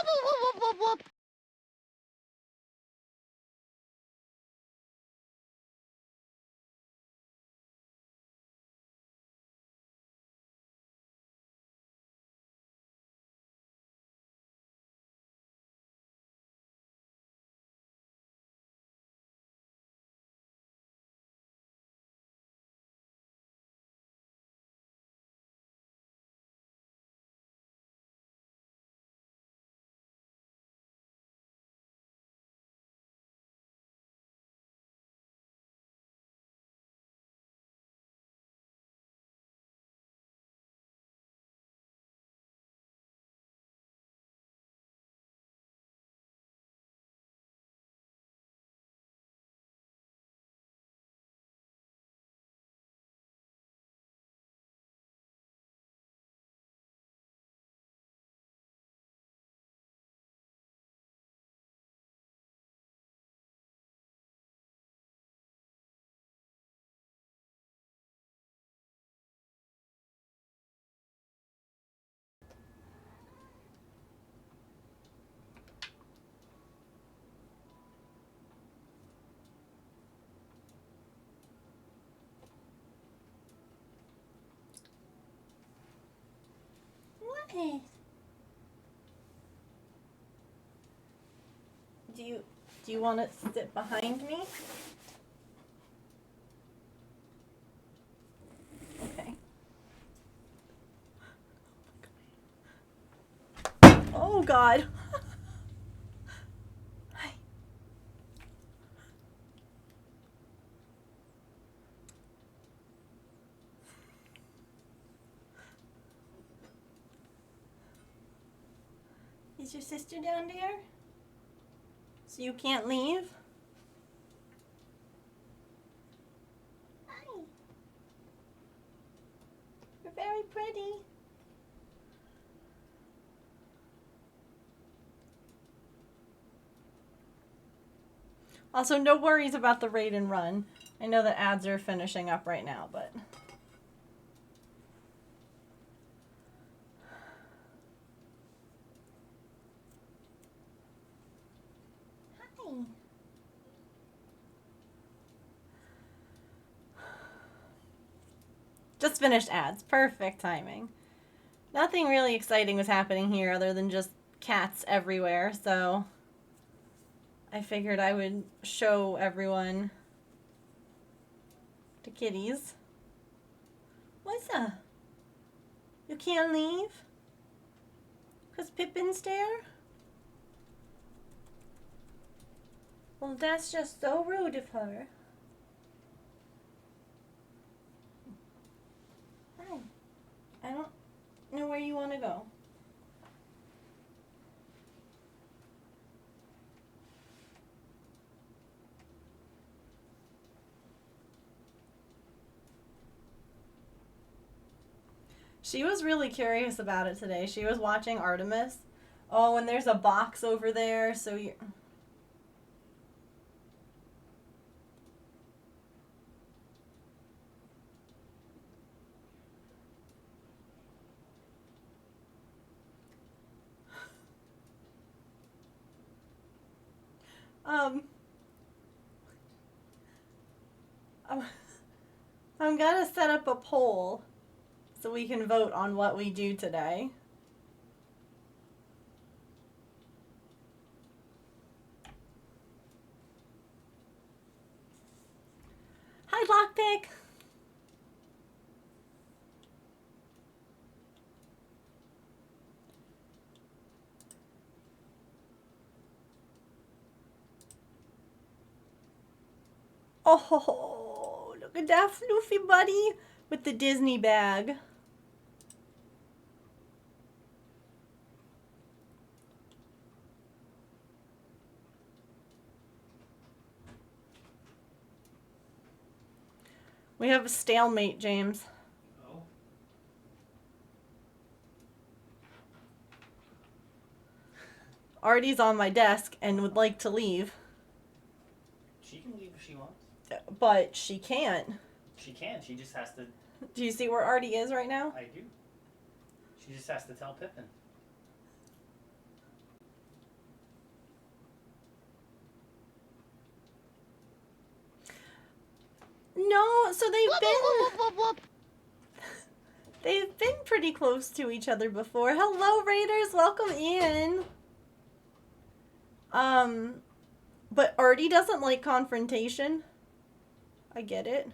What? Do you want to sit behind me? Okay. Oh God. Hi. Is your sister down there? So you can't leave? Hi. You're very pretty. Also, no worries about the raid and run. I know that ads are finishing up right now, but... Hi. Just finished ads. Perfect timing. Nothing really exciting was happening here other than just cats everywhere, so... I figured I would show everyone the kitties. What's up? You can't leave? 'Cause Pippin's there? Well, that's just so rude of her. Hi. I don't know where you want to go. She was really curious about it today. She was watching Artemis. Oh, and there's a box over there, so you... Um... I'm gonna set up a poll so we can vote on what we do today. Hi, Lockpick! Oh, look at that floofy buddy with the Disney bag. We have a stalemate, James. Oh. Artie's on my desk and would like to leave. She can leave if she wants. But she can't. She can. She just has to. Do you see where Artie is right now? I do. She just has to tell Pippin. Oh, so they've been pretty close to each other before. Hello, Raiders. Welcome in. But Artie doesn't like confrontation. I get it.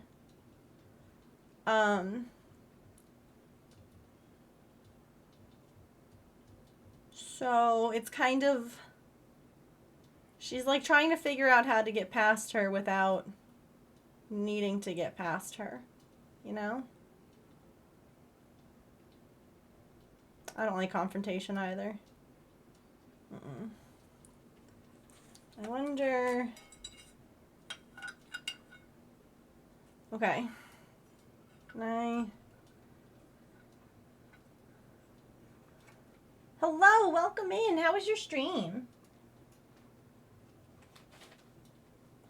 So it's kind of... She's like trying to figure out how to get past her without needing to get past her. You know? I don't like confrontation either. I wonder... Okay. Hello, welcome in. How was your stream?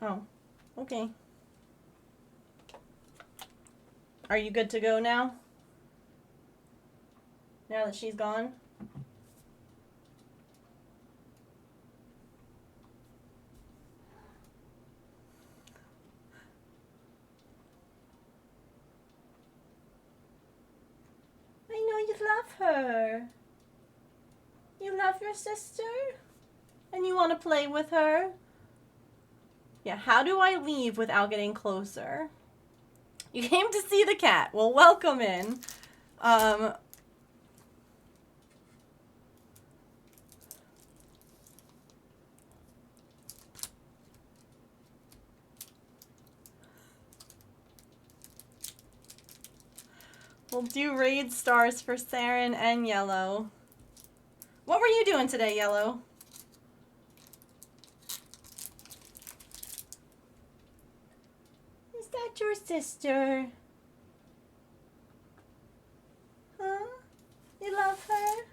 Oh, okay. Are you good to go now? Now that she's gone? I know you love her. You love your sister? And you want to play with her? Yeah, how do I leave without getting closer? You came to see the cat. Well, welcome in. We'll do raid stars for Saren and Yellow. What were you doing today, Yellow? Is that your sister? Huh? You love her?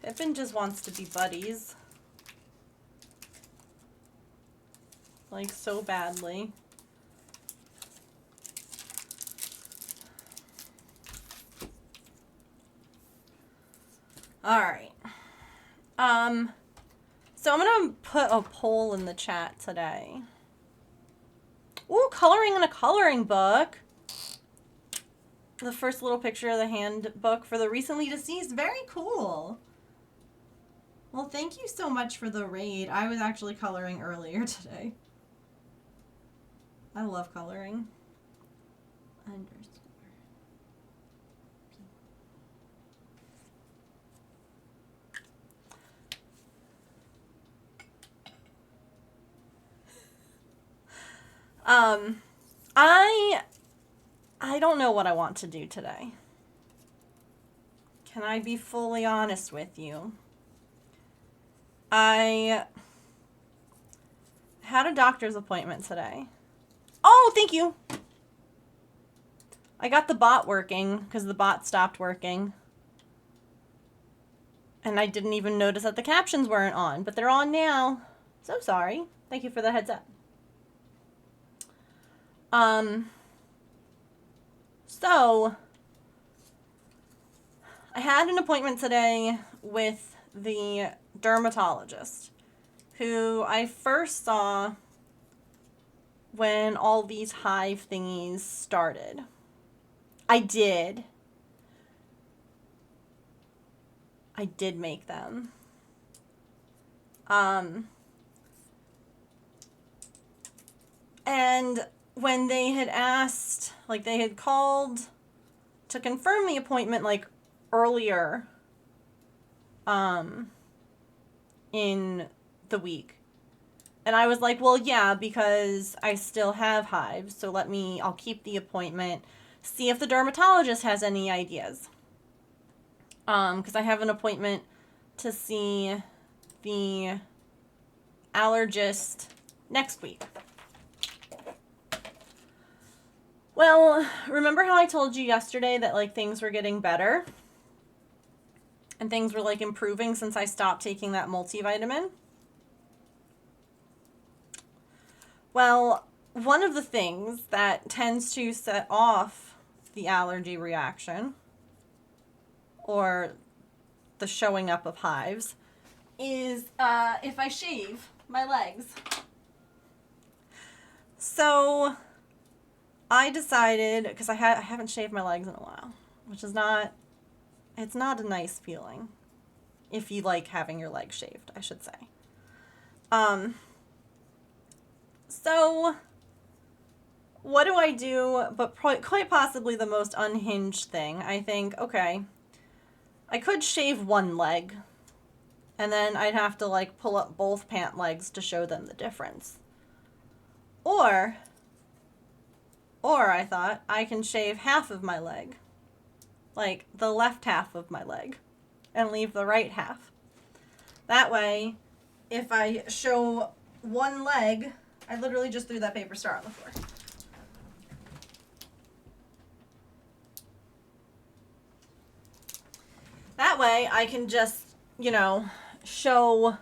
Pippin just wants to be buddies. Like, so badly. Alright. So I'm gonna put a poll in the chat today. Ooh, coloring in a coloring book. The first little picture of the handbook for the recently deceased. Very cool. Well, thank you so much for the raid. I was actually coloring earlier today. I love coloring. I don't know what I want to do today. Can I be fully honest with you? I had a doctor's appointment today. Oh, thank you. I got the bot working because the bot stopped working. And I didn't even notice that the captions weren't on, but they're on now. So sorry. Thank you for the heads up. So I had an appointment today with the dermatologist who I first saw when all these hive thingies started. I did make them. And when they had asked, like they had called to confirm the appointment like earlier in the week. And I was like, well, yeah, because I still have hives, so I'll keep the appointment, see if the dermatologist has any ideas. Because I have an appointment to see the allergist next week. Well, remember how I told you yesterday that like things were getting better? And things were like improving since I stopped taking that multivitamin? Well, one of the things that tends to set off the allergy reaction or the showing up of hives is if I shave my legs. So I decided, because I haven't shaved my legs in a while, which is it's not a nice feeling if you like having your legs shaved, I should say. So what do I do? But quite possibly the most unhinged thing. I think, okay, I could shave one leg, and then I'd have to like pull up both pant legs to show them the difference. Or I thought I can shave half of my leg, like the left half of my leg, and leave the right half. That way, if I show one leg, I literally just threw that paper star on the floor. That way, I can just, show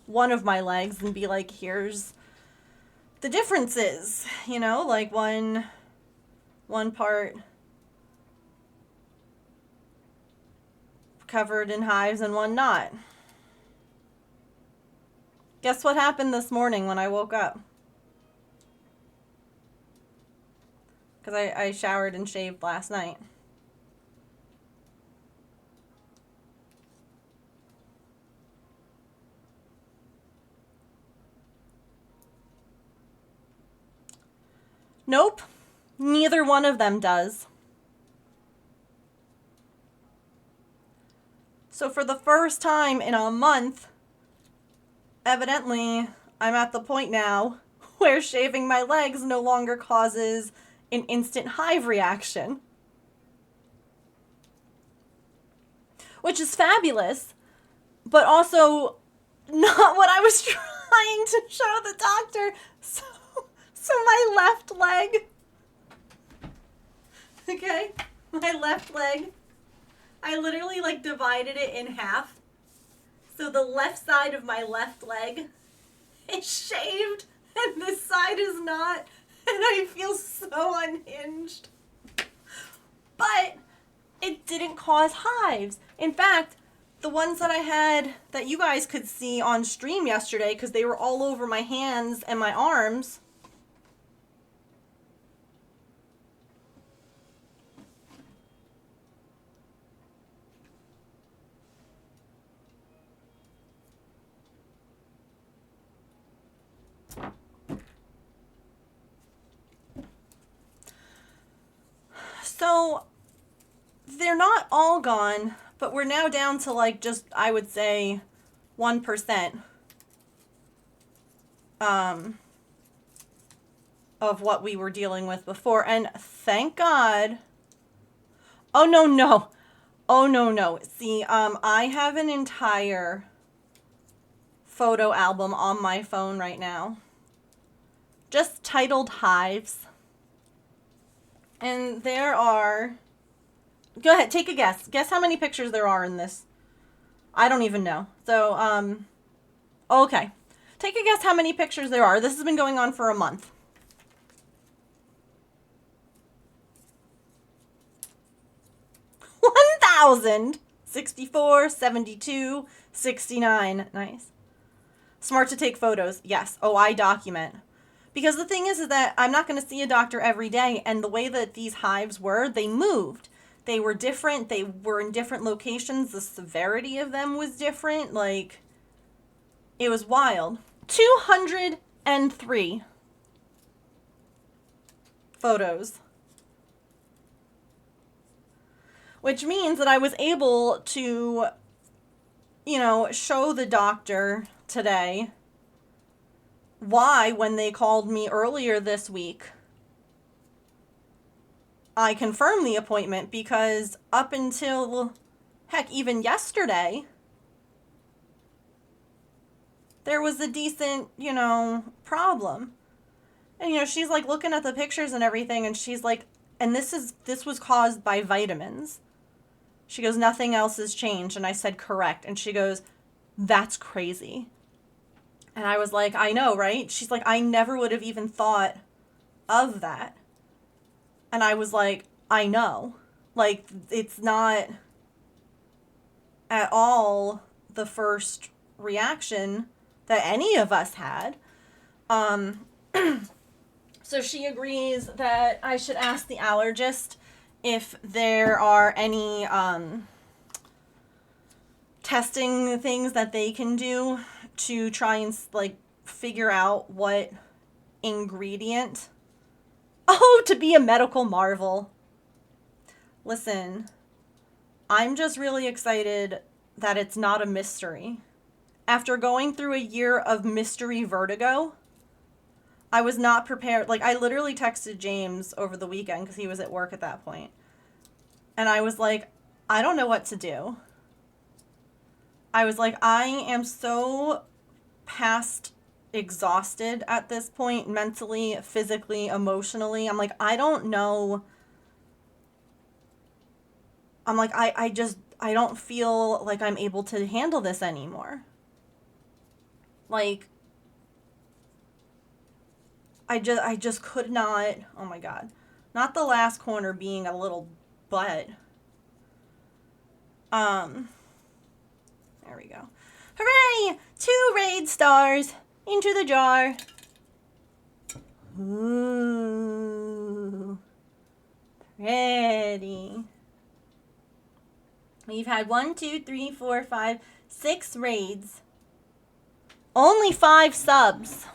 one of my legs and be like, here's the differences, like one part covered in hives and one not. Guess what happened this morning when I woke up? Because I showered and shaved last night. Nope, neither one of them does. So for the first time in a month, evidently, I'm at the point now where shaving my legs no longer causes an instant hive reaction. Which is fabulous, but also not what I was trying to show the doctor. So my left leg, okay, my left leg, I literally like divided it in half. So the left side of my left leg is shaved and this side is not. And I feel so unhinged. But it didn't cause hives. In fact, the ones that I had that you guys could see on stream yesterday, because they were all over my hands and my arms, so they're not all gone, but we're now down to like just, I would say, 1% of what we were dealing with before. And thank God. Oh, no. Oh, no. See, I have an entire photo album on my phone right now, just titled Hives. And there are, go ahead, take a guess. Guess how many pictures there are in this. I don't even know. So, okay. Take a guess how many pictures there are. This has been going on for a month. 1,000, 64, 72, 69. Nice. Smart to take photos. Yes. Oh, I document. Because the thing is that I'm not going to see a doctor every day. And the way that these hives were, they moved. They were different. They were in different locations. The severity of them was different. Like, it was wild. 203 photos. Which means that I was able to, show the doctor today why, when they called me earlier this week, I confirmed the appointment, because up until, heck, even yesterday, there was a decent, problem. And, she's like looking at the pictures and everything, and she's like, and this was caused by vitamins. She goes, nothing else has changed. And I said, correct. And she goes, that's crazy. And I was like, I know, right? She's like, I never would have even thought of that. And I was like, I know. Like, it's not at all the first reaction that any of us had. So she agrees that I should ask the allergist if there are any testing things that they can do to try and like figure out what ingredient. Oh, to be a medical marvel. Listen, I'm just really excited that it's not a mystery. After going through a year of mystery vertigo, I was not prepared. Like, I literally texted James over the weekend because he was at work at that point. And I was like, I don't know what to do. I was like, I am so past exhausted at this point, mentally, physically, emotionally. I'm like, I don't know. I'm like, I don't feel like I'm able to handle this anymore. Like, I just could not. Oh my God. Not the last corner being a little butt. There we go. Hooray! 2 raid stars into the jar. Ooh. Pretty. We've had 1, 2, 3, 4, 5, 6 raids. Only 5 subs.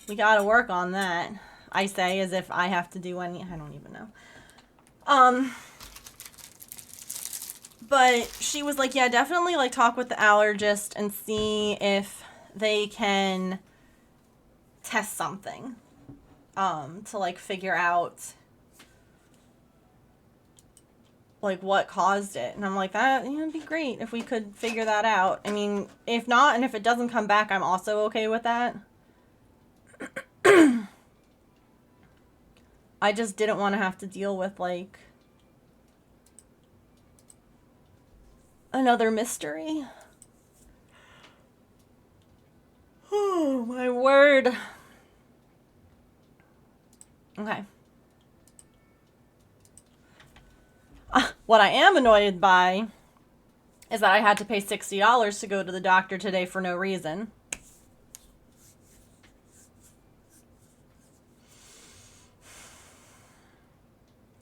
We gotta work on that. I say as if I have to do any. I don't even know. But she was like, yeah, definitely like talk with the allergist and see if they can test something. To like figure out like what caused it. And I'm like, it'd be great if we could figure that out. I mean, if not, and if it doesn't come back, I'm also okay with that. I just didn't want to have to deal with like another mystery. Oh my word. Okay. What I am annoyed by is that I had to pay $60 to go to the doctor today for no reason.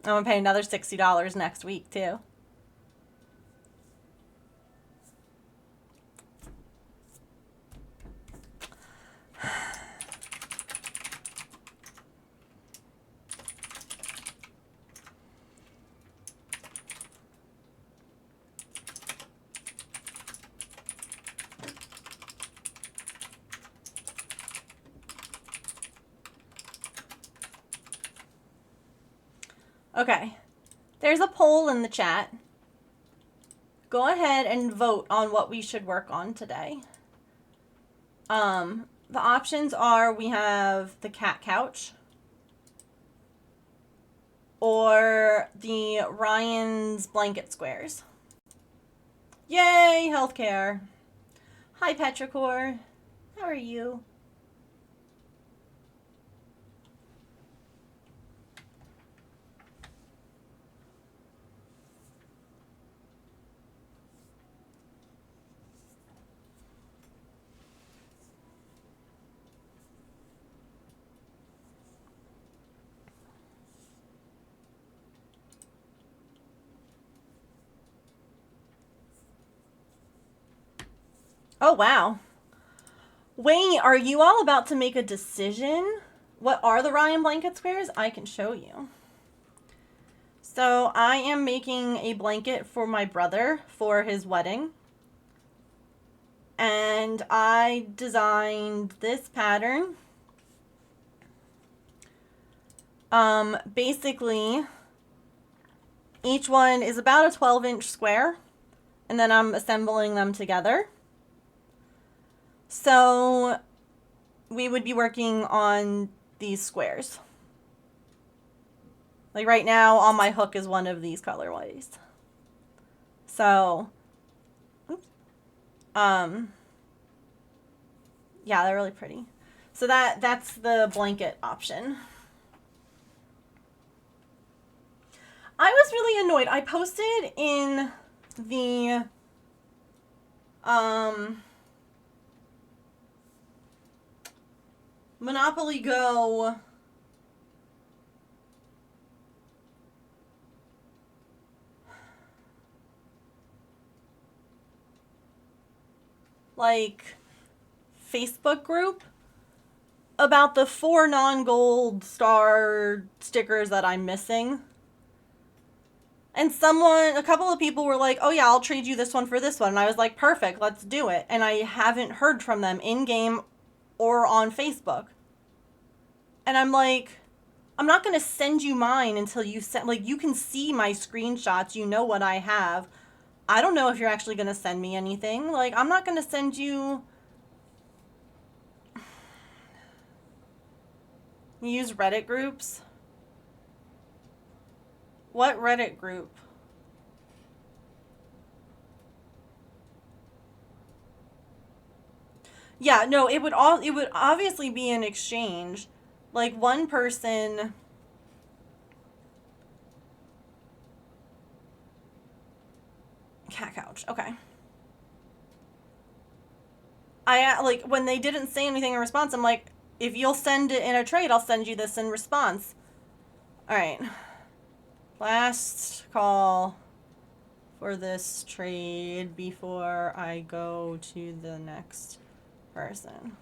I'm going to pay another $60 next week, too. Okay. There's a poll in the chat. Go ahead and vote on what we should work on today. The options are we have the cat couch or the Ryan's blanket squares. Yay, healthcare. Hi, Petrichor. How are you? Oh, wow. Wait, are you all about to make a decision? What are the Ryan blanket squares? I can show you. So I am making a blanket for my brother for his wedding. And I designed this pattern. Basically, each one is about a 12-inch square. And then I'm assembling them together. So we would be working on these squares. Like right now, on my hook is one of these colorways. So, oops. Yeah, they're really pretty. So that's the blanket option. I was really annoyed. I posted in the Monopoly Go. Like, Facebook group about the 4 non-gold star stickers that I'm missing. And a couple of people were like, oh yeah, I'll trade you this one for this one. And I was like, perfect, let's do it. And I haven't heard from them in-game or on Facebook. And I'm like, I'm not going to send you mine until you send, like, you can see my screenshots, you know what I have. I don't know if you're actually going to send me anything. Like, I'm not going to send you... You use Reddit groups? What Reddit group? Yeah, no, it would obviously be an exchange. Like, one person... Cat couch, okay. Like, when they didn't say anything in response, I'm like, if you'll send it in a trade, I'll send you this in response. Alright. Last call for this trade before I go to the next person.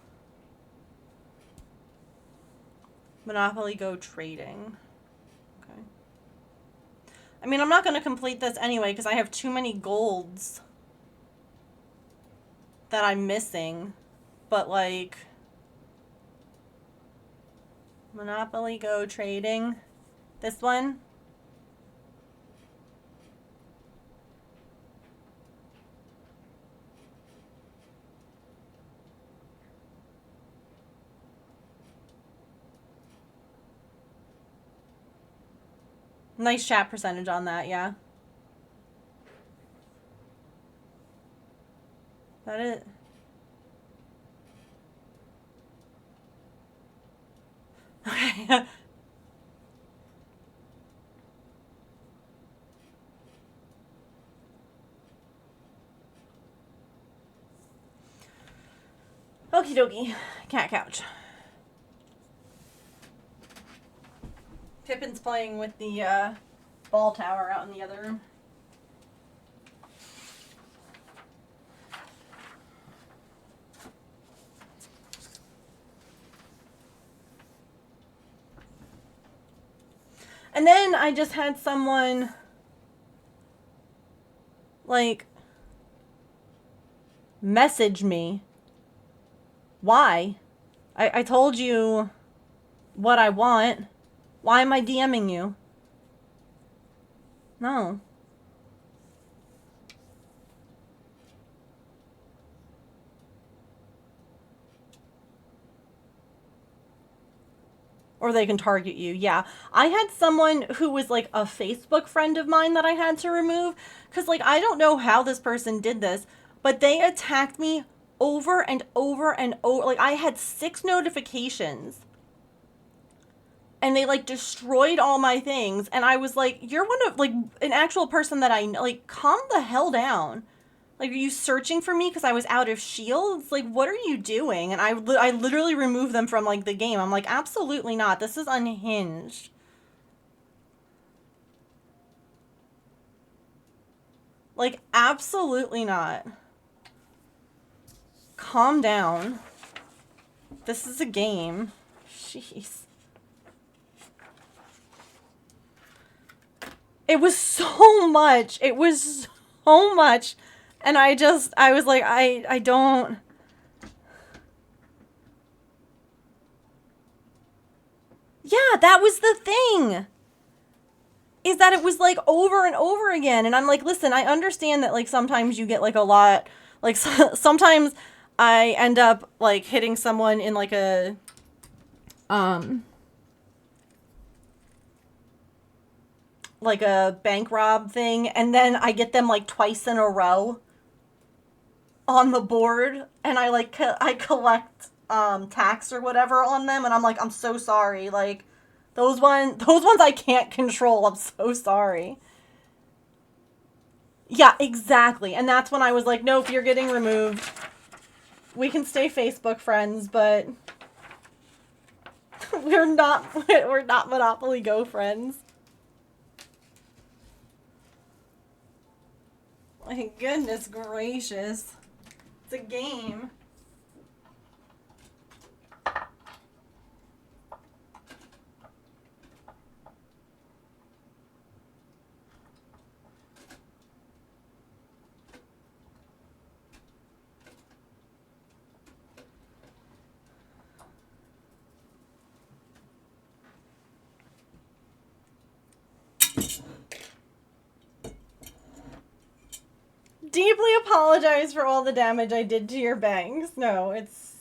Monopoly Go trading. Okay. I mean, I'm not going to complete this anyway because I have too many golds that I'm missing. But, like... Monopoly Go trading. This one. Nice chat percentage on that, yeah. That it. Okay. Okie dokie. Cat couch. Pippin's playing with the ball tower out in the other room. And then I just had someone, like, message me. Why? I told you what I want. Why am I DMing you? No. Or they can target you, yeah. I had someone who was, like, a Facebook friend of mine that I had to remove. Because, like, I don't know how this person did this, but they attacked me over and over and over. Like, I had 6 notifications. And they, like, destroyed all my things. And I was like, you're one of, like, an actual person that I know. Like, calm the hell down. Like, are you searching for me because I was out of shields? Like, what are you doing? And I literally removed them from, like, the game. I'm like, absolutely not. This is unhinged. Like, absolutely not. Calm down. This is a game. Jeez. It was so much. It was so much. And I was like, I don't... Yeah, that was the thing. Is that it was, like, over and over again. And I'm like, listen, I understand that, like, sometimes you get, like, a lot... Like, sometimes I end up, like, hitting someone in, like, a... like a bank rob thing, and then I get them, like, twice in a row on the board, and I, like, I collect, tax or whatever on them, and I'm like, I'm so sorry, like, those ones I can't control, I'm so sorry. Yeah, exactly. And that's when I was like, nope, you're getting removed. We can stay Facebook friends, but we're not Monopoly Go friends. My goodness gracious. It's a game. Deeply apologize for all the damage I did to your bangs. No, it's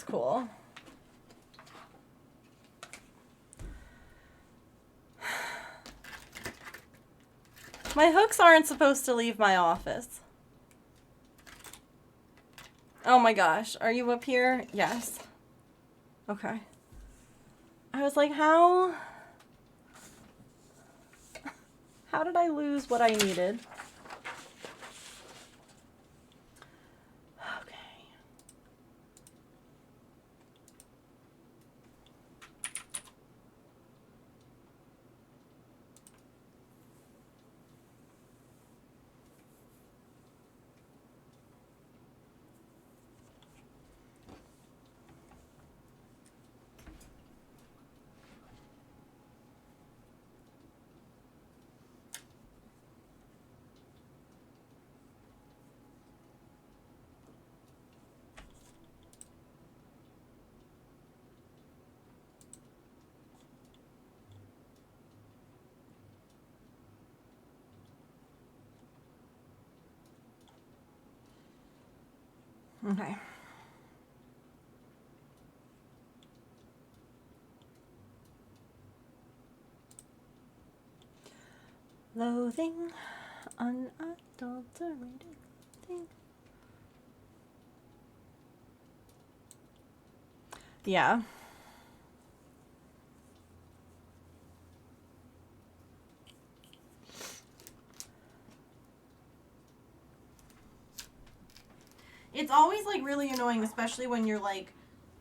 cool. My hooks aren't supposed to leave my office. Oh my gosh, are you up here? Yes. Okay. I was like, how did I lose what I needed? Okay. Okay. Loathing, unadulterated thing. Yeah. It's always like really annoying, especially when you're like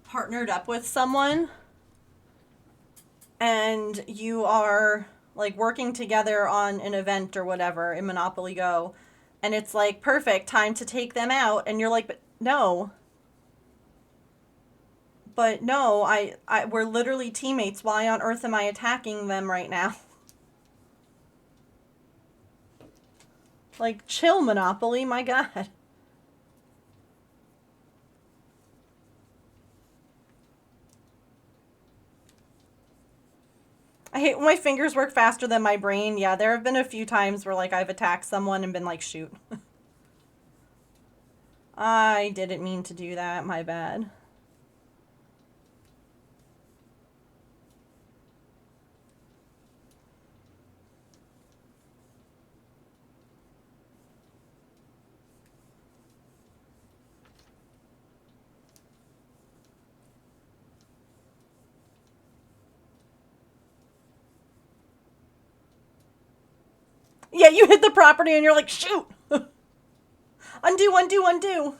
partnered up with someone and you are like working together on an event or whatever in Monopoly Go, and it's like perfect time to take them out, and you're like, but no, we're literally teammates. Why on earth am I attacking them right now? Like, chill, Monopoly, my god. I hate when my fingers work faster than my brain. Yeah, there have been a few times where like I've attacked someone and been like, shoot. I didn't mean to do that, my bad. Yeah, you hit the property and you're like, shoot! Undo, undo, undo!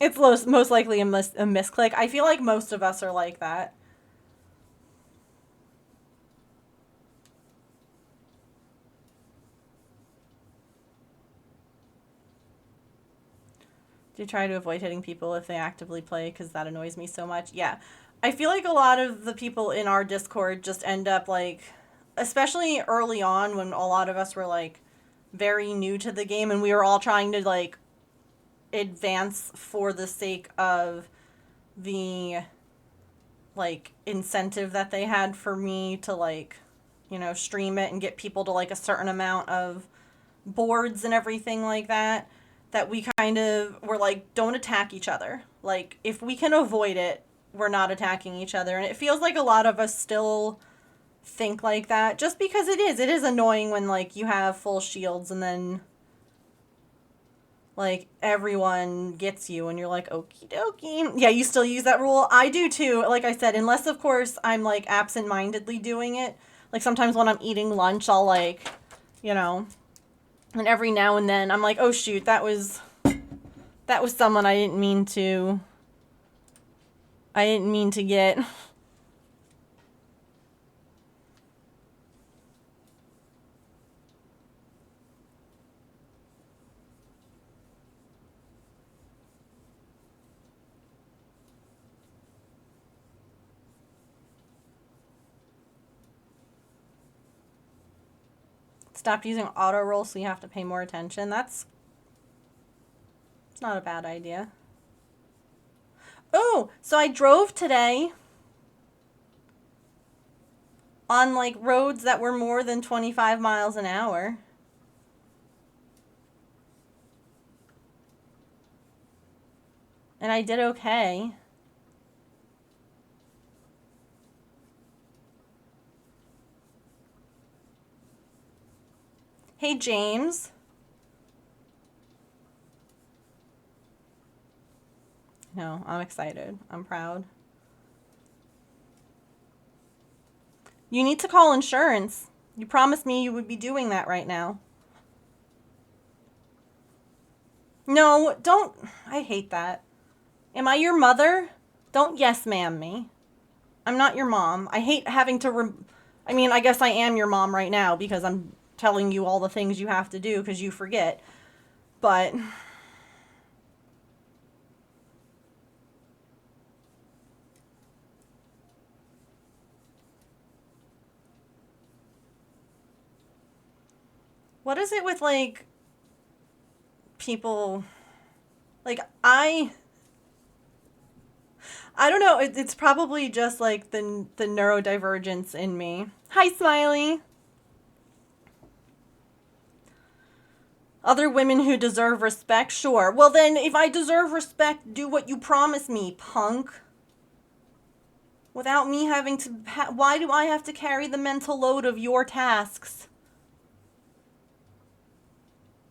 It's most likely a misclick. I feel like most of us are like that. Do you try to avoid hitting people if they actively play? Because that annoys me so much. Yeah. I feel like a lot of the people in our Discord just end up like, especially early on when a lot of us were like very new to the game and we were all trying to like advance for the sake of the like incentive that they had for me to like, stream it and get people to like a certain amount of boards and everything like that, that we kind of were like, don't attack each other. Like, if we can avoid it, we're not attacking each other. And it feels like a lot of us still think like that. Just because it is annoying when, like, you have full shields and then, like, everyone gets you and you're like, okie dokie. Yeah, you still use that rule? I do too. Like I said, unless, of course, I'm, like, absent-mindedly doing it. Like, sometimes when I'm eating lunch, I'll, like, you know, and every now and then I'm like, oh shoot, that was someone I didn't mean to get. Stopped using auto roll, so you have to pay more attention. It's not a bad idea. Oh, so I drove today on, like, roads that were more than 25 miles an hour. And I did okay. Hey, James. No, I'm excited. I'm proud. You need to call insurance. You promised me you would be doing that right now. No, don't. I hate that. Am I your mother? Don't yes ma'am me. I'm not your mom. I hate having to I mean, I guess I am your mom right now because I'm telling you all the things you have to do because you forget. But what is it with, like, people, like, I don't know, it's probably just, like, the neurodivergence in me. Hi, Smiley. Other women who deserve respect? Sure. Well, then, if I deserve respect, do what you promise me, punk. Without me having to... why do I have to carry the mental load of your tasks?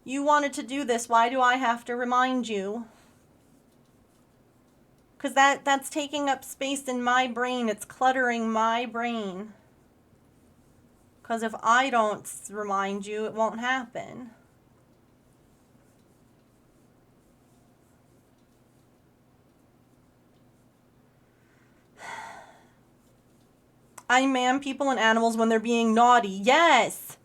You wanted to do this. Why do I have to remind you? Because that's taking up space in my brain. It's cluttering my brain. Because if I don't remind you, it won't happen. I ma'am people and animals when they're being naughty. Yes!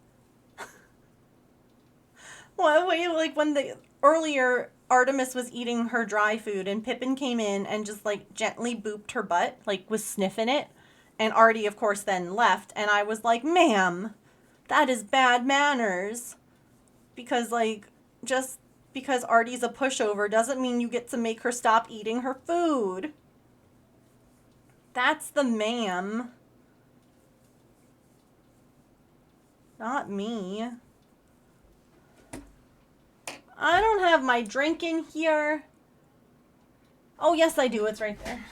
Well, wait, like when earlier Artemis was eating her dry food and Pippin came in and just, like, gently booped her butt, like, was sniffing it. And Artie, of course, then left. And I was like, ma'am, that is bad manners. Because, like, just because Artie's a pushover doesn't mean you get to make her stop eating her food. That's the ma'am. Not me. I don't have my drink in here. Oh, yes, I do. It's right there.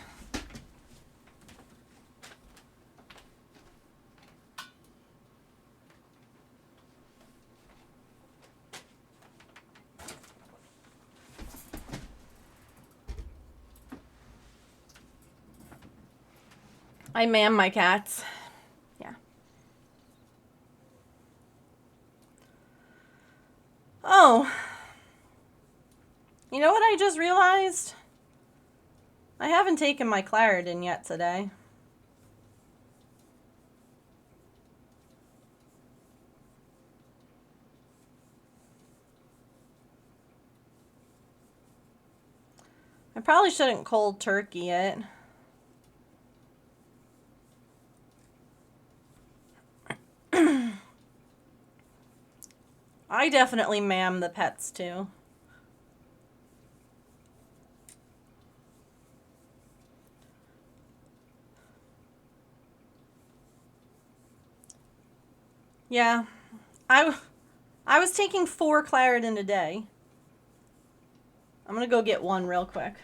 I ma'am my cats. Yeah. Oh. You know what I just realized? I haven't taken my Claritin yet today. I probably shouldn't cold turkey it. I definitely ma'am the pets too. Yeah. I was taking 4 Claritin a day. I'm gonna go get one real quick.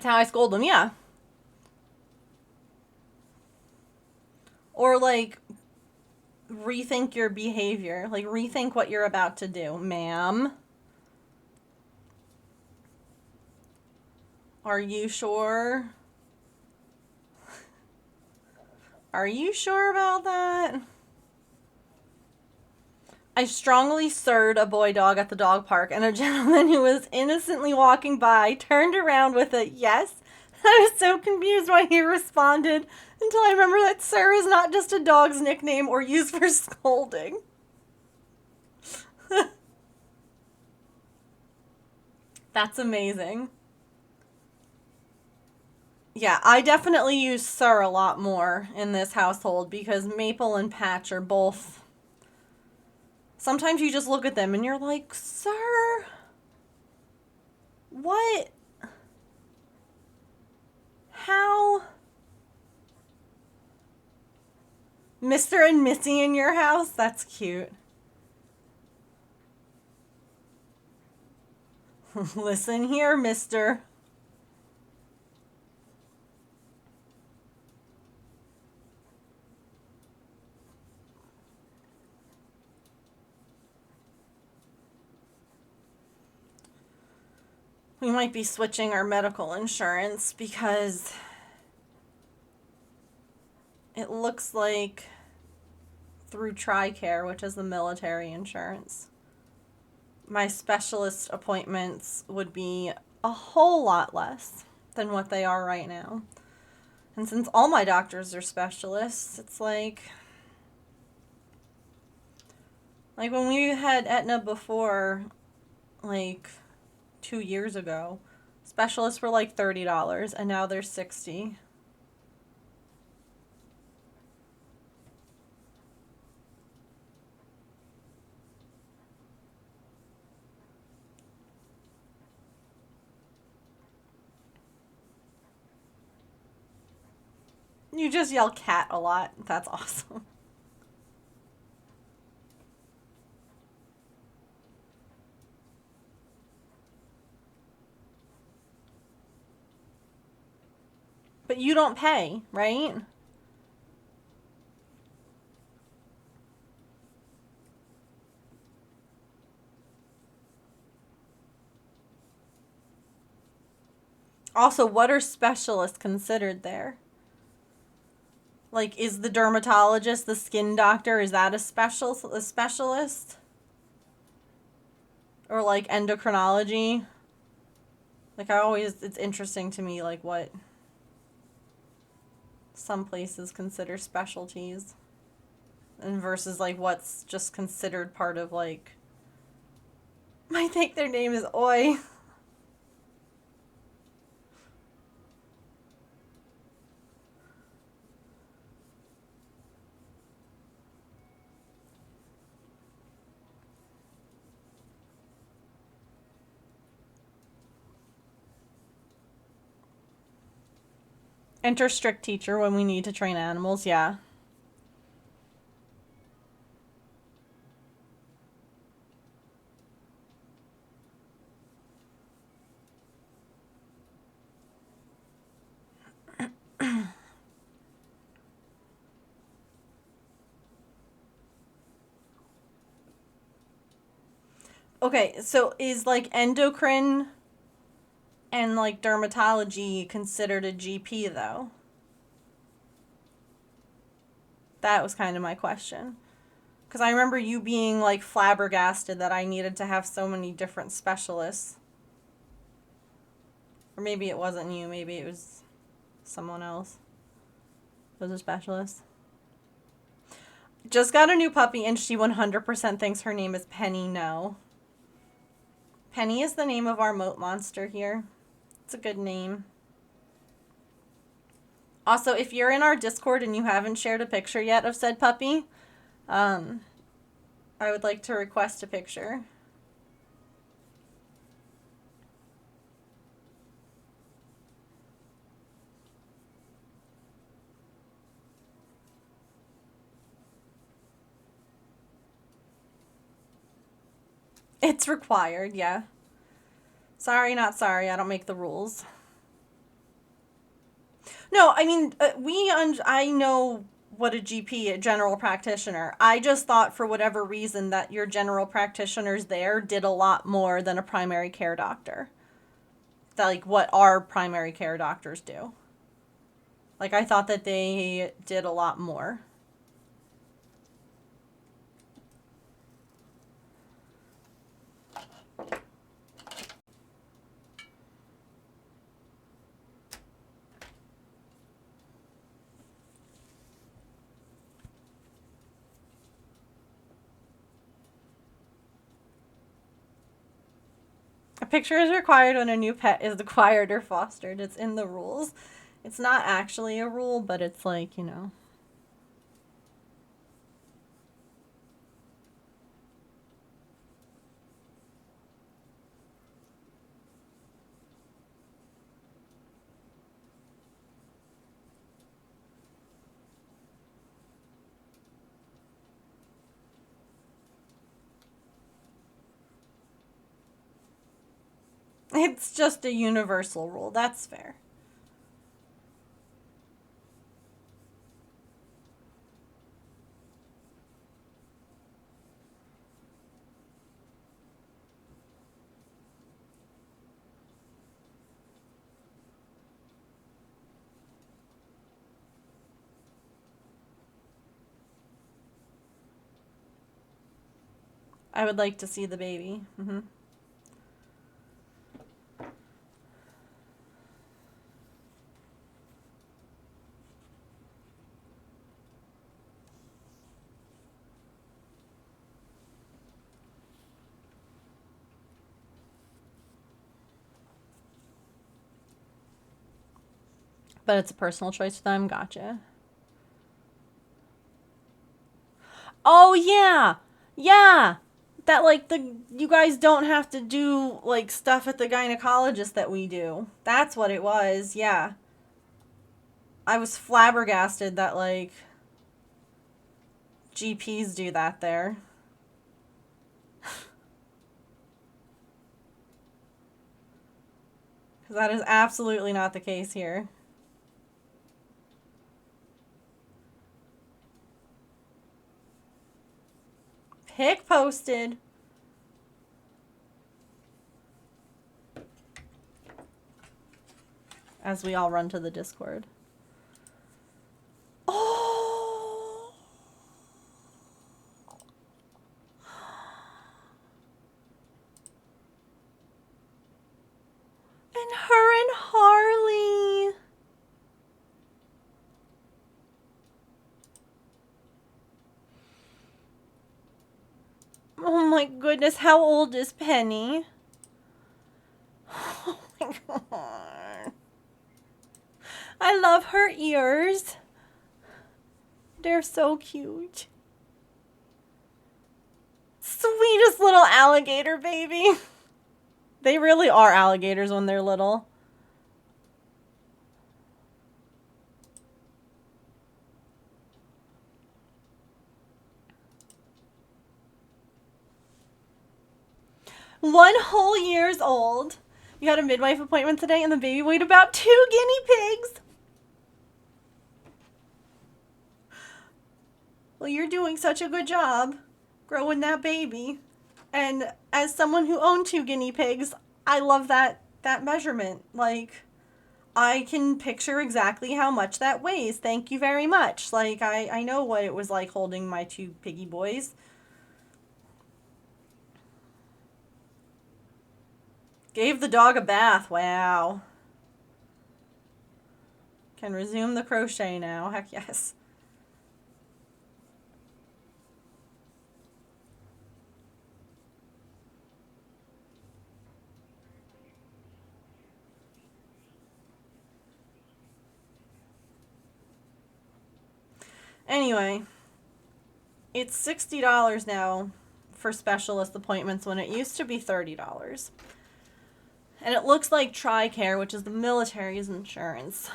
That's how I scold them, yeah. Or like rethink your behavior. Like rethink what you're about to do. Ma'am, are you sure? Are you sure about that? I strongly sirred a boy dog at the dog park, and a gentleman who was innocently walking by turned around with a yes. I was so confused why he responded until I remember that sir is not just a dog's nickname or used for scolding. That's amazing. Yeah, I definitely use sir a lot more in this household because Maple and Patch are both. Sometimes you just look at them and you're like, sir, what? How? Mr. and Missy in your house? That's cute. Listen here, mister. We might be switching our medical insurance because it looks like through TRICARE, which is the military insurance, my specialist appointments would be a whole lot less than what they are right now. And since all my doctors are specialists, it's like when we had Aetna before, like 2 years ago, specialists were like $30 and now they're $60. You just yell cat a lot. That's awesome. But you don't pay, right? Also, what are specialists considered there? Like, is the dermatologist, the skin doctor, is that a specialist? Or like endocrinology? Like it's interesting to me like what some places consider specialties and versus like what's just considered part of like I think their name is Oi. Enter strict teacher when we need to train animals, yeah. Okay, so is like endocrine and like dermatology considered a GP though? That was kind of my question. Because I remember you being like flabbergasted that I needed to have so many different specialists. Or maybe it wasn't you, maybe it was someone else. Was a specialist. Just got a new puppy and she 100% thinks her name is Penny. No. Penny is the name of our moat monster here. It's a good name. Also, if you're in our Discord and you haven't shared a picture yet of said puppy, I would like to request a picture. It's required, yeah. Sorry, not sorry. I don't make the rules. No, I mean, I know what a GP, a general practitioner. I just thought for whatever reason that your general practitioners there did a lot more than a primary care doctor. That, like, what our primary care doctors do. Like, I thought that they did a lot more. A picture is required when a new pet is acquired or fostered. It's in the rules. It's not actually a rule, but it's like, you know. It's just a universal rule. That's fair. I would like to see the baby. But it's a personal choice for them. Gotcha. Oh yeah, yeah. That, like, the you guys don't have to do like stuff at the gynecologist that we do. That's what it was. Yeah. I was flabbergasted that, like, GPs do that there. Because that is absolutely not the case here. Pic posted. As we all run to the Discord. Oh! And her and Harley. Oh my goodness, how old is Penny? Oh my god. I love her ears. They're so cute. Sweetest little alligator baby. They really are alligators when they're little. One whole year's old. You had a midwife appointment today and the baby weighed about 2 guinea pigs. Well, you're doing such a good job growing that baby. And as someone who owned 2 guinea pigs, I love that measurement. Like, I can picture exactly how much that weighs. Thank you very much. Like, I know what it was like holding my 2 piggy boys. Gave the dog a bath. Wow. Can resume the crochet now. Heck yes. Anyway, it's $60 now for specialist appointments when it used to be $30. And it looks like TRICARE, which is the military's insurance,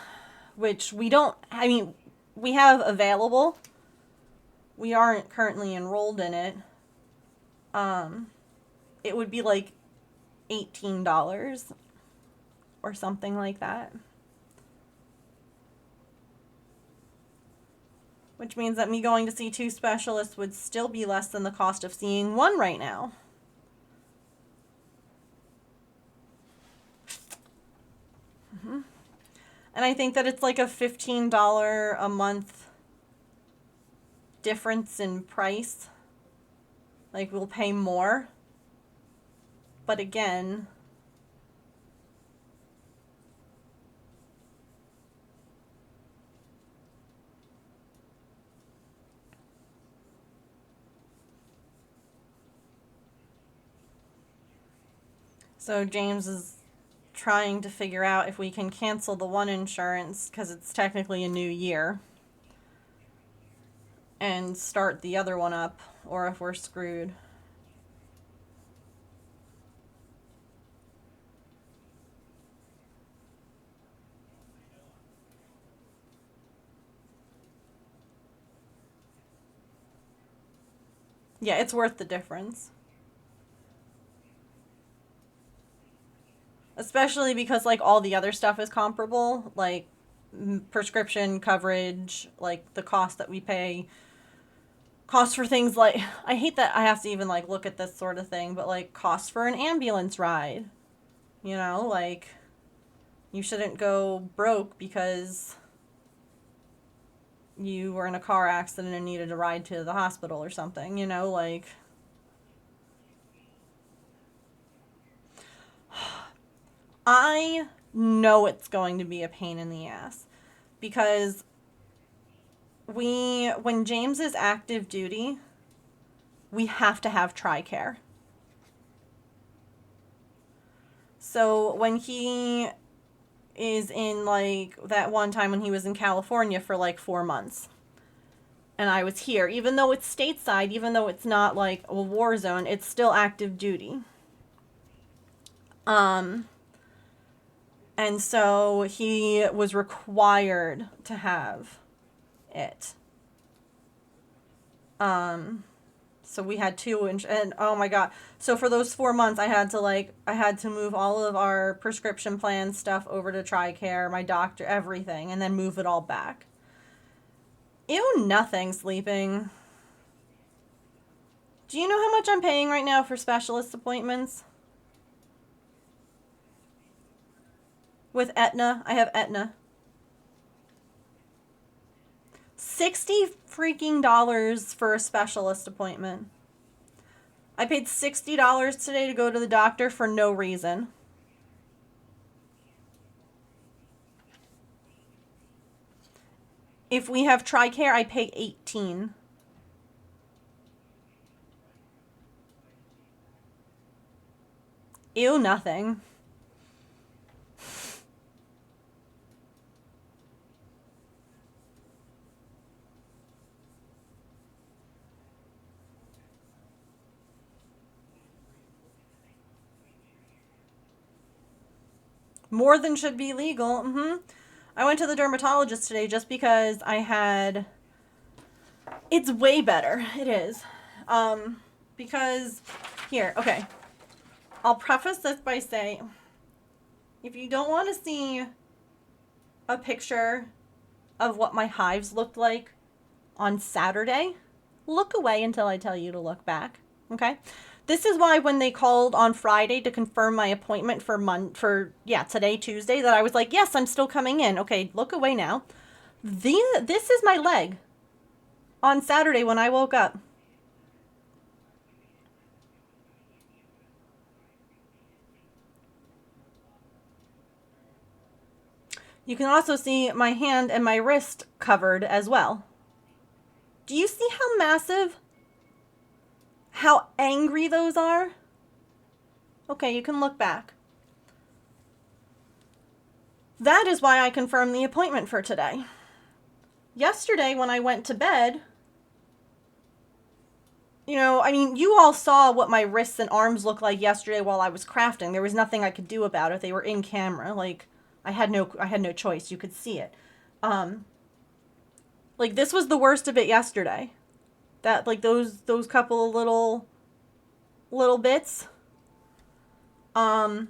which we don't, I mean, we have available. We aren't currently enrolled in it. It would be like $18 or something like that. which means that me going to see 2 specialists would still be less than the cost of seeing 1 right now. And I think that it's like a $15 a month difference in price. Like, we'll pay more. But again, so James is trying to figure out if we can cancel the one insurance because it's technically a new year and start the other one up, or if we're screwed. Yeah, it's worth the difference. Especially because, like, all the other stuff is comparable. Like, prescription coverage, like, the cost that we pay. Cost for things like... I hate that I have to even, like, look at this sort of thing. But, like, cost for an ambulance ride. You know, like... You shouldn't go broke because you were in a car accident and needed a ride to the hospital or something, you know, like... I know it's going to be a pain in the ass because when James is active duty, we have to have TRICARE. So when he is in, like, that one time when he was in California for like 4 months and I was here, even though it's stateside, even though it's not like a war zone, it's still active duty. And so he was required to have it. So we had 2 and oh my god. So for those 4 months I had to move all of our prescription plan stuff over to TRICARE, my doctor, everything, and then move it all back. Ew, nothing, sleeping. Do you know how much I'm paying right now for specialist appointments? With Aetna, I have Aetna. $60 freaking dollars for a specialist appointment. I paid $60 today to go to the doctor for no reason. If we have TRICARE, I pay $18. Ew, nothing. More than should be legal. I went to the dermatologist today just because I had... It's way better. It is. Because... Here, okay. I'll preface this by saying, if you don't want to see a picture of what my hives looked like on Saturday, look away until I tell you to look back. Okay? This is why when they called on Friday to confirm my appointment for today, Tuesday, that I was like, yes, I'm still coming in. Okay, look away now. This is my leg on Saturday when I woke up. You can also see my hand and my wrist covered as well. Do you see how massive? How angry those are? Okay, you can look back. That is why I confirmed the appointment for today. Yesterday, when I went to bed, you know, I mean, you all saw what my wrists and arms looked like yesterday while I was crafting. There was nothing I could do about it. They were in camera. Like, I had no choice. You could see it. Like, this was the worst of it yesterday. That, like, those couple of little bits. And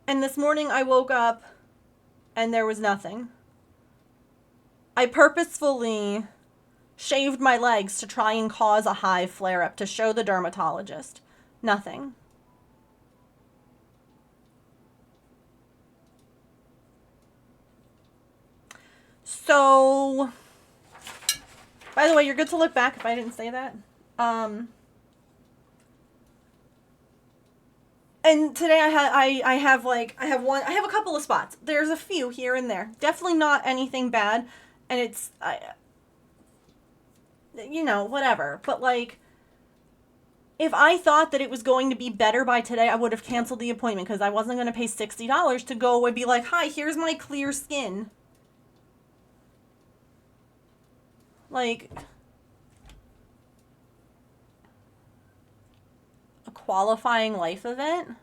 this morning I woke up and there was nothing. I purposefully shaved my legs to try and cause a hive flare-up to show the dermatologist. Nothing. So, by the way, you're good to look back if I didn't say that. And today I have a couple of spots. There's a few here and there. Definitely not anything bad, and it's whatever. But like, if I thought that it was going to be better by today, I would have canceled the appointment because I wasn't going to pay $60 to go and be like, "Hi, here's my clear skin." Like, a qualifying life event?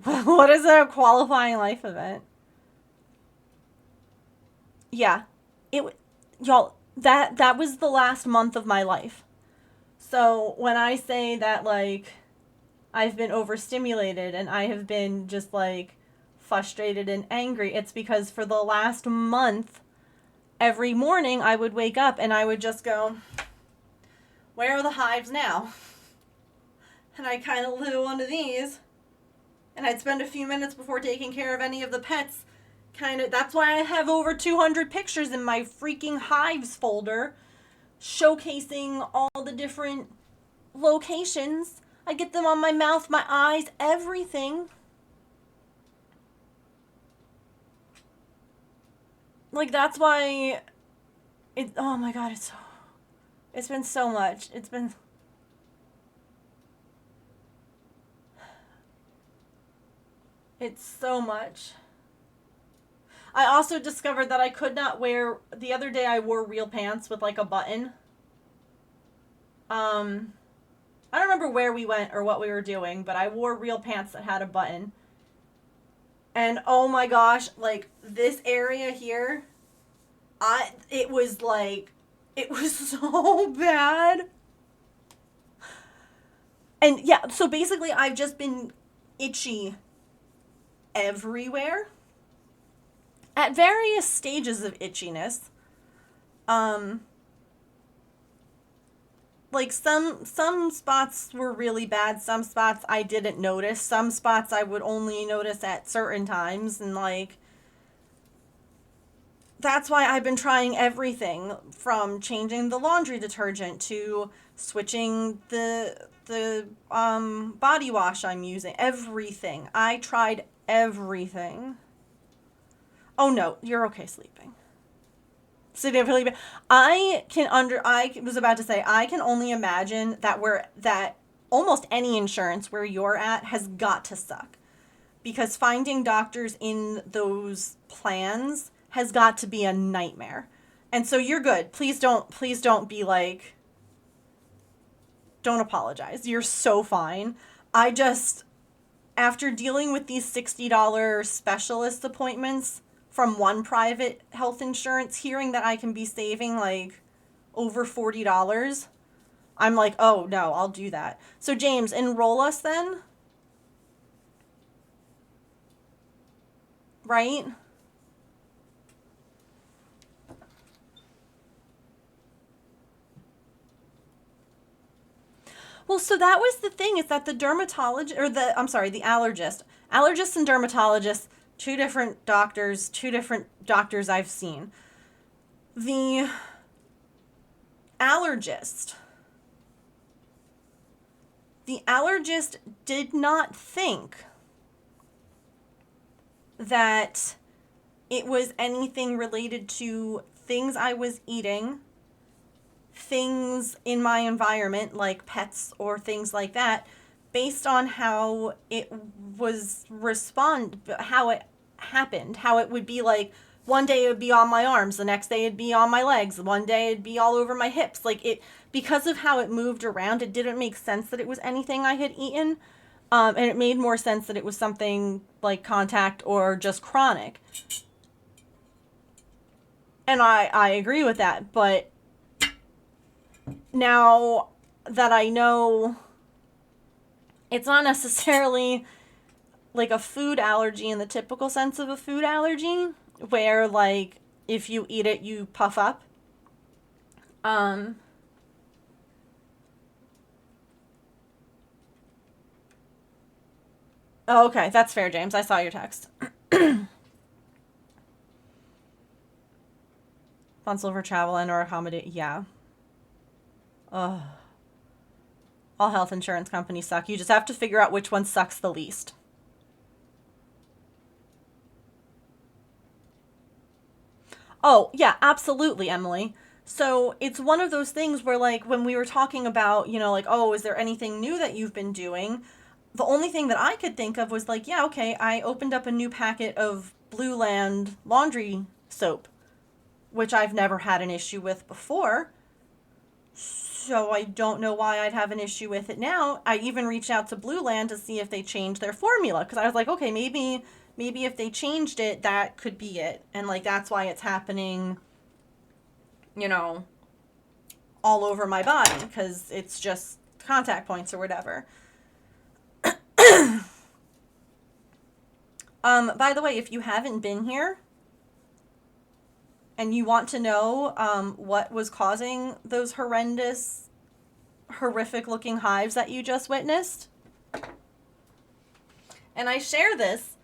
What is a qualifying life event? Yeah. Y'all, that was the last month of my life. So when I say that, like, I've been overstimulated and I have been just, like, frustrated and angry, it's because for the last month, every morning I would wake up and I would just go, where are the hives now? And I kind of blew one of these. And I'd spend a few minutes before taking care of any of the pets. That's why I have over 200 pictures in my freaking hives folder showcasing all the different locations. I get them on my mouth, my eyes, everything. Like, that's why oh my god, it's been so much. It's so much. I also discovered that I could not wear, the other day I wore real pants with like a button. I don't remember where we went or what we were doing, but I wore real pants that had a button. And oh my gosh, like this area here, it was so bad. And yeah, so basically I've just been itchy everywhere at various stages of itchiness. Like some spots were really bad, some spots I didn't notice, some spots I would only notice at certain times, and like that's why I've been trying everything from changing the laundry detergent to switching the body wash I'm using. Everything. I tried everything. Oh no, you're okay sleeping. Significantly bad. I was about to say, I can only imagine that almost any insurance where you're at has got to suck. Because finding doctors in those plans has got to be a nightmare. And so you're good. Please don't be like, don't apologize. You're so fine. After dealing with these $60 specialist appointments from one private health insurance, hearing that I can be saving like over $40, I'm like, oh no, I'll do that. So James, enroll us then. Right? Well, so that was the thing, is that the allergist and dermatologists, two different doctors I've seen. The allergist did not think that it was anything related to things I was eating, things in my environment like pets or things like that, based on how it how it happened, how it would be like one day it would be on my arms, the next day it'd be on my legs, one day it'd be all over my hips. Like, it, because of how it moved around, it didn't make sense that it was anything I had eaten. And it made more sense that it was something like contact or just chronic. And I agree with that, but now that I know it's not necessarily like a food allergy in the typical sense of a food allergy, where like if you eat it, you puff up. Oh, okay, that's fair, James. I saw your text. Funds for travel and or accommodate. Yeah. Ugh. All health insurance companies suck. You just have to figure out which one sucks the least. Oh, yeah, absolutely, Emily. So it's one of those things where, like, when we were talking about, you know, like, oh, is there anything new that you've been doing? The only thing that I could think of was, like, yeah, okay, I opened up a new packet of Blue Land laundry soap, which I've never had an issue with before. So I don't know why I'd have an issue with it now. I even reached out to Blue Land to see if they changed their formula, because I was like, okay, maybe if they changed it, that could be it. And like that's why it's happening, you know, all over my body, because it's just contact points or whatever. By the way, if you haven't been here and you want to know what was causing those horrific looking hives that you just witnessed, and I share this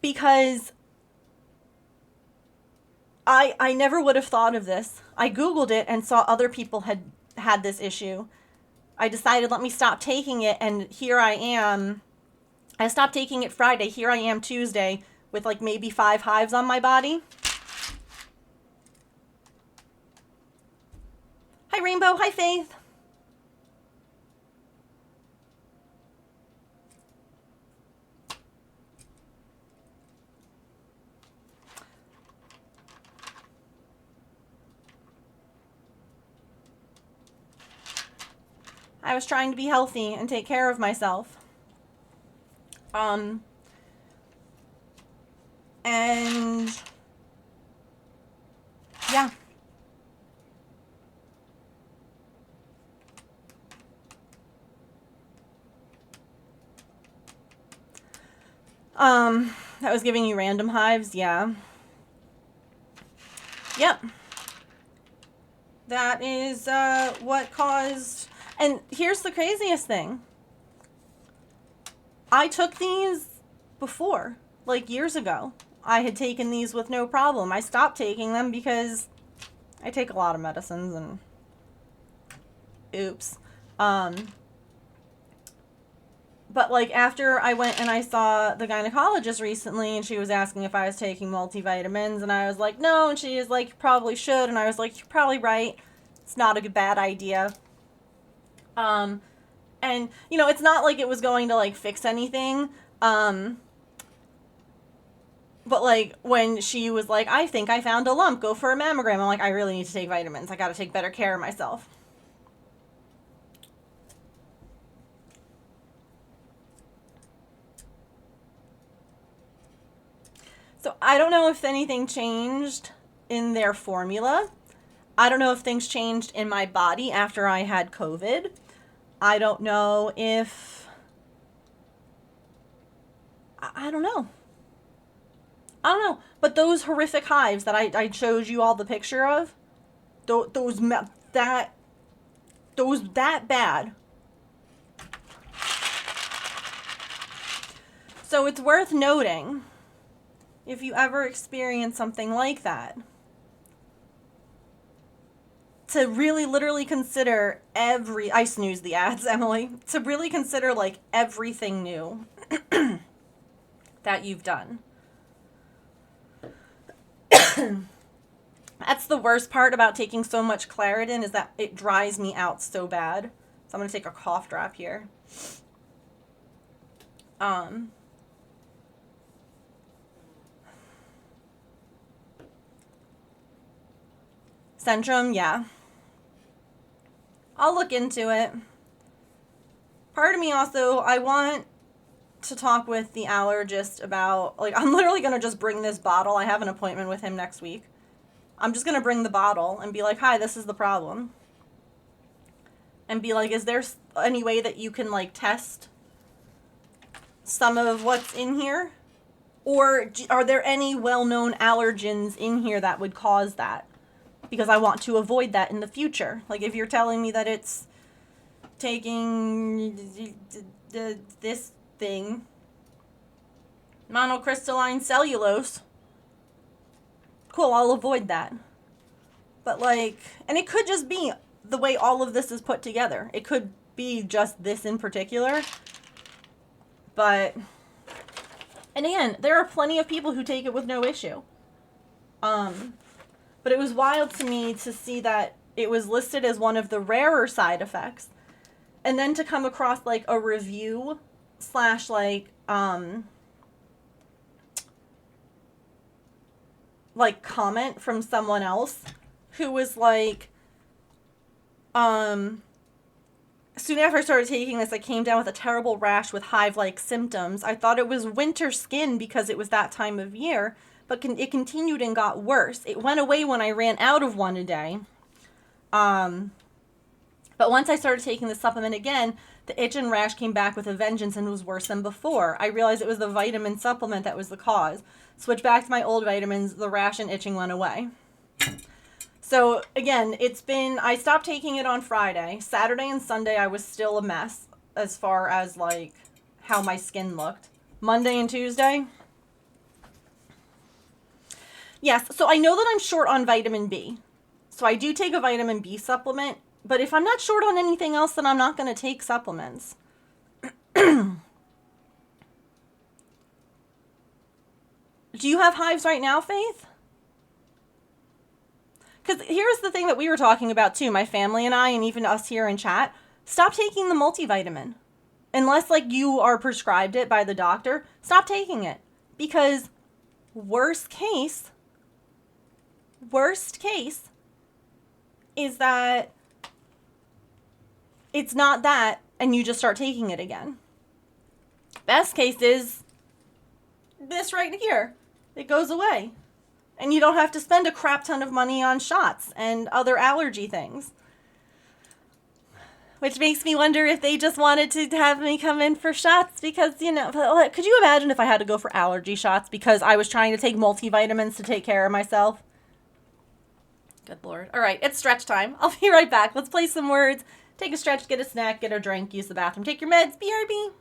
because I never would have thought of this. I Googled it and saw other people had this issue. I decided, let me stop taking it, and here I am. I stopped taking it Friday. Here I am Tuesday with like maybe 5 hives on my body. Hi, Rainbow. Hi, Faith. I was trying to be healthy and take care of myself. And yeah. That was giving you random hives, yeah. Yep. That is what caused, and here's the craziest thing. I took these before, like years ago. I had taken these with no problem. I stopped taking them because I take a lot of medicines and oops. But like after I went and I saw the gynecologist recently, and she was asking if I was taking multivitamins, and I was like, no, and she was like, you probably should, and I was like, you're probably right. It's not a bad idea. And you know, it's not like it was going to like fix anything. But like when she was like, I think I found a lump, go for a mammogram. I'm like, I really need to take vitamins. I got to take better care of myself. So I don't know if anything changed in their formula. I don't know if things changed in my body after I had COVID. I don't know if... I don't know. I don't know. But those horrific hives that I showed you all the picture of, those that bad. So it's worth noting, if you ever experience something like that, to really literally consider I snooze the ads, Emily, to really consider like everything new that you've done. That's the worst part about taking so much Claritin, is that it dries me out so bad. So I'm going to take a cough drop here. Centrum, yeah. I'll look into it. Part of me also, I want to talk with the allergist about, like, I'm literally going to just bring this bottle. I have an appointment with him next week. I'm just going to bring the bottle and be like, hi, this is the problem. And be like, is there any way that you can, like, test some of what's in here? Or are there any well-known allergens in here that would cause that? Because I want to avoid that in the future. Like if you're telling me that it's taking this thing, monocrystalline cellulose, cool, I'll avoid that. But like, and it could just be the way all of this is put together. It could be just this in particular. But, and again, there are plenty of people who take it with no issue. But it was wild to me to see that it was listed as one of the rarer side effects. And then to come across like a review slash like comment from someone else who was like, soon after I started taking this, I came down with a terrible rash with hive-like symptoms. I thought it was winter skin because it was that time of year, but it continued and got worse. It went away when I ran out of one a day. But once I started taking the supplement again, the itch and rash came back with a vengeance and was worse than before. I realized it was the vitamin supplement that was the cause. Switched back to my old vitamins, the rash and itching went away. So again, I stopped taking it on Friday. Saturday and Sunday I was still a mess as far as like how my skin looked. Monday and Tuesday. Yes, so I know that I'm short on vitamin B. So I do take a vitamin B supplement, but if I'm not short on anything else, then I'm not going to take supplements. Do you have hives right now, Faith? Because here's the thing that we were talking about too, my family and I, and even us here in chat. Stop taking the multivitamin. Unless like you are prescribed it by the doctor, stop taking it. Because worst case is that it's not that and you just start taking it again. Best case is this right here. It goes away. And you don't have to spend a crap ton of money on shots and other allergy things. Which makes me wonder if they just wanted to have me come in for shots because, you know, could you imagine if I had to go for allergy shots because I was trying to take multivitamins to take care of myself? Good Lord. All right, it's stretch time. I'll be right back. Let's play some words. Take a stretch, get a snack, get a drink, use the bathroom, take your meds. BRB.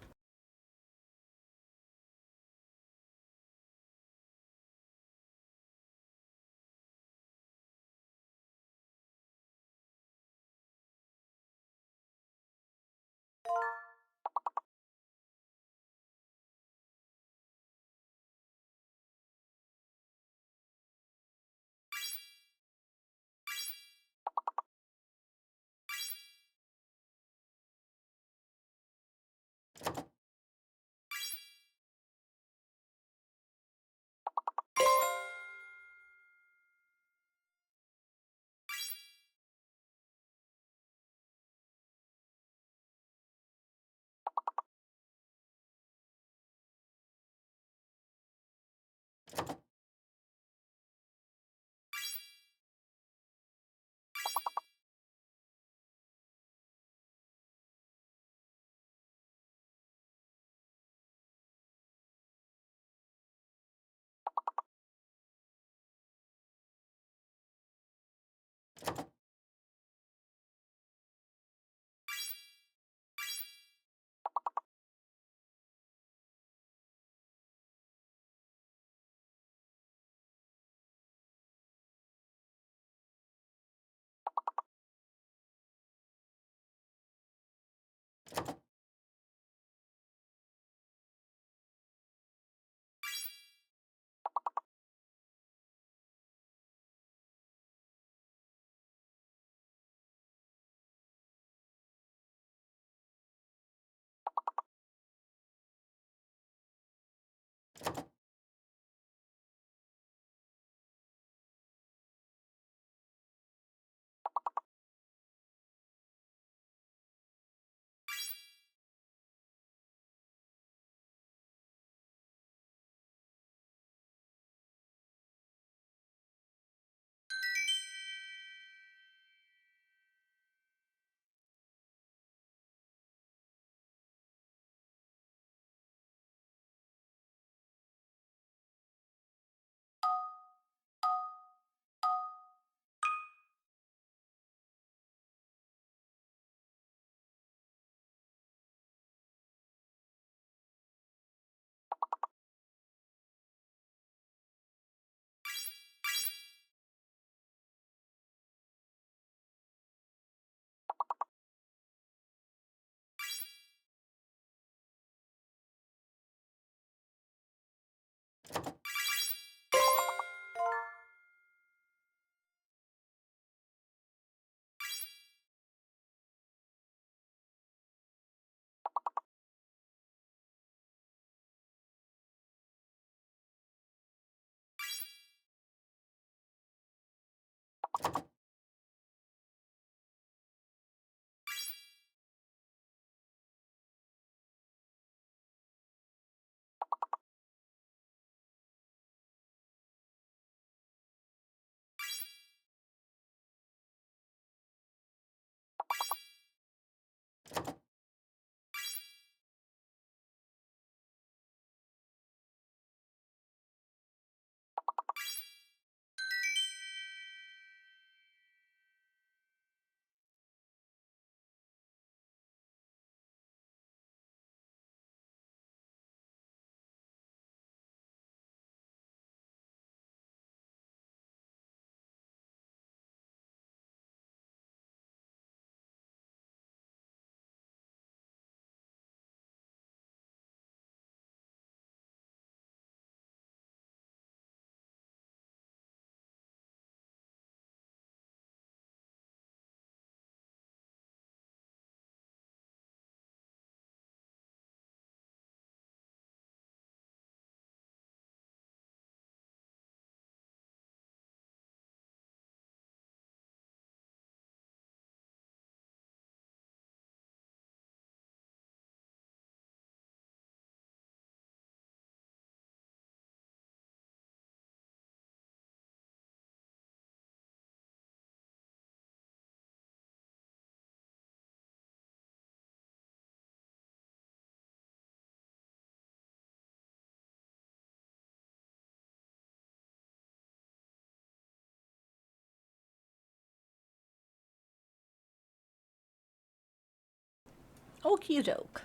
Okie doke.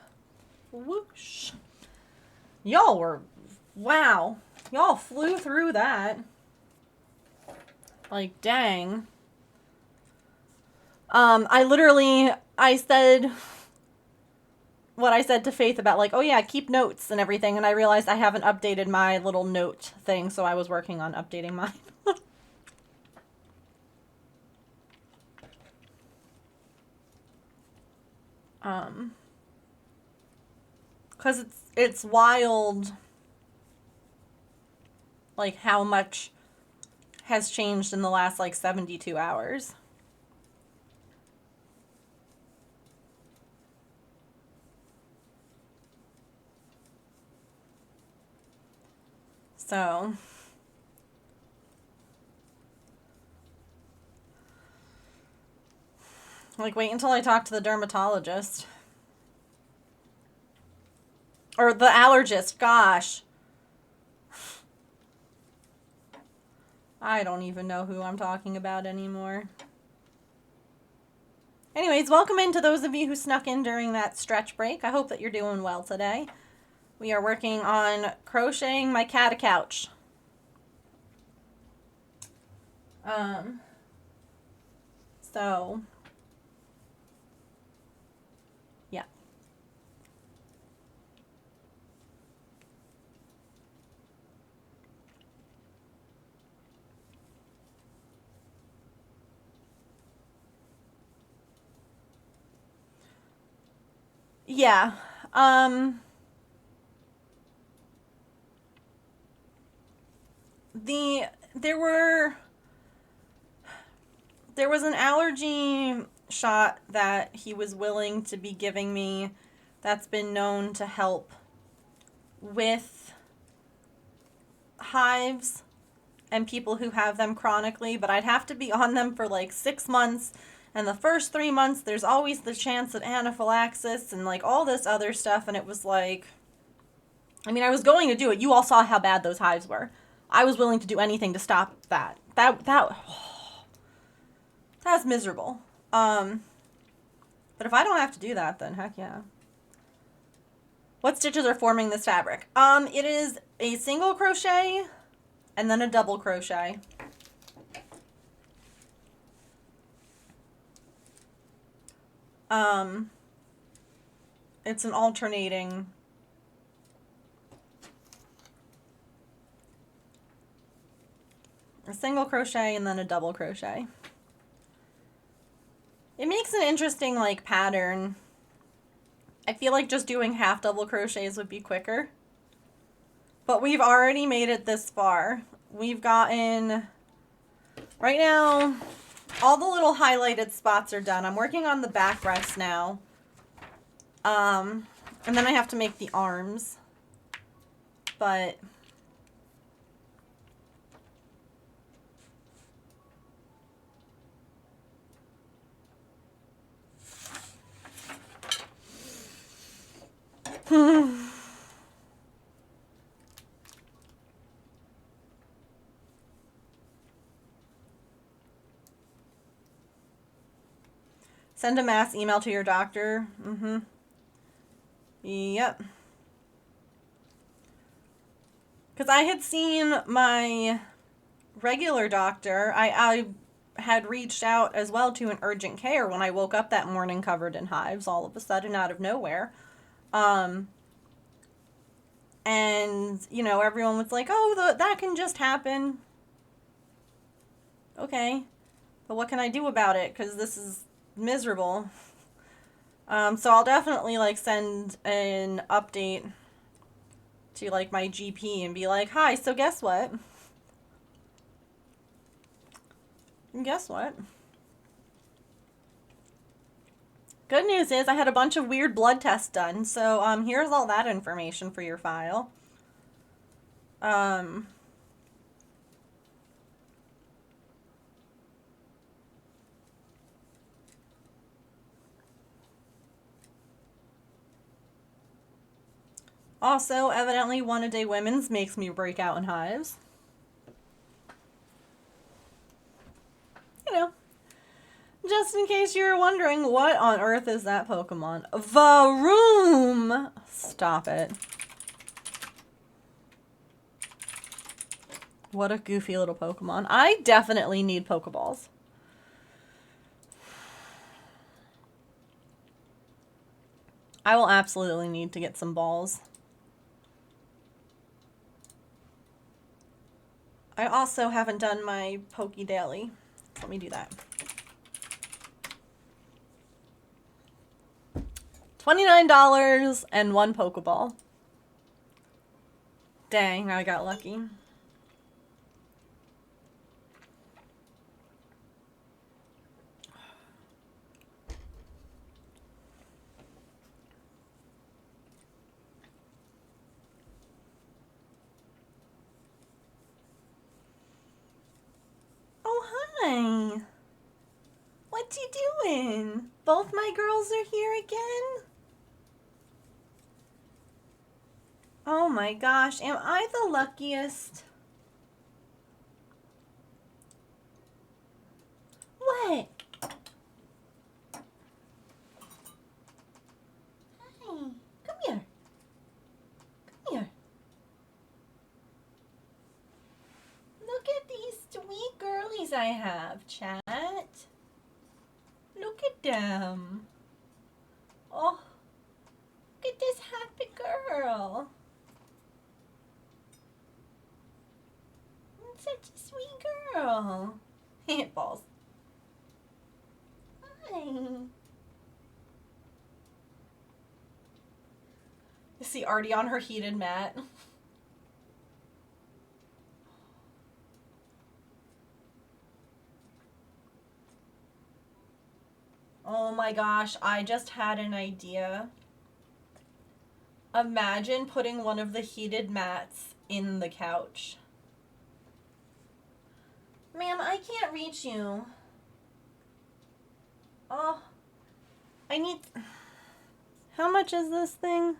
Whoosh. Y'all were, wow. Y'all flew through that. Like, dang. I said what I said to Faith about, like, oh yeah, keep notes and everything, and I realized I haven't updated my little note thing, so I was working on updating mine. Because it's wild, like, how much has changed in the last, like, 72 hours. So, like, wait until I talk to the dermatologist. Or the allergist, gosh. I don't even know who I'm talking about anymore. Anyways, welcome in to those of you who snuck in during that stretch break. I hope that you're doing well today. We are working on crocheting my cat a couch. So, yeah. Yeah. There was an allergy shot that he was willing to be giving me that's been known to help with hives and people who have them chronically, but I'd have to be on them for like 6 months, and the first 3 months there's always the chance of anaphylaxis and like all this other stuff, and it was like, I mean, I was going to do it. You all saw how bad those hives were. I was willing to do anything to stop that. That's miserable. But if I don't have to do that, then heck yeah. What stitches are forming this fabric? It is a single crochet and then a double crochet. It's an alternating. A single crochet and then a double crochet. It makes an interesting, like, pattern. I feel like just doing half double crochets would be quicker. But we've already made it this far. We've gotten, right now, all the little highlighted spots are done. I'm working on the backrest now. And then I have to make the arms. But send a mass email to your doctor. Yep. Because I had seen my regular doctor. I had reached out as well to an urgent care when I woke up that morning covered in hives all of a sudden out of nowhere. And, you know, everyone was like, oh, that can just happen. Okay. But what can I do about it? Because this is miserable. So I'll definitely, like, send an update to, like, my GP and be like, hi, so guess what? And guess what? Good news is I had a bunch of weird blood tests done, so here's all that information for your file. Also, evidently, one-a-day women's makes me break out in hives. You know, just in case you're wondering, what on earth is that Pokemon? Varoom! Stop it. What a goofy little Pokemon. I definitely need Pokeballs. I will absolutely need to get some balls. I also haven't done my Poke Daily. Let me do that. $29 and 1 Pokeball. Dang, I got lucky. Oh, hi. What you doing? Both my girls are here again? Oh my gosh, am I the luckiest? What? Hi, come here. Come here. Look at these sweet girlies I have, chat. Look at them. Oh, look at this happy girl. Such a sweet girl. Balls. Hi. You see Artie on her heated mat. Oh my gosh, I just had an idea. Imagine putting one of the heated mats in the couch. Ma'am, I can't reach you. Oh, I need... How much is this thing?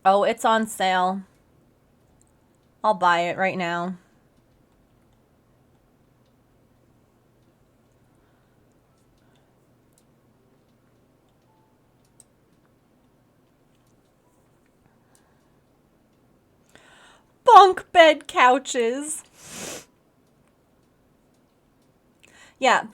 Oh, it's on sale. I'll buy it right now. Bunk bed couches. Yeah,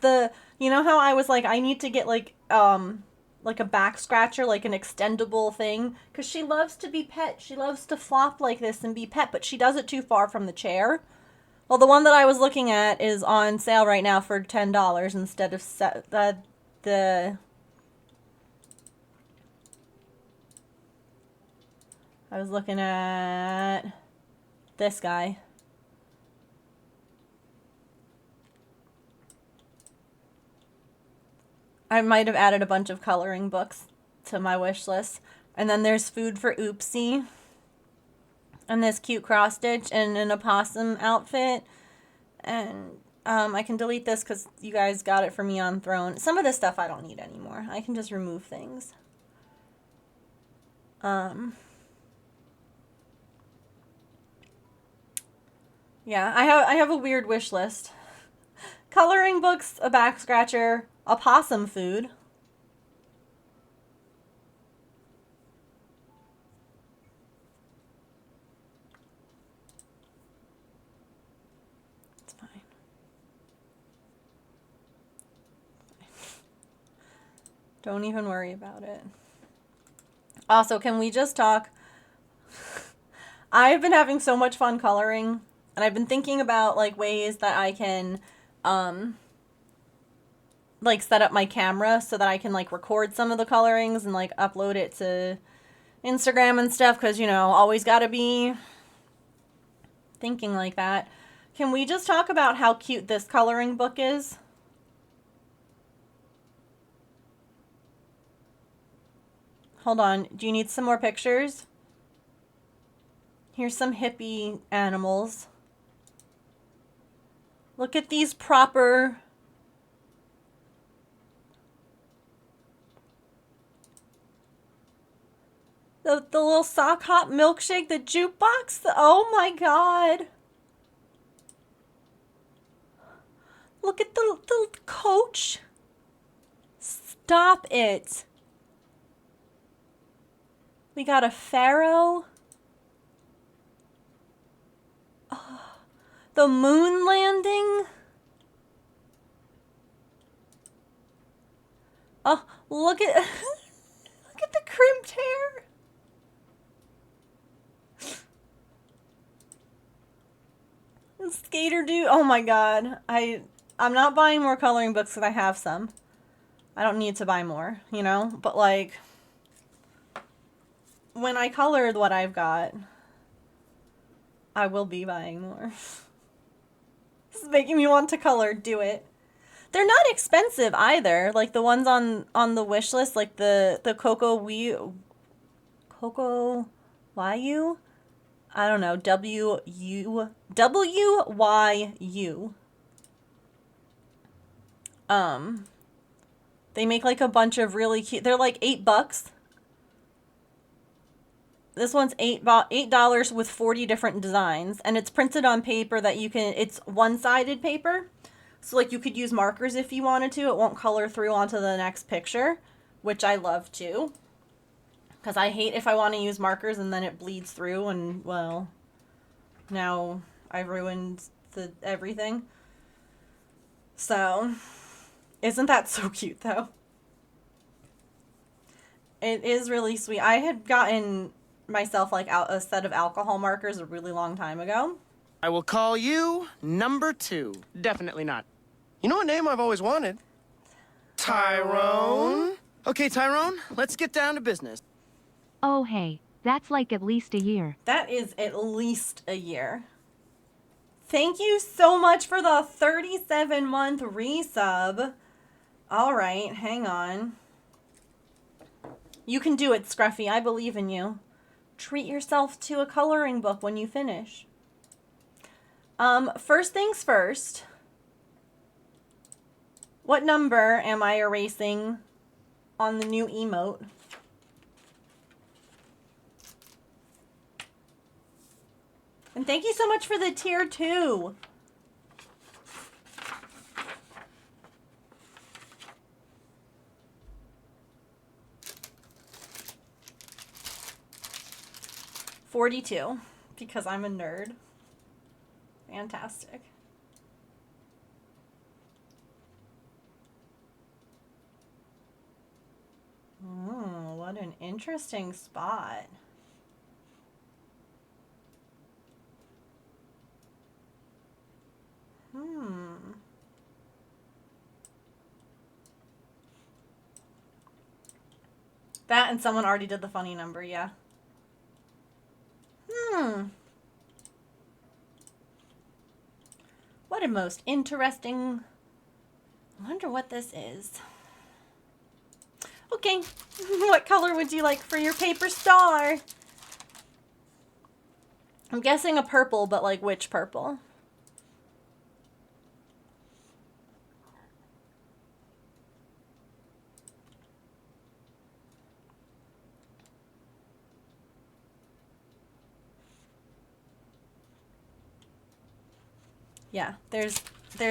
you know how I was like, I need to get like a back scratcher, like an extendable thing, because she loves to be pet. She loves to flop like this and be pet, but she does it too far from the chair. Well, the one that I was looking at is on sale right now for $10 instead of the I was looking at this guy. I might have added a bunch of coloring books to my wish list. And then there's Food for Oopsie. And this cute cross stitch and an opossum outfit. And I can delete this because you guys got it for me on Throne. Some of this stuff I don't need anymore. I can just remove things. Yeah, I have a weird wish list. Coloring books, a back scratcher, opossum food. It's fine. Don't even worry about it. Also, can we just talk? I've been having so much fun coloring, and I've been thinking about like ways that I can like set up my camera so that I can like record some of the colorings and like upload it to Instagram and stuff, because you know, always got to be thinking like that. Can we just talk about how cute this coloring book is? Hold on. Do you need some more pictures? Here's some hippie animals. Look at these proper... The little sock hop milkshake, the jukebox. Oh my god. Look at the coach. Stop it. We got a pharaoh. Oh, the moon landing. Oh, look at look at the crimped hair. Skater dude. Oh my god. I'm not buying more coloring books because I have some. I don't need to buy more, you know? But like, when I colored what I've got, I will be buying more. This is making me want to color. Do it. They're not expensive either. Like the ones on the wish list, like the Coco Wyu? I don't know. WYU. They make like a bunch of really cute. They're like $8. This one's $8 with 40 different designs, and it's printed on paper that you can. It's one-sided paper, so like you could use markers if you wanted to. It won't color through onto the next picture, which I love too. Because I hate if I want to use markers and then it bleeds through, and well, now I've ruined everything. So, isn't that so cute though? It is really sweet. I had gotten myself like a set of alcohol markers a really long time ago. I will call you number 2. Definitely not. You know what name I've always wanted? Tyrone. Okay, Tyrone, let's get down to business. Oh hey, that's like at least a year. That is at least a year. Thank you so much for the 37-month resub. All right, hang on. You can do it, Scruffy. I believe in you. Treat yourself to a coloring book when you finish. First things first. What number am I erasing on the new emote? And thank you so much for the tier 2. $42, because I'm a nerd. Fantastic. What an interesting spot. That and someone already did the funny number, yeah. What a most interesting... I wonder what this is. Okay, what color would you like for your paper star? I'm guessing a purple, but like which purple? Yeah, there's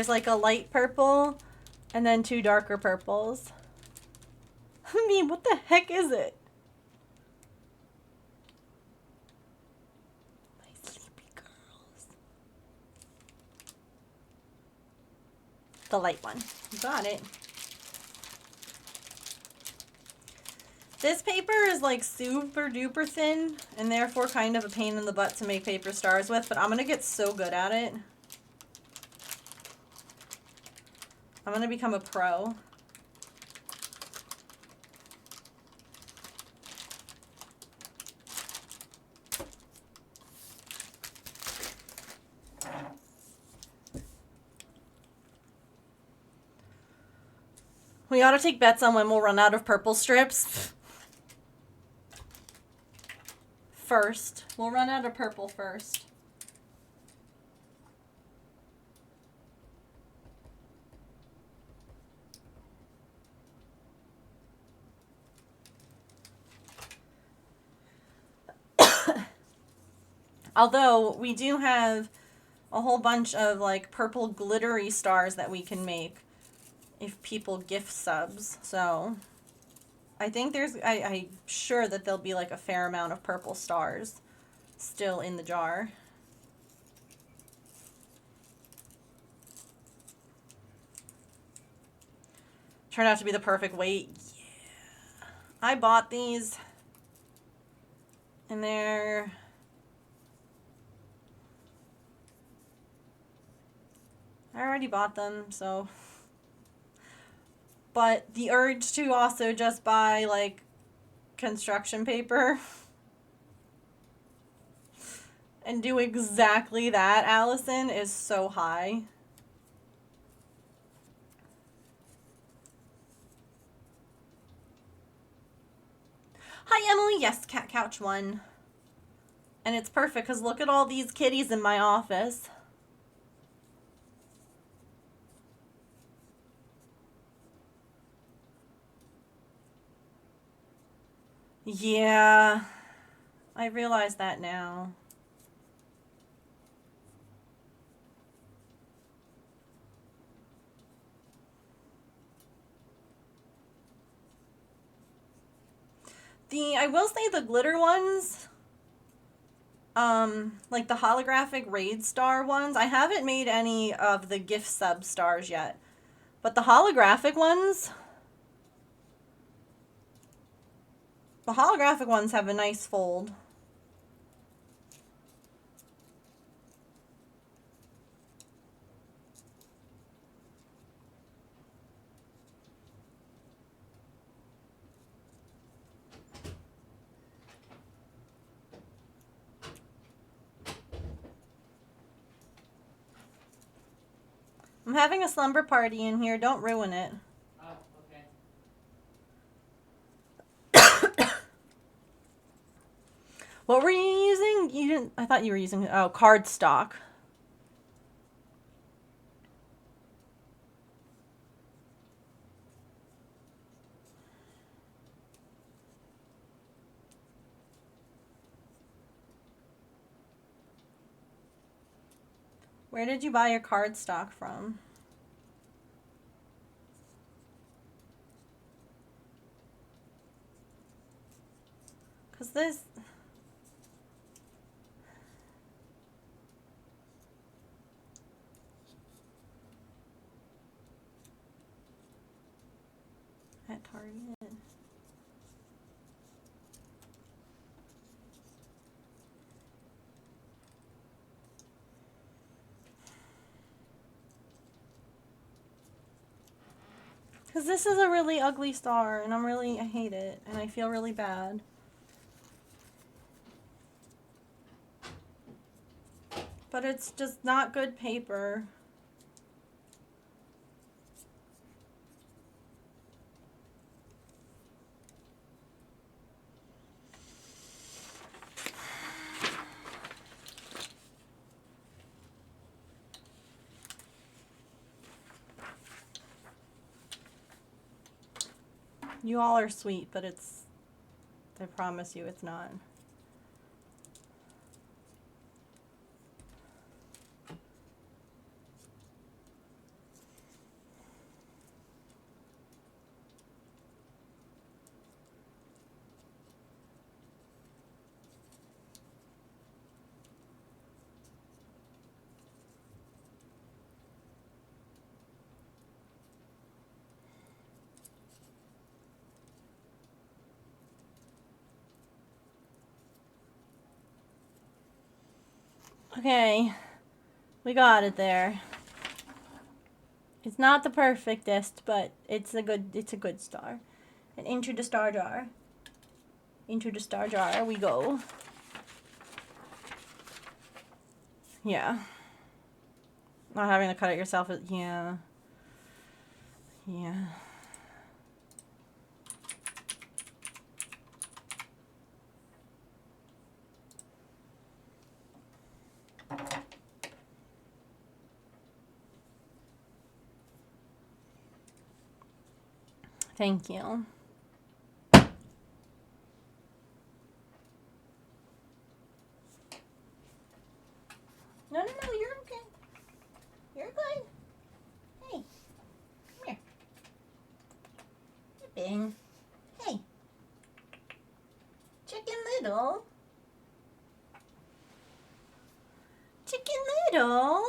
like a light purple and then two darker purples. I mean, what the heck is it? My sleepy girls. The light one. You got it. This paper is like super duper thin and therefore kind of a pain in the butt to make paper stars with, but I'm gonna get so good at it. I'm gonna become a pro. We ought to take bets on when we'll run out of purple strips. First. We'll run out of purple first. Although, we do have a whole bunch of, like, purple glittery stars that we can make if people gift subs. So, I think I'm sure that there'll be, like, a fair amount of purple stars still in the jar. Turned out to be the perfect weight. Yeah. I bought these. And they're... I already bought them, so... But the urge to also just buy, like, construction paper and do exactly that, Allison, is so high. Hi, Emily. Yes, Cat Couch won. And it's perfect, because look at all these kitties in my office. Yeah, I realize that now. I will say the glitter ones, like the holographic raid star ones, I haven't made any of the gift sub stars yet, but the holographic ones have a nice fold. I'm having a slumber party in here. Don't ruin it. Oh, okay. What were you using? You didn't. I thought you were using cardstock. Where did you buy your cardstock from? Cause this. At Target. Because this is a really ugly star, and I hate it, and I feel really bad. But it's just not good paper. You all are sweet, but it's... I promise you it's not. Okay, we got it there. It's not the perfectest, but it's a good star. And into the star jar. Into the star jar we go. Yeah. Not having to cut it yourself, yeah. Yeah. Thank you. No, you're okay. You're good. Hey, come here. Hey, Bing. Hey. Chicken Little. Chicken Little.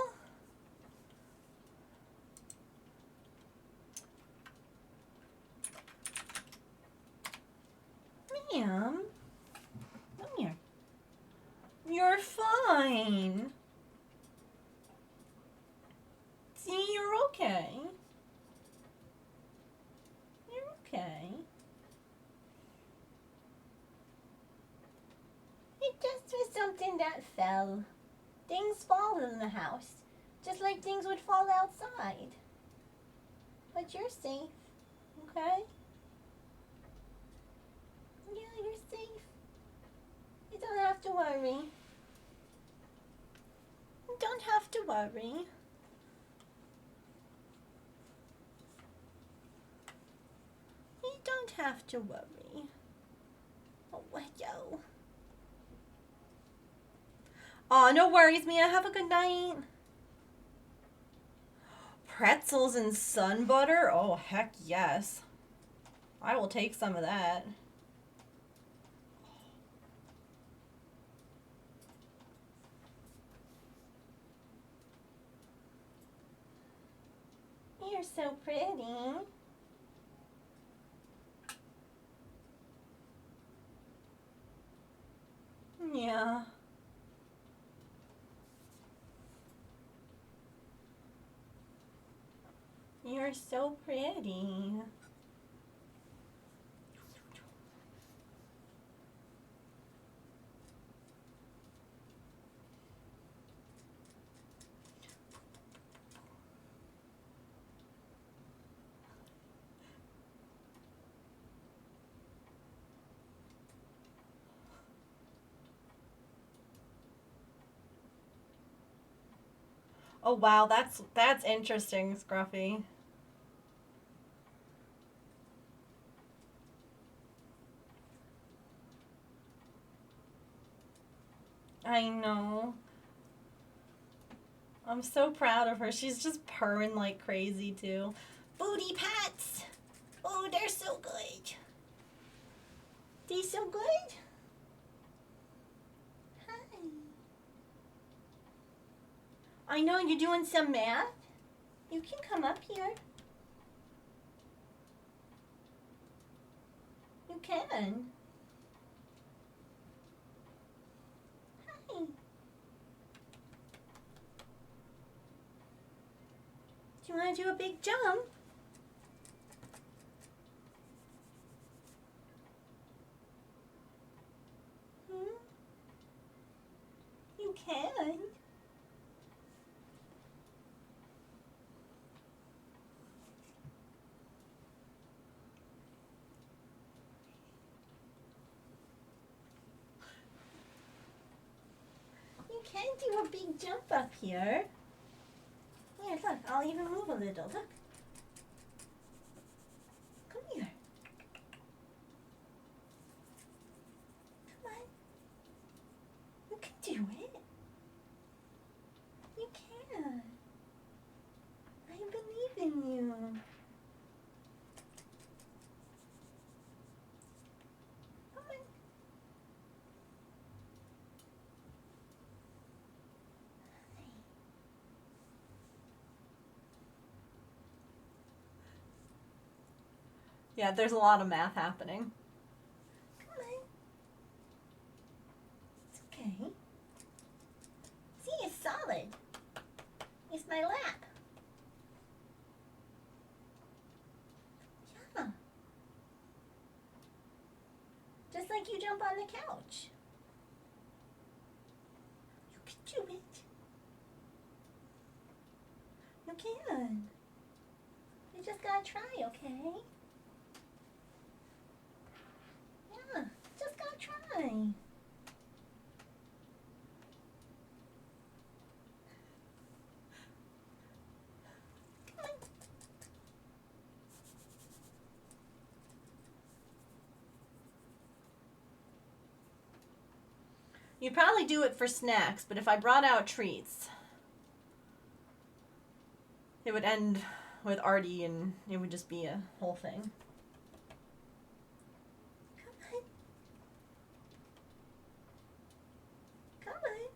Ma'am. Come here. You're fine. See, you're okay. You're okay. It just was something that fell. Things fall in the house, just like things would fall outside. But you're safe, okay? Yeah, you're safe. You don't have to worry. You don't have to worry. You don't have to worry. Oh, yo. Aw, no worries, Mia. Have a good night. Pretzels and sun butter? Oh, heck yes. I will take some of that. You're so pretty. Yeah. You're so pretty. Oh wow, that's interesting, Scruffy. I know. I'm so proud of her. She's just purring like crazy too. Booty pats! Oh, they're so good. They so good? Hi. I know you're doing some math. You can come up here. You can. Hi. Do you want to do a big jump? You can. You can do a big jump up here. Here, look, I'll even move a little. Look. Come here. can. I believe in you. Come on. Yeah, there's a lot of math happening. Come on. It's okay. See, it's solid. It's my lap. Yeah. Just like you jump on the couch. You can do it. You can. You just gotta try, okay? Yeah, just gotta try. Come on. You'd probably do it for snacks, but if I brought out treats, it would end with Artie and it would just be a whole thing. Come on. Come on.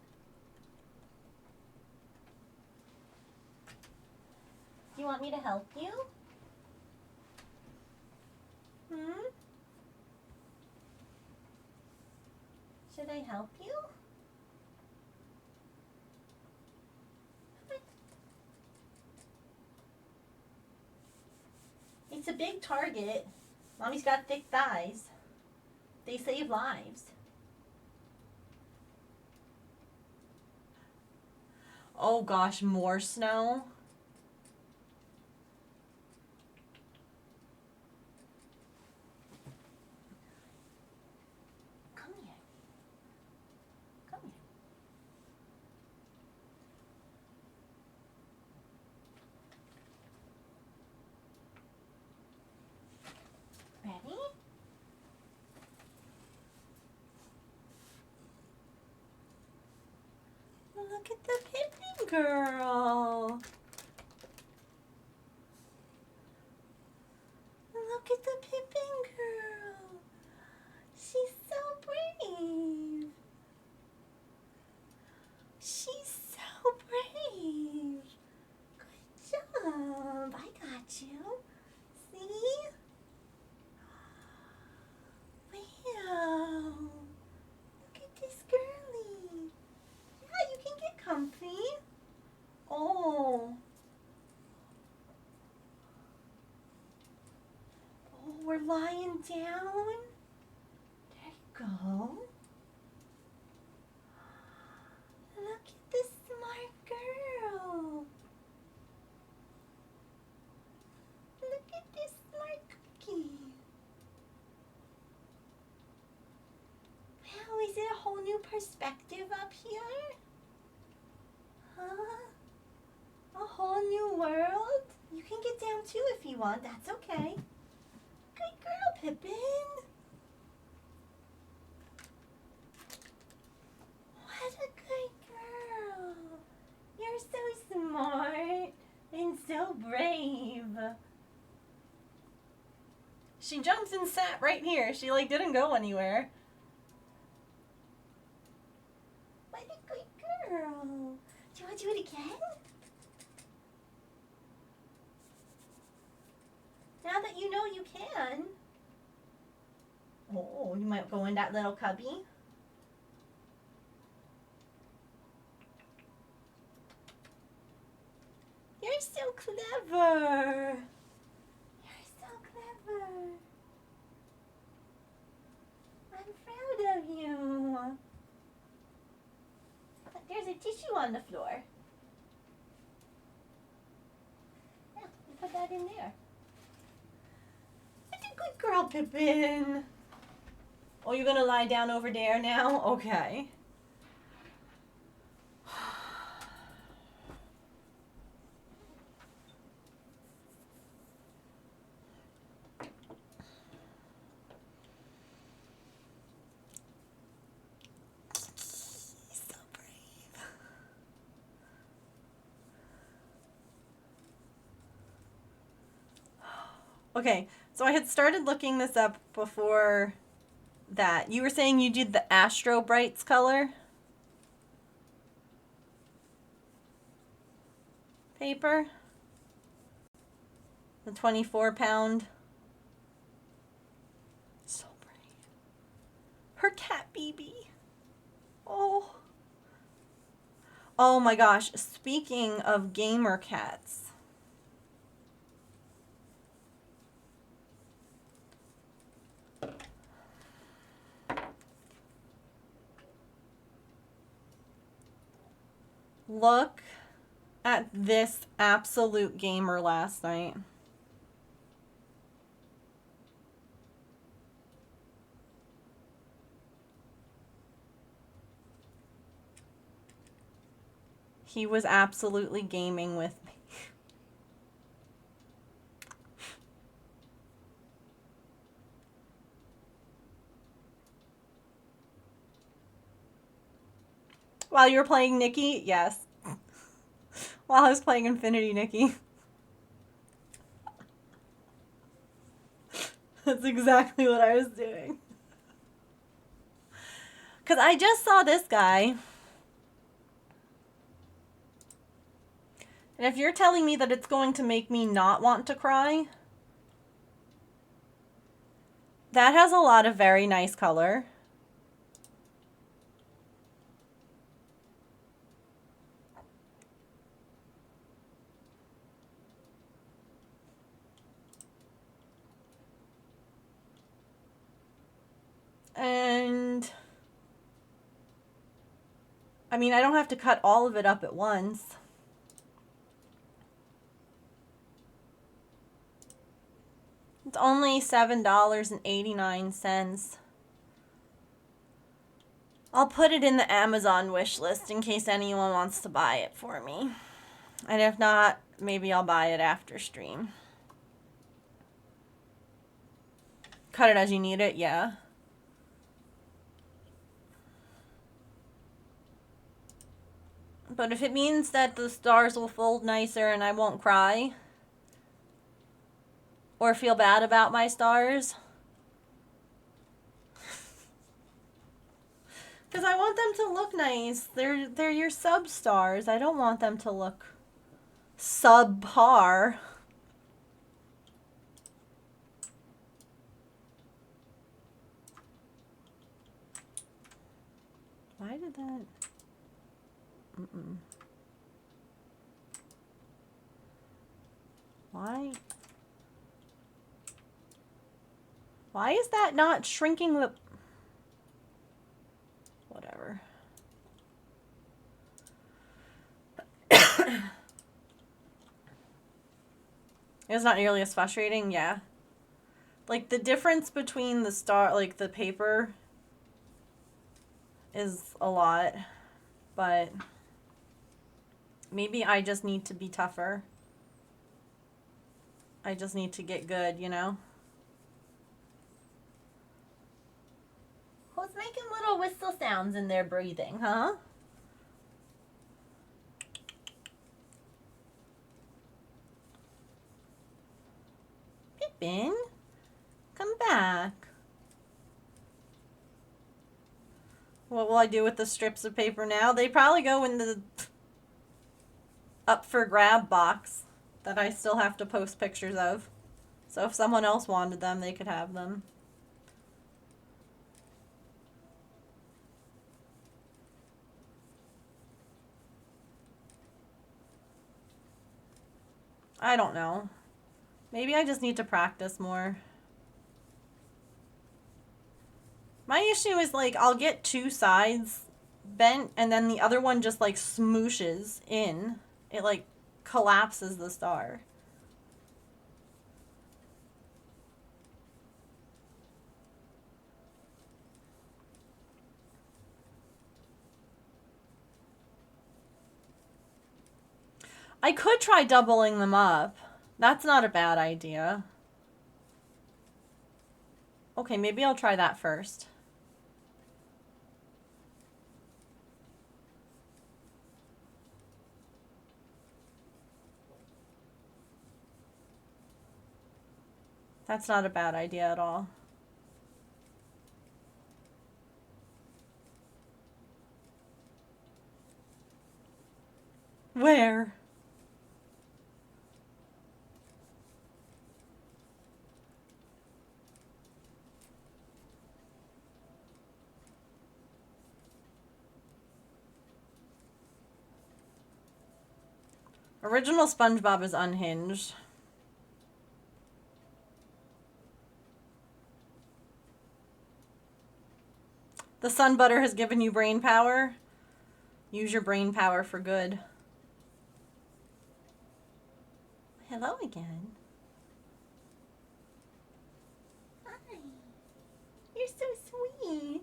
Do you want me to help you? Hmm? Should I help you? It's a big target. Mommy's got thick thighs. They save lives. Oh gosh, more snow. Come here. Come here. Ready? Look at the Pippin girl. Look at the Pippin girl. She's so brave. She's so brave. Good job. I got you. See? Wow. Look at this girlie. Yeah, you can get comfy. Oh. Oh, we're lying down. There you go. Look at this smart girl. Look at this smart cookie. Wow, is it a whole new perspective up here? Huh? A whole new world? You can get down too if you want. That's okay. Good girl, Pippin. What a good girl. You're so smart and so brave. She jumps and sat right here. She didn't go anywhere. What a good girl. Do you want to do it again? Now that you know you can. Oh, you might go in that little cubby. You're so clever. You're so clever. I'm proud of you. There's a tissue on the floor. Yeah, you put that in there. What a good girl, Pippin. Oh, you're gonna lie down over there now? Okay. He's so brave. Okay, so I had started looking this up before that. You were saying you did the Astro Brights color paper? The 24-pound. So pretty. Her cat BB. Oh. Oh my gosh, speaking of gamer cats. Look at this absolute gamer last night. He was absolutely gaming with me. While you were playing Nikki? Yes. While I was playing Infinity Nikki. That's exactly what I was doing. Because I just saw this guy. And if you're telling me that it's going to make me not want to cry, that has a lot of very nice color. And I mean, I don't have to cut all of it up at once. It's only $7.89. I'll put it in the Amazon wish list in case anyone wants to buy it for me. And if not, maybe I'll buy it after stream. Cut it as you need it, yeah. But if it means that the stars will fold nicer and I won't cry or feel bad about my stars, because I want them to look nice. They're your sub stars. I don't want them to look subpar. Why did that? Why? Why is that not shrinking the... Whatever. It's not nearly as frustrating, yeah. Like, the difference between the star, like, the paper is a lot, but maybe I just need to be tougher. I just need to get good, you know? Who's making little whistle sounds in their breathing, huh? Pippin, come back. What will I do with the strips of paper now? They probably go in the up for grab box that I still have to post pictures of. So if someone else wanted them, they could have them. I don't know. Maybe I just need to practice more. My issue is, like, I'll get two sides bent and then the other one just, like, smooshes in. It, like, collapses the star. I could try doubling them up. That's not a bad idea. Okay, maybe I'll try that first. That's not a bad idea at all. Where? Original SpongeBob is unhinged. The sun butter has given you brain power. Use your brain power for good. Hello again. Hi. You're so sweet.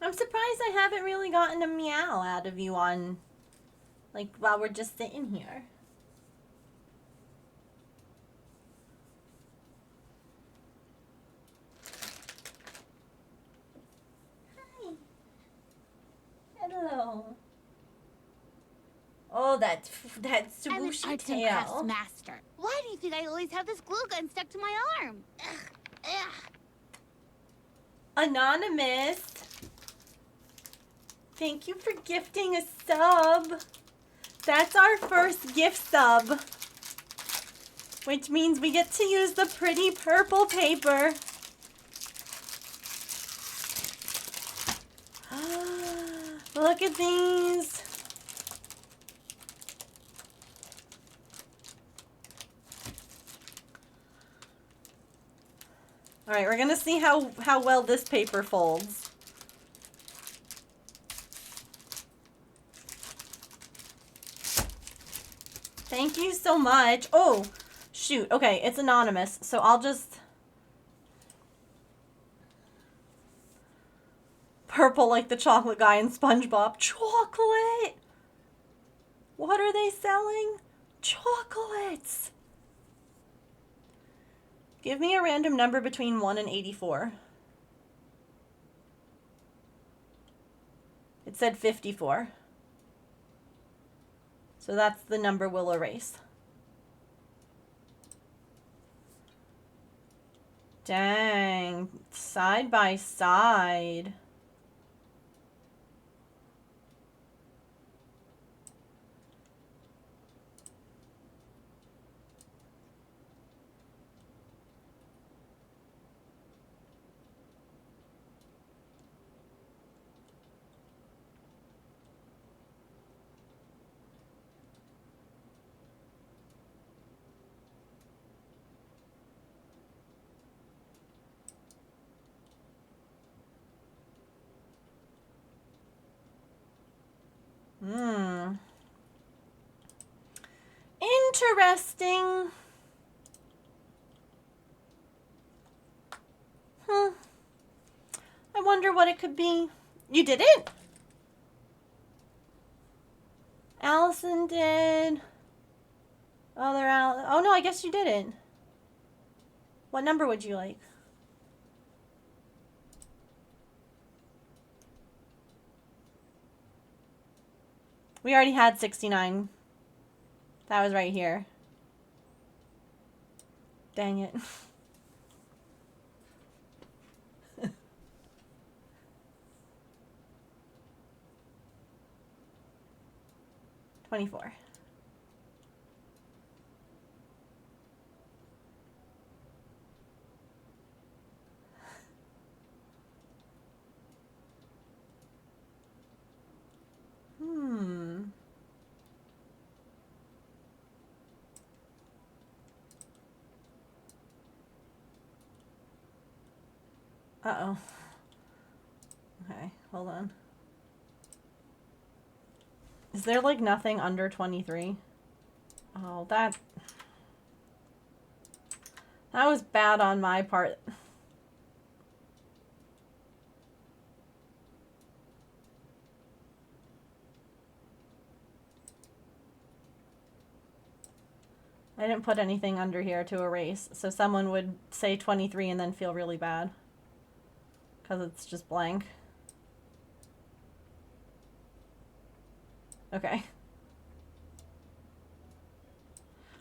I'm surprised I haven't really gotten a meow out of you on, like, while we're just sitting here. Hi. Hello. Oh, that's I'm an swooshy arts and crafts tail. master. Why do you think I always have this glue gun stuck to my arm? Ugh, ugh. Anonymous. Thank you for gifting a sub. That's our first gift sub. Which means we get to use the pretty purple paper. Look at these. All right, we're gonna see how well this paper folds. Thank you so much. Oh, shoot. Okay, it's anonymous, so I'll just... Purple like the chocolate guy in SpongeBob. Chocolate! What are they selling? Chocolates! Give me a random number between 1 and 84. It said 54. So that's the number we'll erase. Dang, side by side. Interesting. I wonder what it could be. You did it? Allison did. Other Al. Oh no, I guess you didn't. What number would you like? We already had 69. That was right here. Dang it. $24. Uh-oh. Okay, hold on. Is there like nothing under 23? Oh, that was bad on my part. I didn't put anything under here to erase, so someone would say 23 and then feel really bad. Because it's just blank. Okay.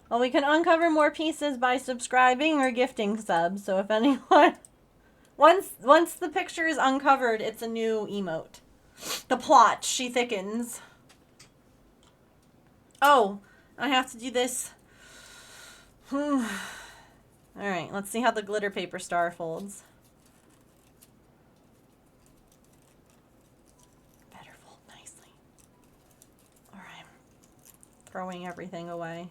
Well, we can uncover more pieces by subscribing or gifting subs. So if anyone... Once the picture is uncovered, it's a new emote. The plot, she thickens. Oh, I have to do this. Alright, let's see how the glitter paper star folds. Better fold nicely. Alright. Throwing everything away.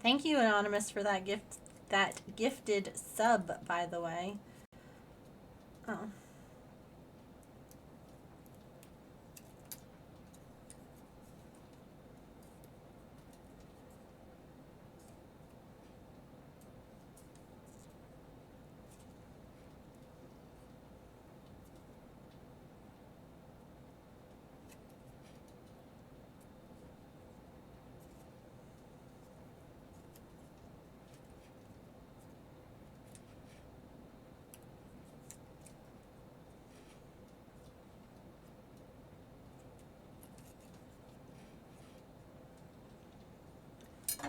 Thank you, Anonymous, for that gift, that gifted sub, by the way. Oh.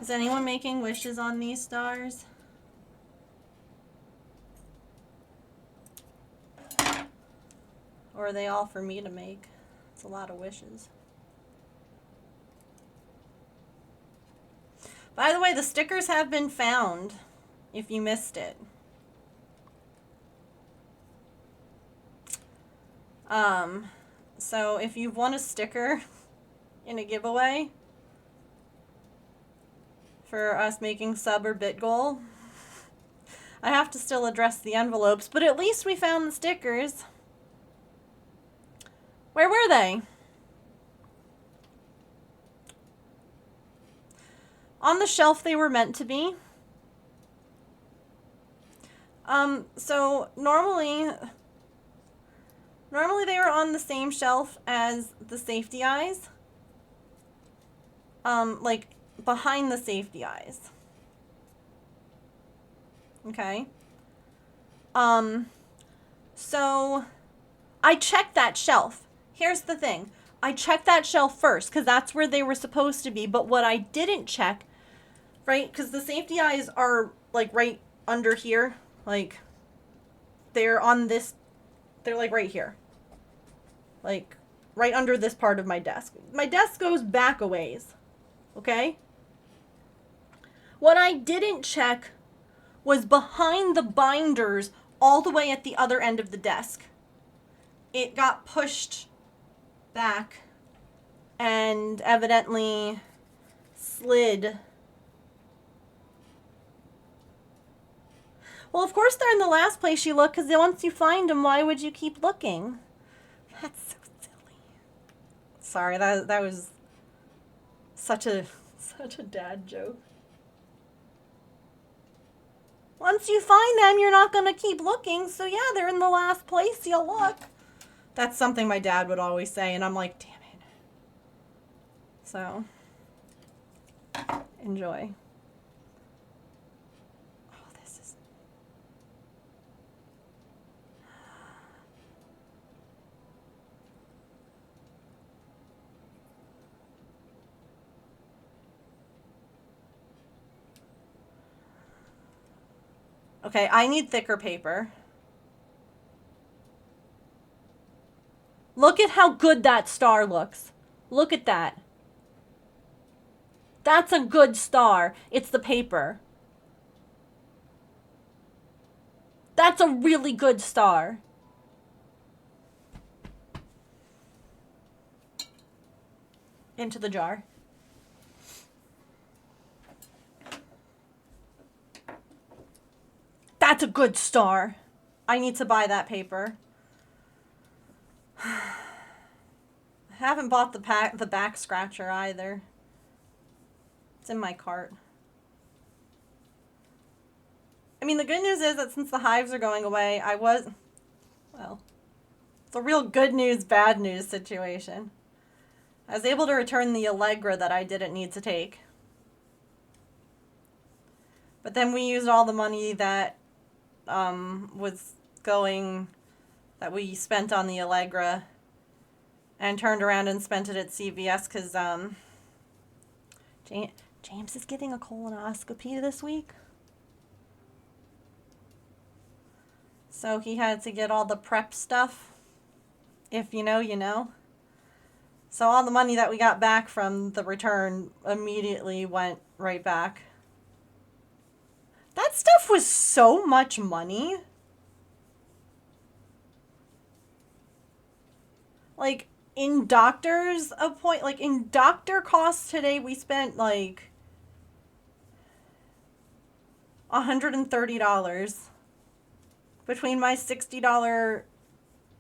Is anyone making wishes on these stars? Or are they all for me to make? It's a lot of wishes. By the way, the stickers have been found, if you missed it. So if you've won a sticker in a giveaway for us making sub or bit goal, I have to still address the envelopes, but at least we found the stickers. Where were they? On the shelf they were meant to be. So normally they were on the same shelf as the safety eyes. Like behind the safety eyes. Okay. So I checked that shelf. Here's the thing. I checked that shelf first because that's where they were supposed to be. But what I didn't check, right, because the safety eyes are like right under here. Like they're on this, they're like right here. Like right under this part of my desk. My desk goes back a ways. Okay? What I didn't check was behind the binders all the way at the other end of the desk. It got pushed back and evidently slid. Well, of course they're in the last place you look, because once you find them, why would you keep looking? That's so silly. Sorry, that was such a dad joke. Once you find them, you're not going to keep looking, so yeah, they're in the last place you'll look. That's something my dad would always say, and I'm like, damn it. So, enjoy. Oh, this is... Okay, I need thicker paper. Look at how good that star looks. Look at that. That's a good star. It's the paper. That's a really good star. into the jar. That's a good star. I need to buy that paper. I haven't bought the back scratcher either. It's in my cart. I mean, the good news is that since the hives are going away, well, it's a real good news, bad news situation. I was able to return the Allegra that I didn't need to take. But then we used all the money that that we spent on the Allegra and turned around and spent it at CVS because James is getting a colonoscopy this week. So he had to get all the prep stuff. If you know, you know. So all the money that we got back from the return immediately went right back. That stuff was so much money. Like, in doctor costs today, we spent like $130 between my $60,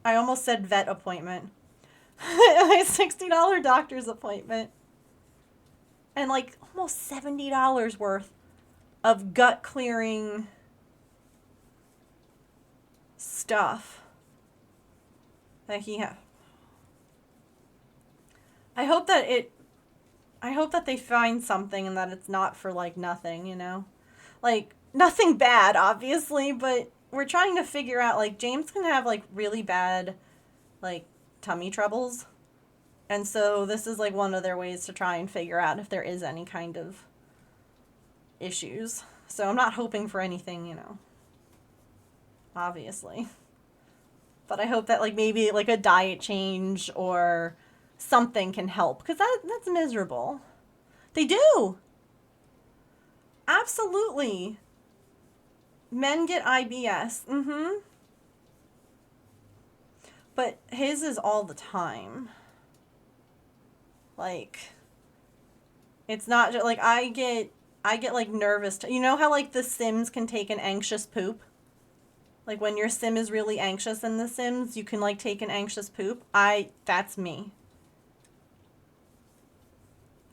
I almost said vet appointment, my $60 doctor's appointment, and like almost $70 worth of gut clearing stuff that he had. I hope that they find something and that it's not for like nothing, you know? Like nothing bad, obviously, but we're trying to figure out, like, James can have like really bad like tummy troubles. And so this is like one of their ways to try and figure out if there is any kind of issues. So I'm not hoping for anything, you know, obviously. But I hope that like maybe like a diet change or something can help, because that's miserable. They do. Absolutely. Men get IBS. Mm-hmm. But his is all the time. Like, it's not just like I get like nervous. You know how like the Sims can take an anxious poop? Like when your Sim is really anxious in The Sims, you can like take an anxious poop. That's me.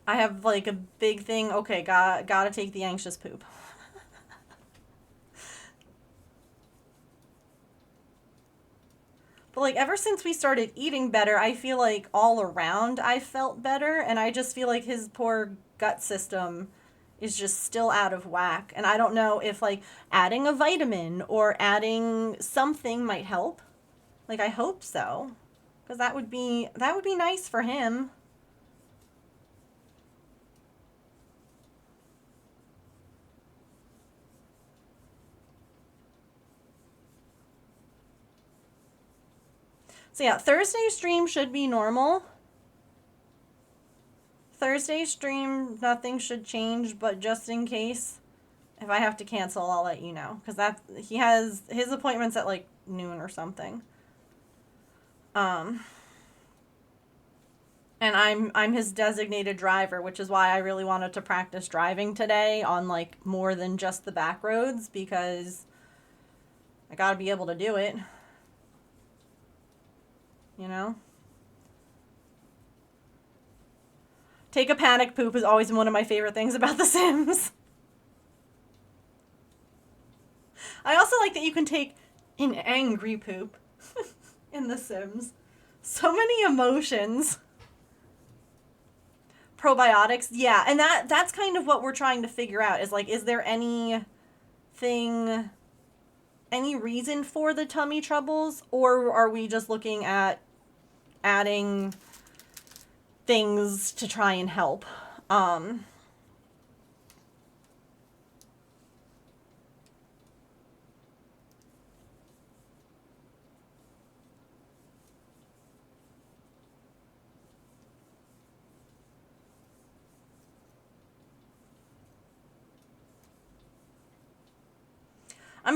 I have like a big thing. Okay, gotta take the anxious poop. But like ever since we started eating better, I feel like all around I felt better, and I just feel like his poor gut system is just still out of whack. And I don't know if like adding a vitamin or adding something might help. Like I hope so, because that would be nice for him. So yeah, Thursday stream should be normal. Thursday stream, nothing should change, but just in case, if I have to cancel, I'll let you know. Because he has his appointments at like noon or something. And I'm his designated driver, which is why I really wanted to practice driving today on like more than just the back roads, because I gotta be able to do it. You know? Take a panic poop is always one of my favorite things about The Sims. I also like that you can take an angry poop in The Sims. So many emotions. Probiotics, yeah, and that's kind of what we're trying to figure out, is like, is there any reason for the tummy troubles, or are we just looking at adding things to try and help? I'm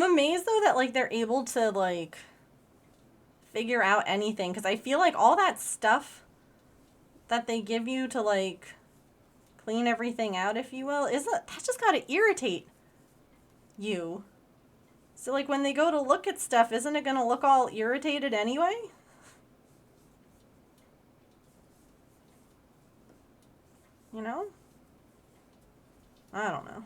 amazed though that like they're able to like figure out anything, because I feel like all that stuff that they give you to, like, clean everything out, if you will, that's just gotta irritate you. So, like, when they go to look at stuff, isn't it gonna look all irritated anyway? You know? I don't know.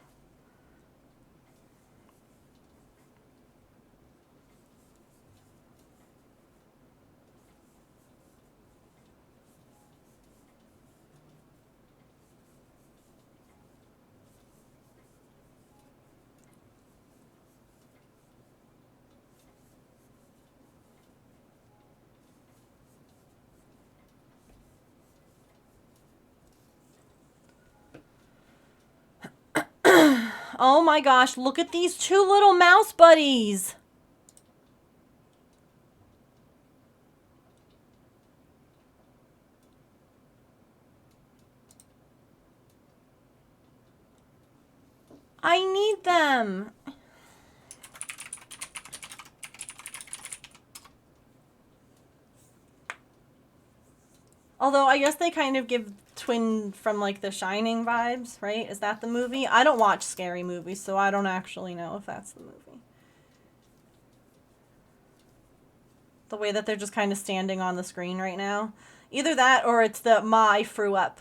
Oh my gosh, look at these two little mouse buddies. I need them. Although I guess they kind of give twin from like The Shining vibes, right? Is that the movie? I don't watch scary movies, so I don't actually know if that's the movie. The way that they're just kind of standing on the screen right now. Either that or it's the Ma, I threw up.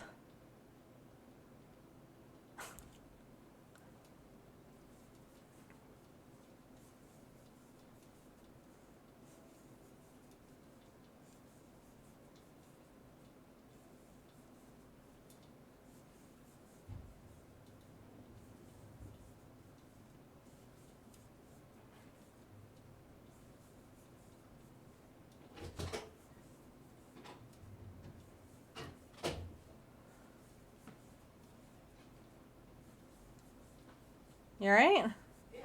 You alright? Yeah.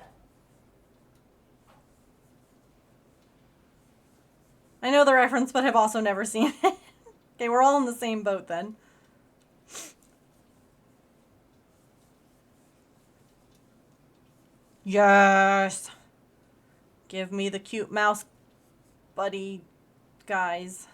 I know the reference, but have also never seen it. Okay, we're all in the same boat then. Yes! Give me the cute mouse buddy guys.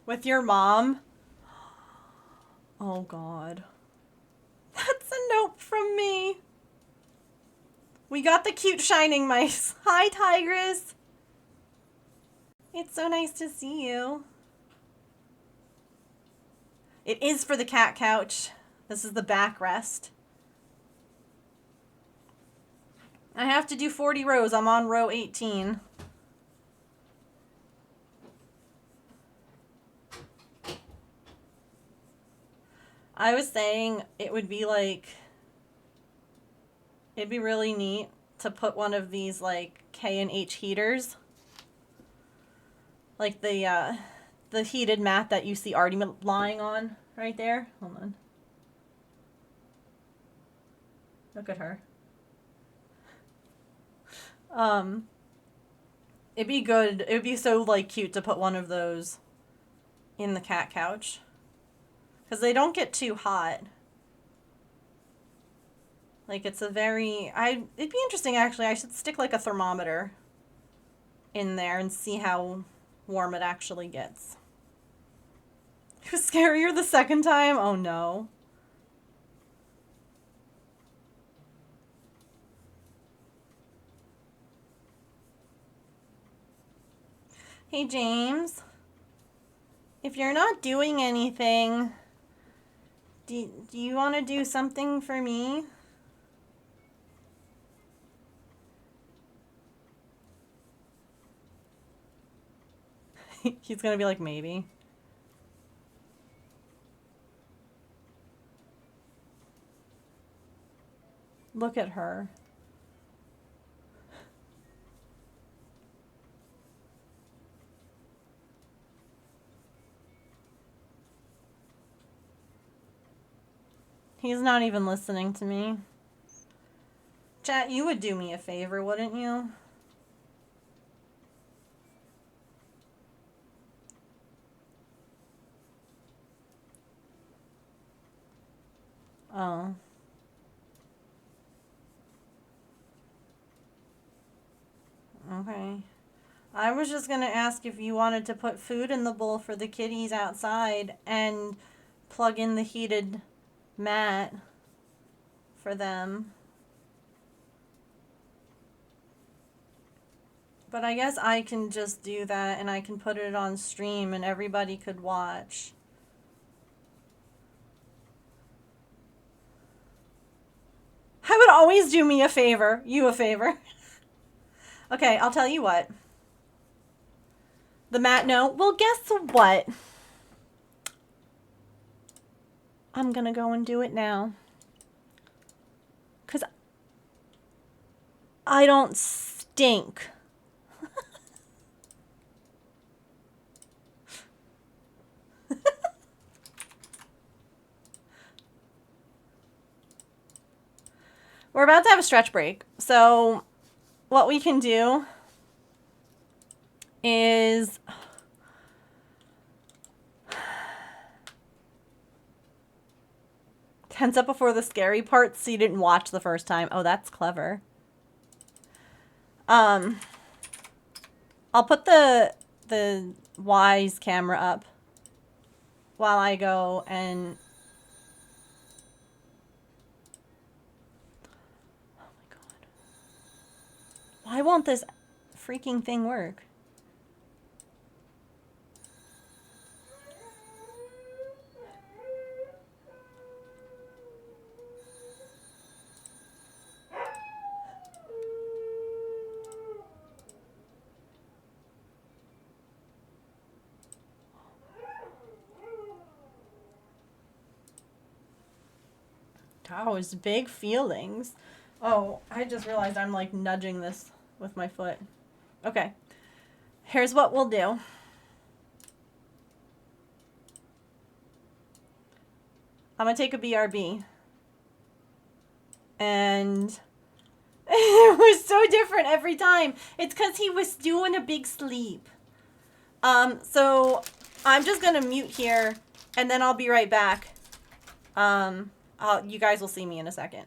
With your mom? Oh god. That's a note from me. We got the cute shining mice. Hi, Tigress. It's so nice to see you. It is for the cat couch. This is the backrest. I have to do 40 rows. I'm on row 18. I was saying it would be like, it'd be really neat to put one of these like K&H heaters. Like the heated mat that you see Artie lying on right there. Hold on. Look at her. It'd be good. It would be so like cute to put one of those in the cat couch. Because they don't get too hot. Like it's a very, it'd be interesting actually. I should stick like a thermometer in there and see how warm it actually gets. It was scarier the second time? Oh no. Hey James. If you're not doing anything, do you want to do something for me? He's gonna be like, maybe. Look at her. He's not even listening to me. Chat, you would do me a favor, wouldn't you? Oh. Okay. I was just gonna ask if you wanted to put food in the bowl for the kitties outside and plug in the heated mat for them. But I guess I can just do that and I can put it on stream and everybody could watch. I would always do me a favor, you a favor. Okay, I'll tell you what. The mat, no. Well, guess what? I'm gonna go and do it now. Because I don't stink. We're about to have a stretch break. So what we can do is... tense up before the scary parts so you didn't watch the first time. Oh, that's clever. I'll put the Wise camera up while I go and... oh my god. Why won't this freaking thing work? Cows, big feelings. Oh, I just realized I'm like nudging this with my foot. Okay. Here's what we'll do. I'm gonna take a BRB. And it was so different every time. It's because he was doing a big sleep. So I'm just gonna mute here and then I'll be right back. You guys will see me in a second.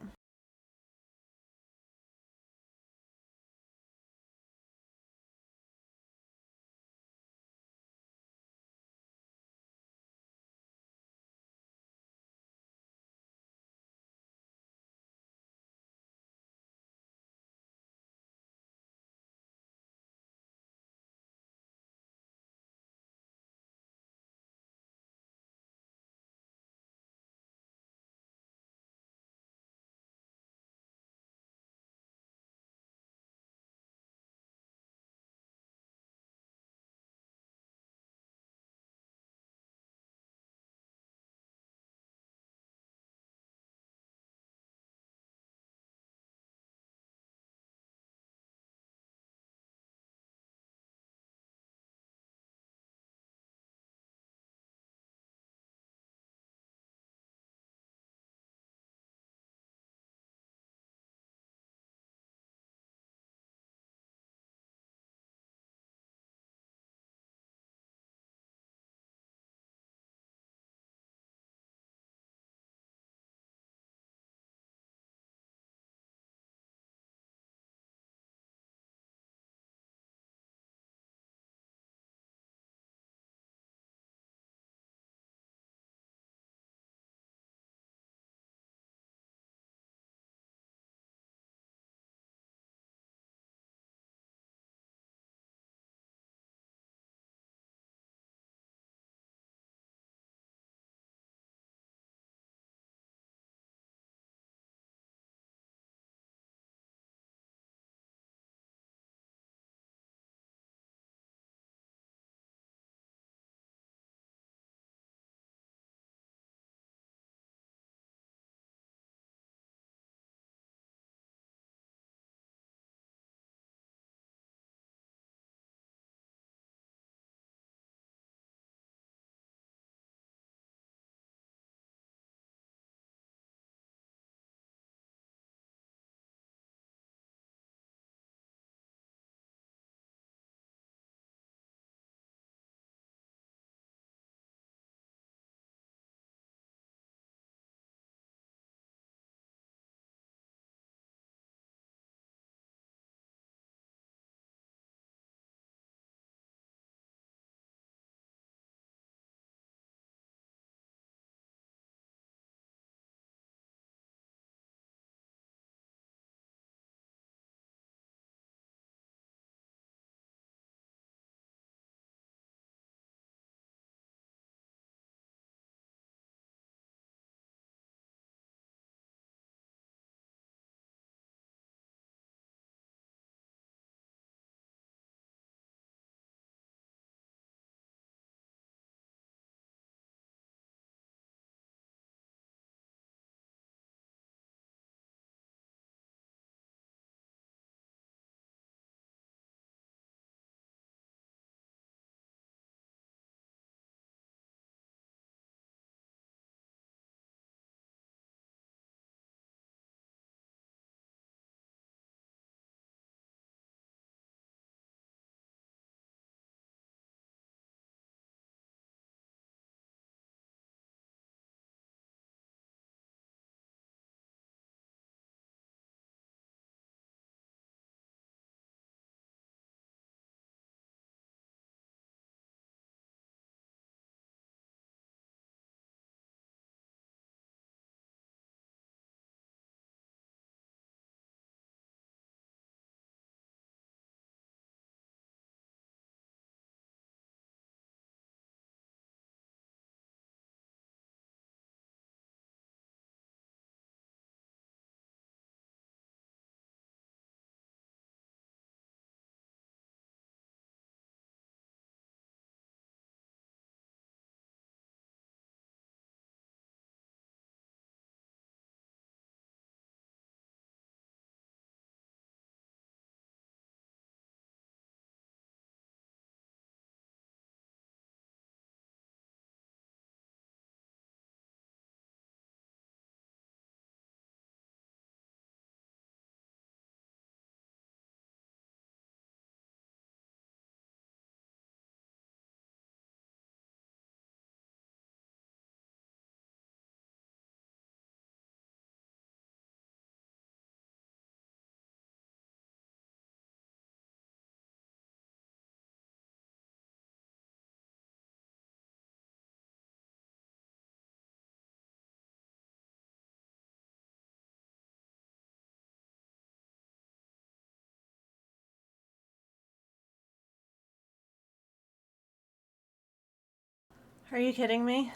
Are you kidding me?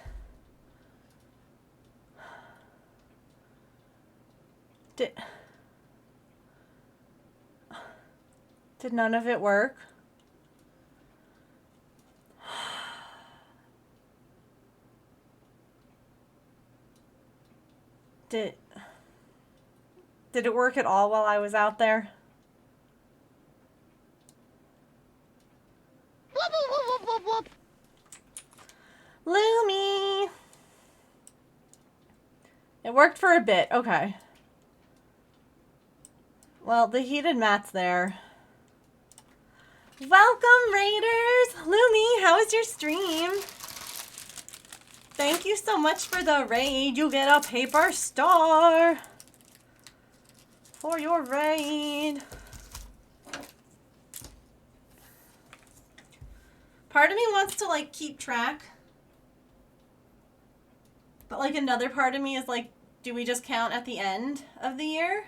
Did none of it work? Did it work at all while I was out there? Whoop, whoop, whoop, whoop, whoop. Lumi! It worked for a bit. Okay. Well, the heated mat's there. Welcome, Raiders! Lumi, how was your stream? Thank you so much for the raid. You get a paper star for your raid. Part of me wants to, like, keep track. But, like, another part of me is like, do we just count at the end of the year?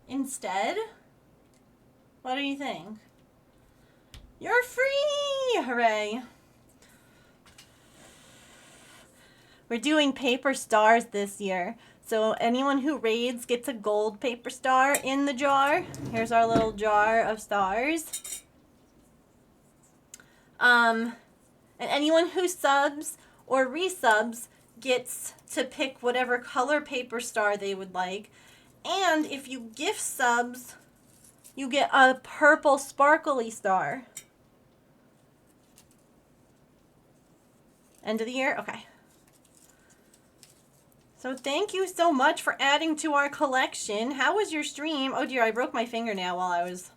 Instead? What do you think? You're free! Hooray! We're doing paper stars this year. So anyone who raids gets a gold paper star in the jar. Here's our little jar of stars. And anyone who subs or resubs gets to pick whatever color paper star they would like. And if you gift subs, you get a purple sparkly star. End of the year? Okay. So thank you so much for adding to our collection. How was your stream? Oh dear, I broke my fingernail while I was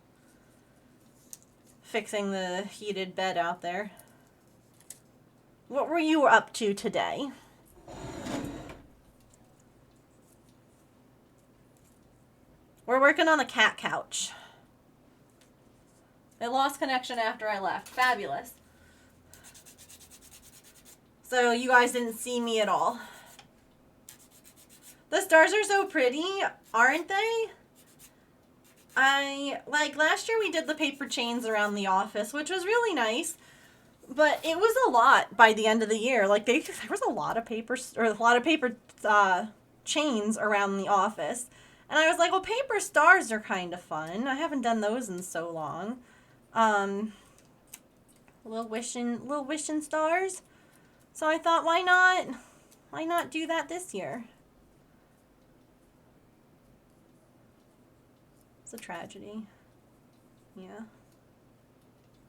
fixing the heated bed out there. What were you up to today? We're working on the cat couch. It lost connection after I left. Fabulous. So you guys didn't see me at all. The stars are so pretty, aren't they? Like last year we did the paper chains around the office, which was really nice. But it was a lot by the end of the year. Like there was a lot of paper chains around the office. And I was like, well, paper stars are kind of fun. I haven't done those in so long. Little wishing stars. So I thought, why not do that this year? It's a tragedy. Yeah.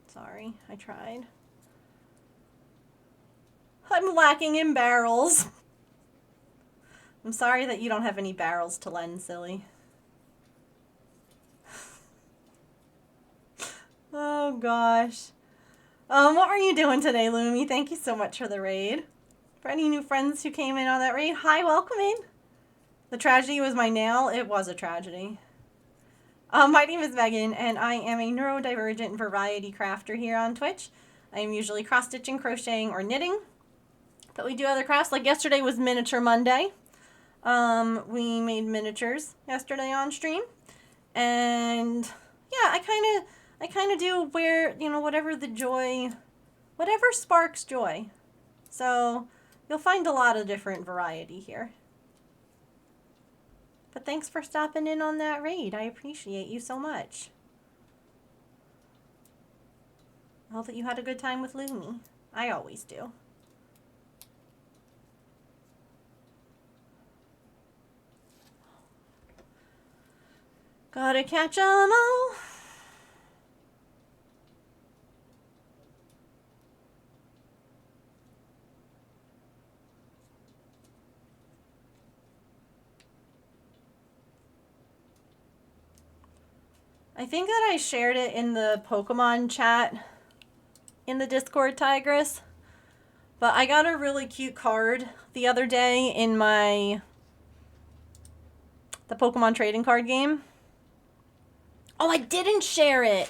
Sorry, I tried. I'm lacking in barrels. I'm sorry that you don't have any barrels to lend, silly. Oh gosh. What were you doing today, Lumi? Thank you so much for the raid. For any new friends who came in on that raid, hi, welcome in. The tragedy was my nail. It was a tragedy. My name is Megan, and I am a neurodivergent variety crafter here on Twitch. I am usually cross-stitching, crocheting, or knitting. But we do other crafts. Like yesterday was Miniature Monday. We made miniatures yesterday on stream. And yeah, I kind of do where, you know, whatever sparks joy. So you'll find a lot of different variety here. But thanks for stopping in on that raid. I appreciate you so much. I hope that you had a good time with Lumi. I always do. Gotta catch 'em all. I think that I shared it in the Pokemon chat in the Discord, Tigress. But I got a really cute card the other day in the Pokemon trading card game. Oh, I didn't share it.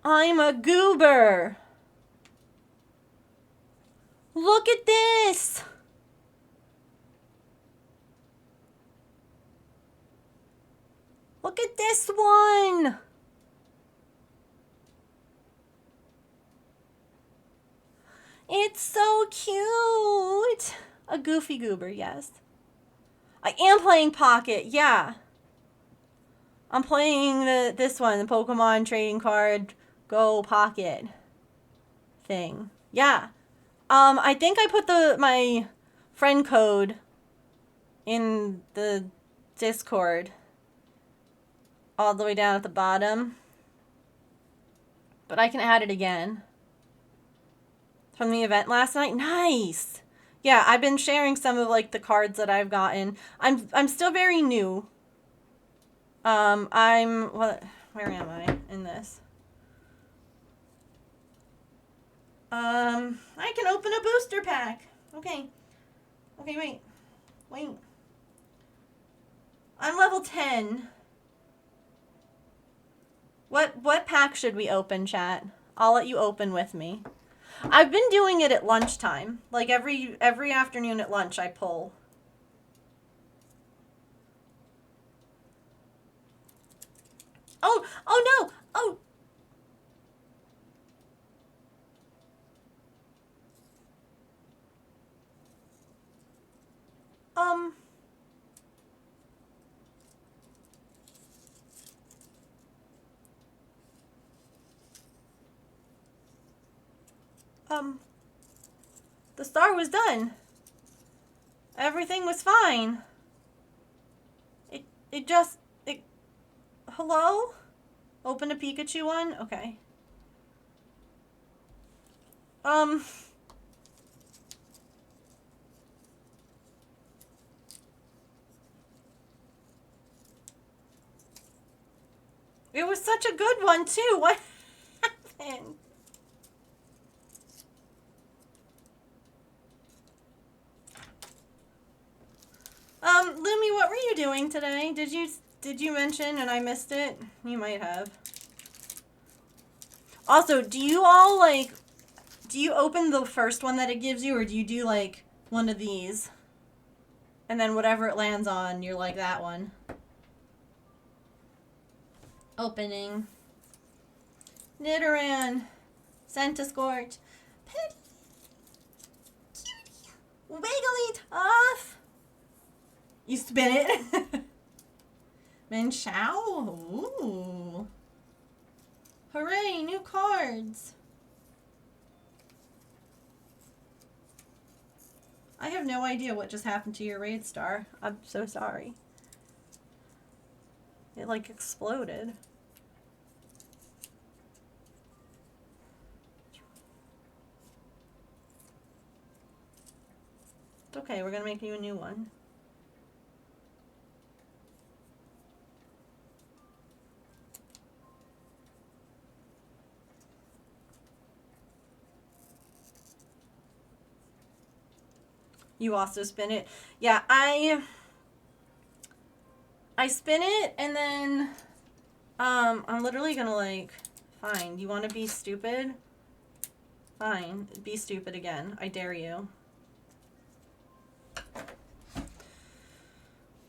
I'm a goober. Look at this. Look at this one. It's so cute. A Goofy Goober, yes. I am playing Pocket, yeah. I'm playing this one, the Pokemon Trading Card Go Pocket thing. Yeah. I think I put my friend code in the Discord all the way down at the bottom. But I can add it again. From the event last night. Nice. Yeah, I've been sharing some of like the cards that I've gotten. I'm still very new. Where am I in this? I can open a booster pack. Okay. Okay, wait. I'm level 10. What pack should we open, chat? I'll let you open with me. I've been doing it at lunchtime. Like every afternoon at lunch I pull. Oh no. Oh. The star was done. Everything was fine. Hello? Open a Pikachu one? Okay. It was such a good one too. What happened? Lumi, what were you doing today? Did you mention and I missed it? You might have. Also, do you open the first one that it gives you, or do you do like one of these? And then whatever it lands on, you're like that one. Opening. Nidoran. Centiskorch. Petty. Cutie. Wigglytuff. You spin it. Manchow. Ooh. Hooray, new cards. I have no idea what just happened to your raid star. I'm so sorry. It like exploded. It's okay, we're gonna make you a new one. You also spin it. Yeah, I spin it and then I'm literally gonna like, fine, you wanna be stupid? Fine, be stupid again. I dare you.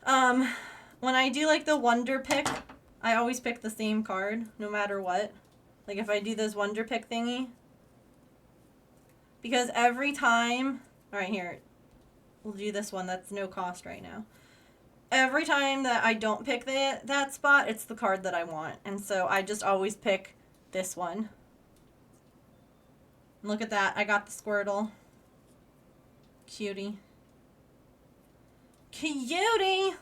When I do like the wonder pick, I always pick the same card, no matter what. Like if I do this wonder pick thingy. Because every time, alright here, we'll do this one that's no cost right now. Every time that I don't pick that spot, it's the card that I want. And so I just always pick this one. Look at that, I got the Squirtle. Cutie. Cutie!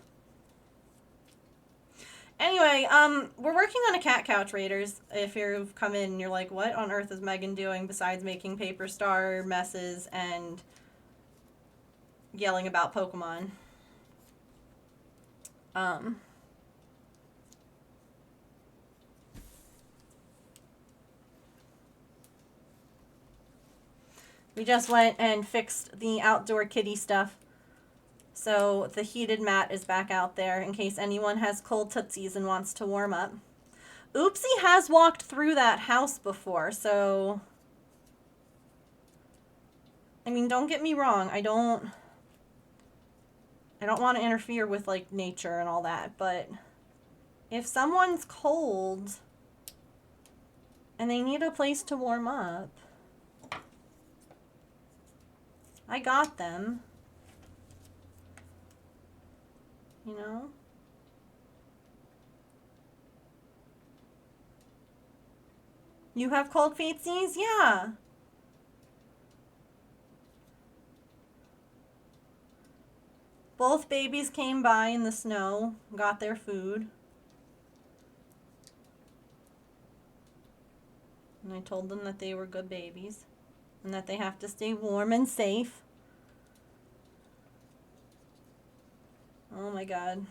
Anyway, we're working on a Cat Couch Raiders. If you've come in and you're like, what on earth is Megan doing besides making paper star messes and yelling about Pokemon? We just went and fixed the outdoor kitty stuff. So the heated mat is back out there in case anyone has cold tootsies and wants to warm up. Oopsie has walked through that house before, so... I mean, don't get me wrong, I don't want to interfere with, like, nature and all that, but if someone's cold and they need a place to warm up, I got them. You know? You have cold feetsies? Yeah. Both babies came by in the snow, got their food. And I told them that they were good babies and that they have to stay warm and safe. Oh my God.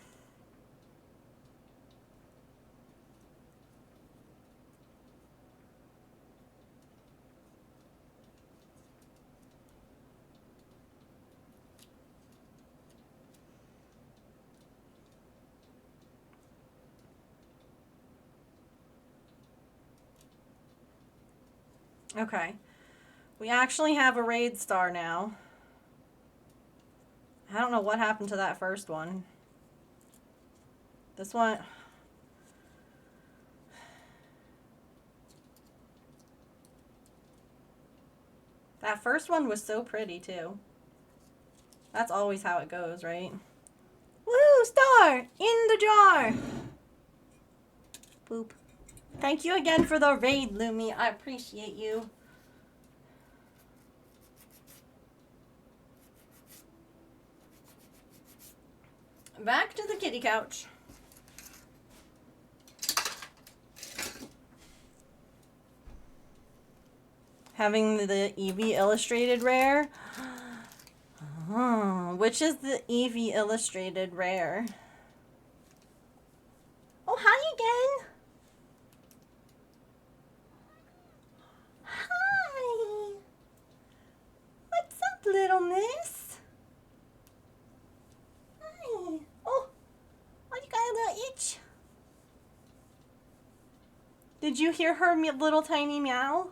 Okay. We actually have a raid star now. I don't know what happened to that first one. This one... That first one was so pretty, too. That's always how it goes, right? Woo! Star! In the jar! Boop. Thank you again for the raid, Lumi. I appreciate you. Back to the kitty couch. Having the Eevee illustrated rare. Oh, which is the Eevee illustrated rare? Oh, hi again. Hi. What's up, little miss? Hi. Oh, you got a little itch. Did you hear her little tiny meow?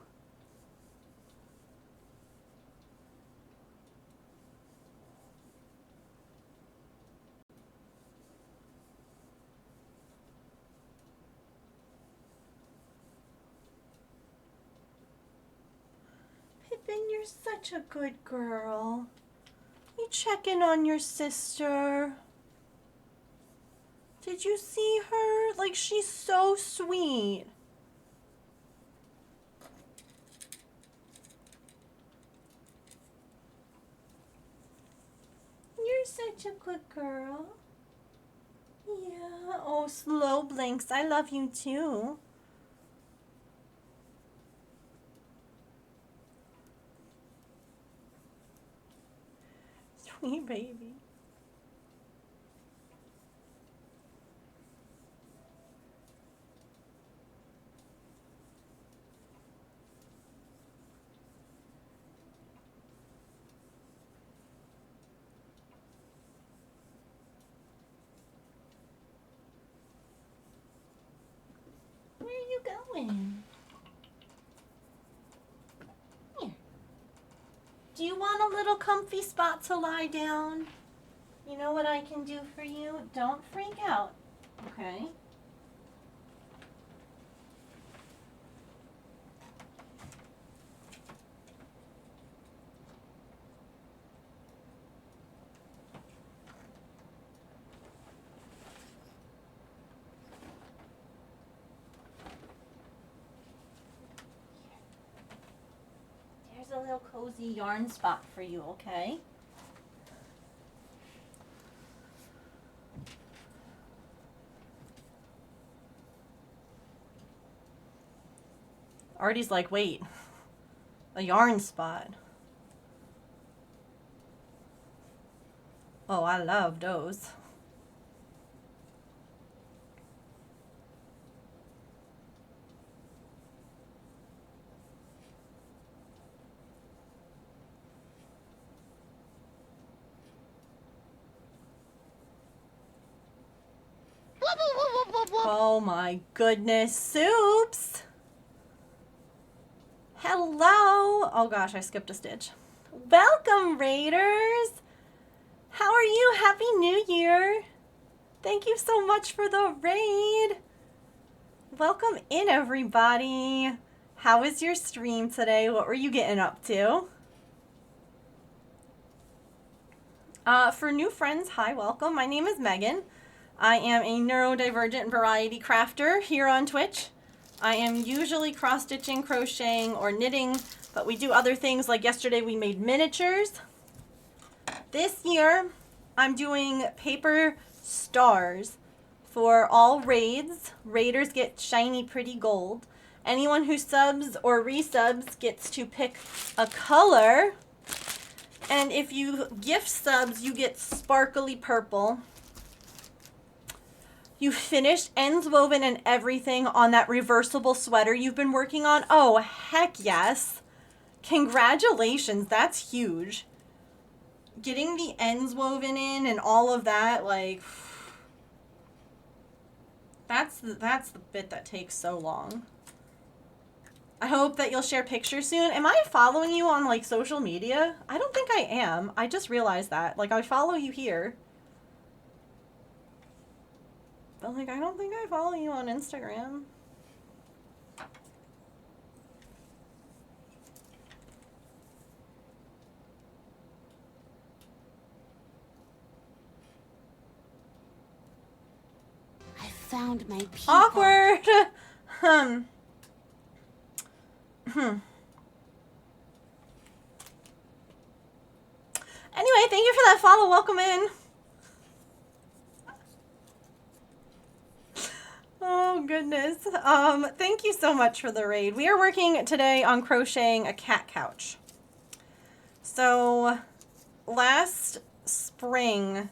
Pippin, you're such a good girl. You checking on your sister. Did you see her? Like, she's so sweet. You're such a good girl. Yeah. Oh, Slow Blinks, I love you too. Sweet baby. Where are you going? Here. Do you want a little comfy spot to lie down? You know what I can do for you? Don't freak out, okay? There's a little cozy yarn spot for you, okay? Artie's like, wait, a yarn spot. Oh, I love those. Whoop, whoop, whoop, whoop, whoop, whoop. Oh my goodness, Soups! Hello! Oh gosh, I skipped a stitch. Welcome, Raiders! How are you? Happy New Year! Thank you so much for the raid! Welcome in, everybody! How was your stream today? What were you getting up to? For new friends, hi, welcome. My name is Megan. I am a neurodivergent variety crafter here on Twitch. I am usually cross-stitching, crocheting, or knitting, but we do other things, like yesterday we made miniatures. This year, I'm doing paper stars for all raids. Raiders get shiny, pretty gold. Anyone who subs or resubs gets to pick a color. And if you gift subs, you get sparkly purple. You finished ends woven and everything on that reversible sweater you've been working on? Oh, heck yes. Congratulations, that's huge. Getting the ends woven in and all of that, like, that's the bit that takes so long. I hope that you'll share pictures soon. Am I following you on, like, social media? I don't think I am. I just realized that. Like, I follow you here. But, like, I don't think I follow you on Instagram. I found my people. Awkward! Anyway, thank you for that follow. Welcome in. Oh, goodness. Thank you so much for the raid. We are working today on crocheting a cat couch. So, last spring,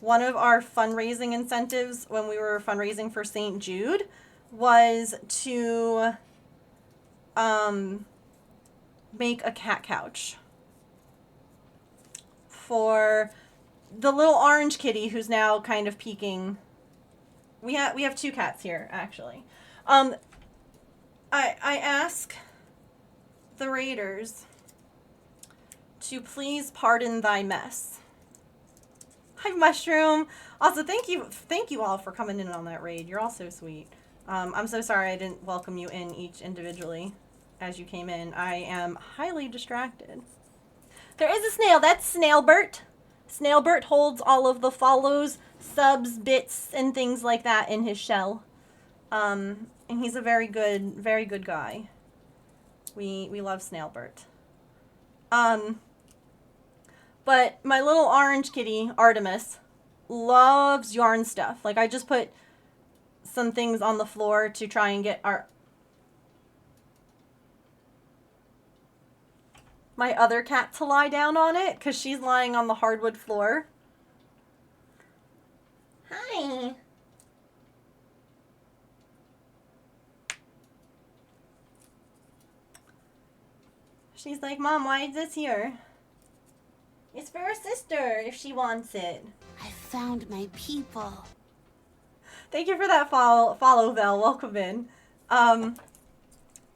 one of our fundraising incentives when we were fundraising for St. Jude was to make a cat couch for the little orange kitty who's now kind of peeking. We have two cats here, actually. I ask the raiders to please pardon thy mess. Hi, Mushroom. Also, thank you all for coming in on that raid. You're all so sweet. I'm so sorry I didn't welcome you in each individually as you came in. I am highly distracted. There is a snail. That's Snailbert. Snailbert holds all of the follows, subs, bits, and things like that in his shell. And he's a very good guy. We love Snailbert. But my little orange kitty, Artemis, loves yarn stuff. Like, I just put some things on the floor to try and get my other cat to lie down on it, because she's lying on the hardwood floor. Hi. She's like, Mom, why is this here? It's for her sister, if she wants it. I found my people. Thank you for that follow, Vel. Welcome in.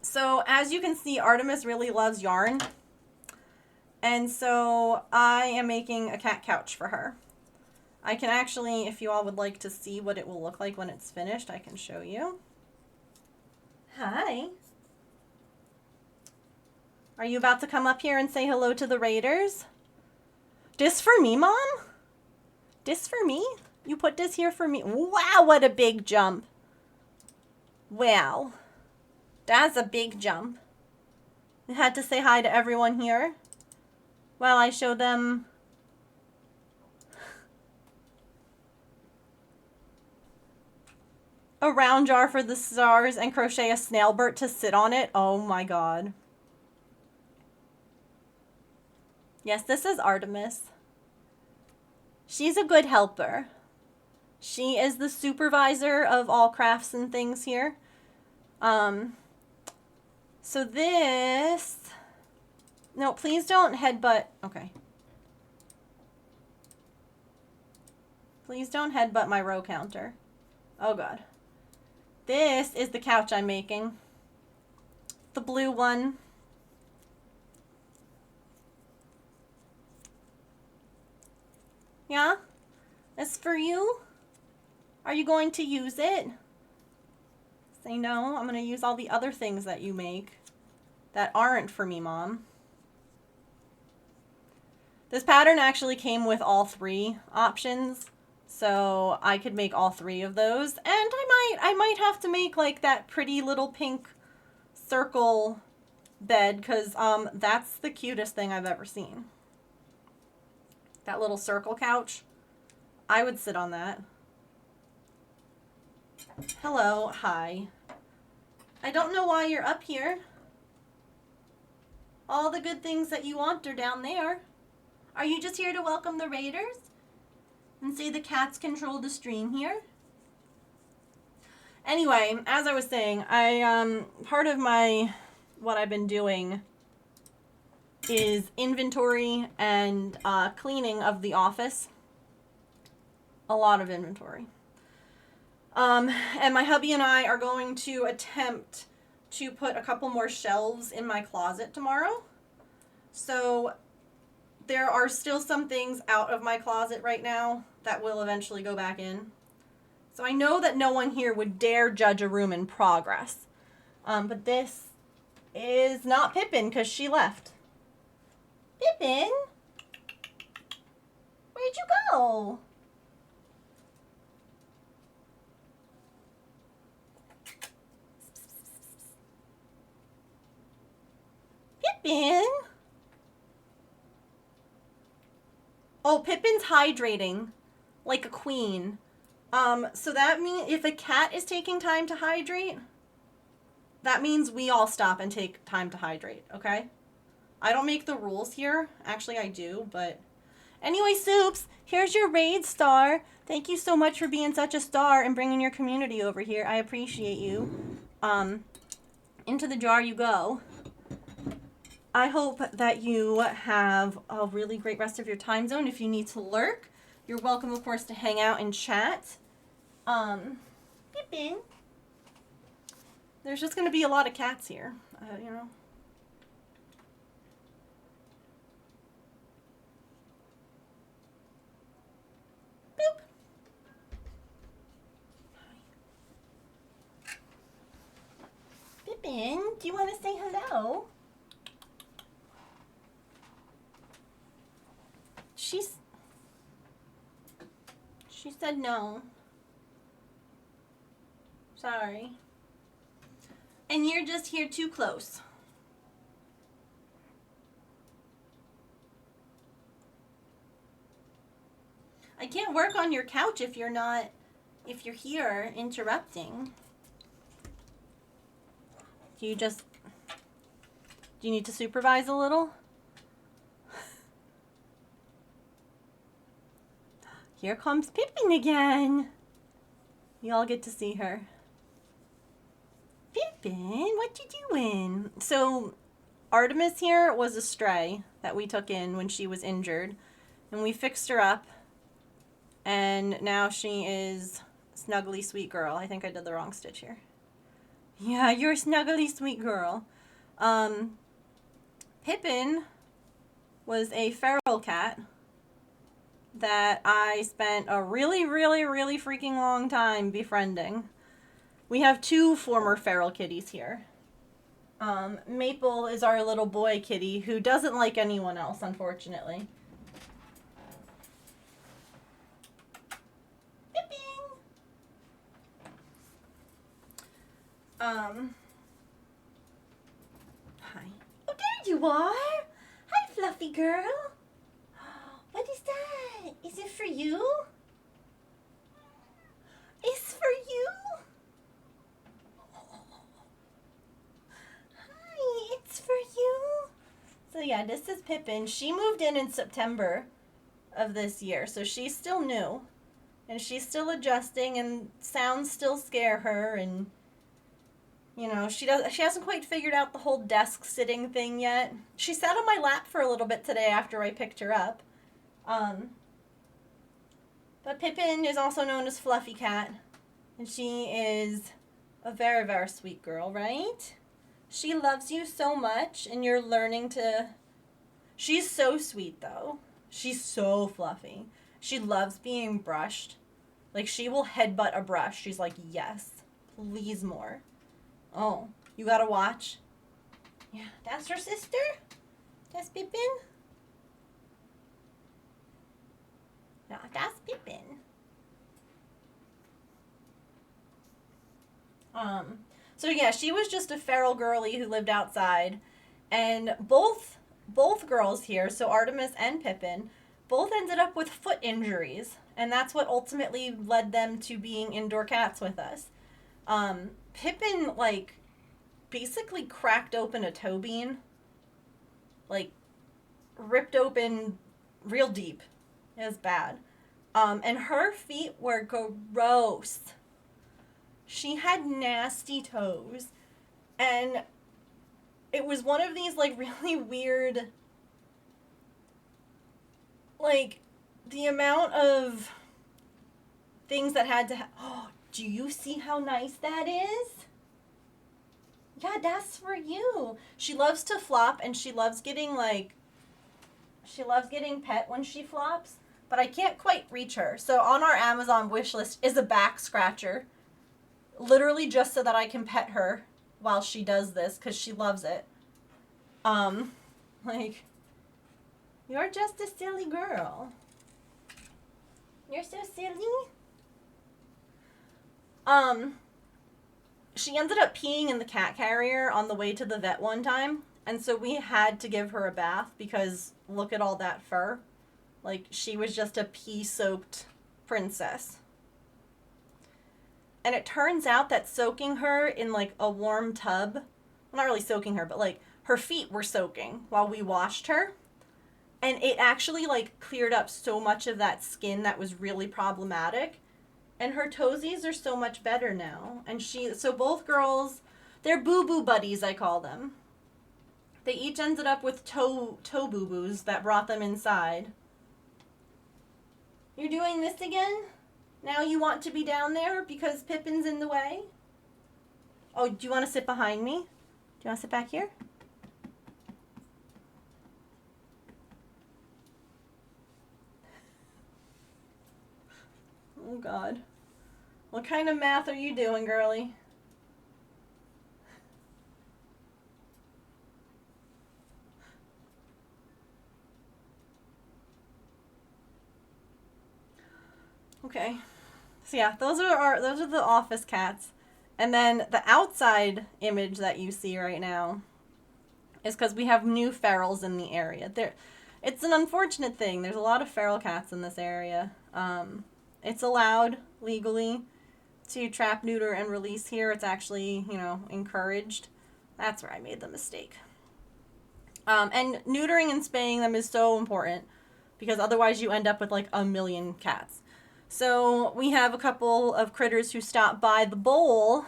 So, as you can see, Artemis really loves yarn. And so, I am making a cat couch for her. I can actually, if you all would like to see what it will look like when it's finished, I can show you. Hi. Are you about to come up here and say hello to the raiders? This for me, Mom? This for me? You put this here for me? Wow, what a big jump. Wow. That's a big jump. I had to say hi to everyone here while I show them a round jar for the stars and crochet a Snailbert to sit on it. Oh my god. Yes, this is Artemis. She's a good helper. She is the supervisor of all crafts and things here. So this... No, please don't headbutt... Okay. Please don't headbutt my row counter. Oh god. This is the couch I'm making. The blue one. Yeah? It's for you? Are you going to use it? Say no. I'm going to use all the other things that you make that aren't for me, Mom. This pattern actually came with all 3 options, so I could make all 3 of those. And I might have to make like that pretty little pink circle bed, because that's the cutest thing I've ever seen. That little circle couch. I would sit on that. Hello, hi. I don't know why you're up here. All the good things that you want are down there. Are you just here to welcome the raiders? And say the cats control the stream here? Anyway, as I was saying, part of what I've been doing is inventory and cleaning of the office. A lot of inventory. And my hubby and I are going to attempt to put a couple more shelves in my closet tomorrow. So there are still some things out of my closet right now that will eventually go back in. So I know that no one here would dare judge a room in progress. But this is not Pippin because she left. Pippin? Where'd you go? Pippin? Oh, Pippin's hydrating like a queen. So that means if a cat is taking time to hydrate, that means we all stop and take time to hydrate, okay? I don't make the rules here. Actually, I do, but... Anyway, Soups, here's your raid star. Thank you so much for being such a star and bringing your community over here. I appreciate you. Into the jar you go. I hope that you have a really great rest of your time zone. If you need to lurk, you're welcome, of course, to hang out and chat. Pippin. There's just going to be a lot of cats here, you know. Boop. Pippin, do you want to say hello? She said no. Sorry. And you're just here too close. I can't work on your couch if you're here interrupting. Do you need to supervise a little? Here comes Pippin again. You all get to see her. Pippin, what you doing? So, Artemis here was a stray that we took in when she was injured. And we fixed her up. And now she is snuggly sweet girl. I think I did the wrong stitch here. Yeah, you're a snuggly sweet girl. Pippin was a feral cat that I spent a really, really, really freaking long time befriending. We have 2 former feral kitties here. Maple is our little boy kitty who doesn't like anyone else, unfortunately. Pippin! Hi. Oh, there you are! Hi, fluffy girl! What is that? Is it for you? It's for you? Hi, it's for you. So yeah, this is Pippin. She moved in September of this year, so she's still new. And she's still adjusting, and sounds still scare her, and you know, she hasn't quite figured out the whole desk sitting thing yet. She sat on my lap for a little bit today after I picked her up. But Pippin is also known as Fluffy Cat, and she is a very, very sweet girl, right? She loves you so much, and you're learning to... She's so sweet, though. She's so fluffy. She loves being brushed. Like, she will headbutt a brush. She's like, yes, please more. Oh, you gotta watch? Yeah, that's her sister? That's Pippin? So yeah, she was just a feral girly who lived outside, and both girls here, so Artemis and Pippin, both ended up with foot injuries, and that's what ultimately led them to being indoor cats with us. Pippin, like, basically cracked open a toe bean, like, ripped open real deep. It was bad. And her feet were gross. She had nasty toes. And it was one of these, like, really weird, like, the amount of things that had to oh, do you see how nice that is? Yeah, that's for you. She loves to flop, and she loves getting, like, she loves getting pet when she flops, but I can't quite reach her. So on our Amazon wish list is a back scratcher, literally just so that I can pet her while she does this, because she loves it. Like, you're just a silly girl. You're so silly. She ended up peeing in the cat carrier on the way to the vet one time, and so we had to give her a bath because look at all that fur. Like, she was just a pee-soaked princess. And it turns out that soaking her in, like, a warm tub, well, not really soaking her, but, like, her feet were soaking while we washed her. And it actually, like, cleared up so much of that skin that was really problematic. And her toesies are so much better now. And so both girls, they're boo-boo buddies, I call them. They each ended up with toe boo-boos that brought them inside. You're doing this again? Now you want to be down there because Pippin's in the way? Oh, do you want to sit behind me? Do you want to sit back here? Oh, God. What kind of math are you doing, girlie? Okay. So yeah, those are the office cats. And then the outside image that you see right now is because we have new ferals in the area. It's an unfortunate thing. There's a lot of feral cats in this area. It's allowed legally to trap, neuter, and release here. It's actually, encouraged. That's where I made the mistake. And neutering and spaying them is so important because otherwise you end up with like 1 million cats. So we have a couple of critters who stop by the bowl,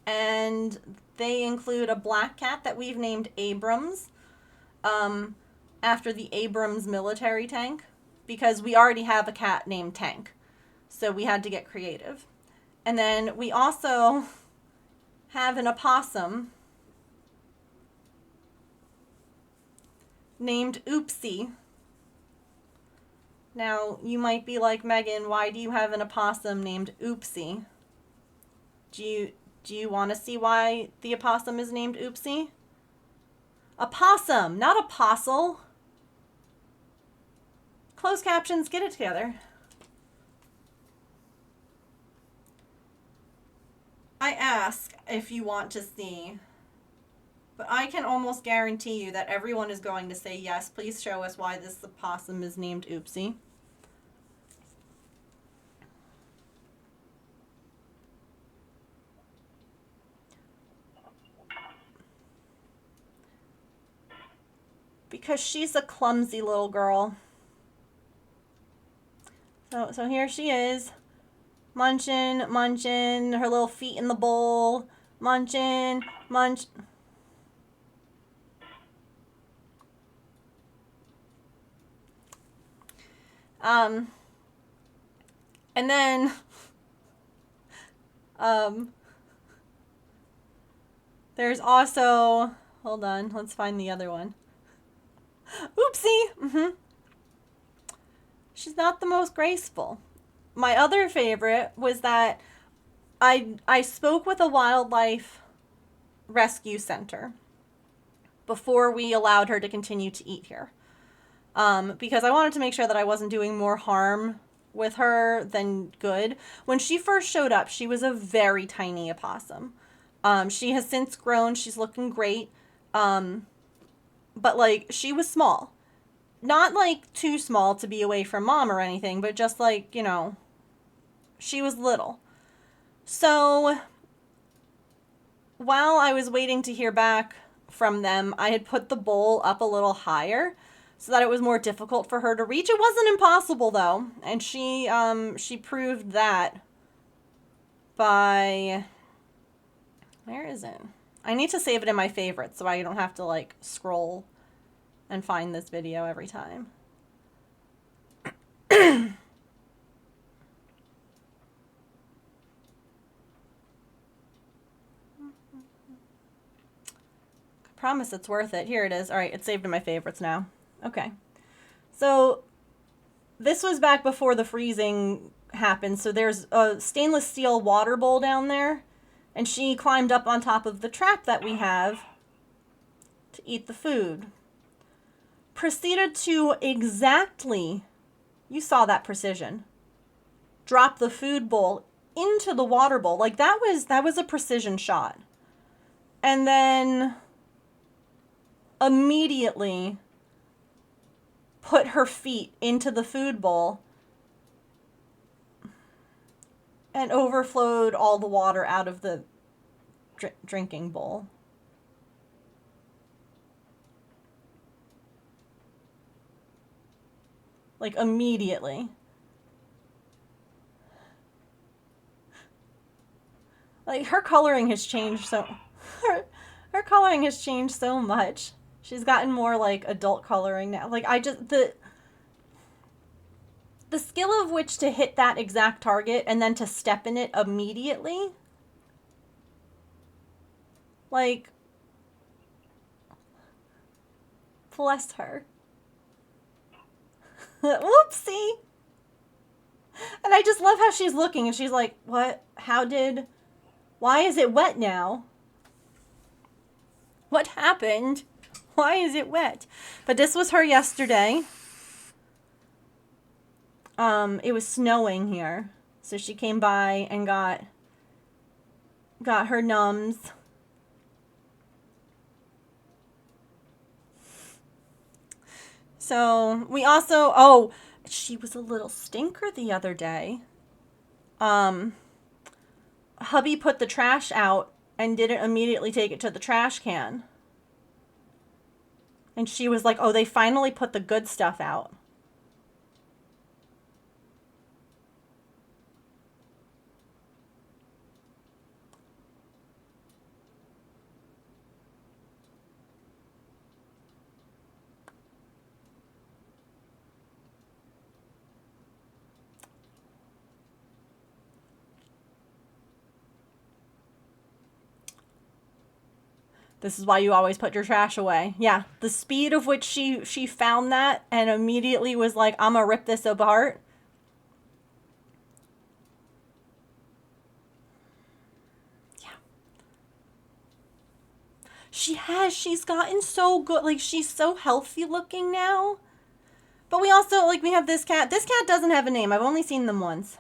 and they include a black cat that we've named Abrams, after the Abrams military tank, because we already have a cat named Tank. So we had to get creative. And then we also have an opossum named Oopsie. Now, you might be like, Megan, why do you have an opossum named Oopsie? Do you want to see why the opossum is named Oopsie? Opossum, not apostle. Closed captions, get it together. I ask if you want to see, but I can almost guarantee you that everyone is going to say, yes, please show us why this opossum is named Oopsie. Because she's a clumsy little girl. So here she is, munching, her little feet in the bowl, munching, munch. And then, there's also, hold on, let's find the other one. Oopsie! She's not the most graceful. My other favorite was that I spoke with a wildlife rescue center before we allowed her to continue to eat here. Because I wanted to make sure that I wasn't doing more harm with her, then good. When she first showed up, she was a very tiny opossum. She has since grown. She's looking great. But, like, she was small. Not, like, too small to be away from mom or anything, but just, like, you know, she was little. So, while I was waiting to hear back from them, I had put the bowl up a little higher so that it was more difficult for her to reach. It wasn't impossible, though, and she proved that by... Where is it? I need to save it in my favorites so I don't have to, like, scroll and find this video every time. I promise it's worth it. Here it is. All right, it's saved in my favorites now. Okay. So this was back before the freezing happened. So there's a stainless steel water bowl down there. And she climbed up on top of the trap that we have to eat the food. Proceeded to exactly, you saw that precision, drop the food bowl into the water bowl. Like that was a precision shot. And then immediately put her feet into the food bowl and overflowed all the water out of the drinking bowl. Like, immediately. Like, her coloring has changed so... Her coloring has changed so much. She's gotten more, like, adult coloring now. Like, I just... The skill of which to hit that exact target and then to step in it immediately. Like, bless her. Whoopsie. And I just love how she's looking and she's like, what? Why is it wet now? What happened? Why is it wet? But this was her yesterday. It was snowing here, so she came by and got her nums. So we also, she was a little stinker the other day. Hubby put the trash out and didn't immediately take it to the trash can. And she was like, oh, they finally put the good stuff out. This is why you always put your trash away. Yeah, the speed of which she found that and immediately was like, I'm gonna rip this apart. Yeah. She's gotten so good. Like, she's so healthy looking now. But we also, like, we have this cat. This cat doesn't have a name. I've only seen them once.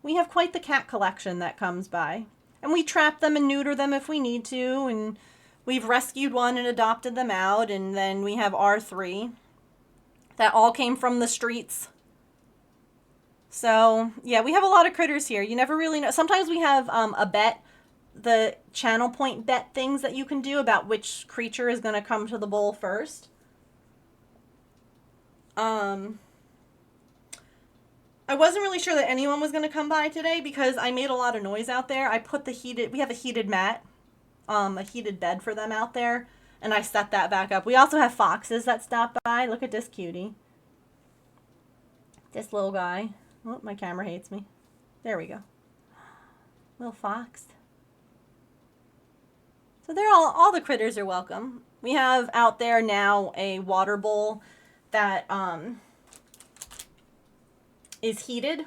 We have quite the cat collection that comes by. And we trap them and neuter them if we need to. And we've rescued one and adopted them out. And then we have our 3 that all came from the streets. So, yeah, we have a lot of critters here. You never really know. Sometimes we have a bet, the channel point bet things that you can do about which creature is going to come to the bowl first. I wasn't really sure that anyone was going to come by today because I made a lot of noise out there. I put we have a heated mat, a heated bed for them out there, and I set that back up. We also have foxes that stop by. Look at this cutie. This little guy. Oh, my camera hates me. There we go. Little fox. So they're all the critters are welcome. We have out there now a water bowl that, is heated,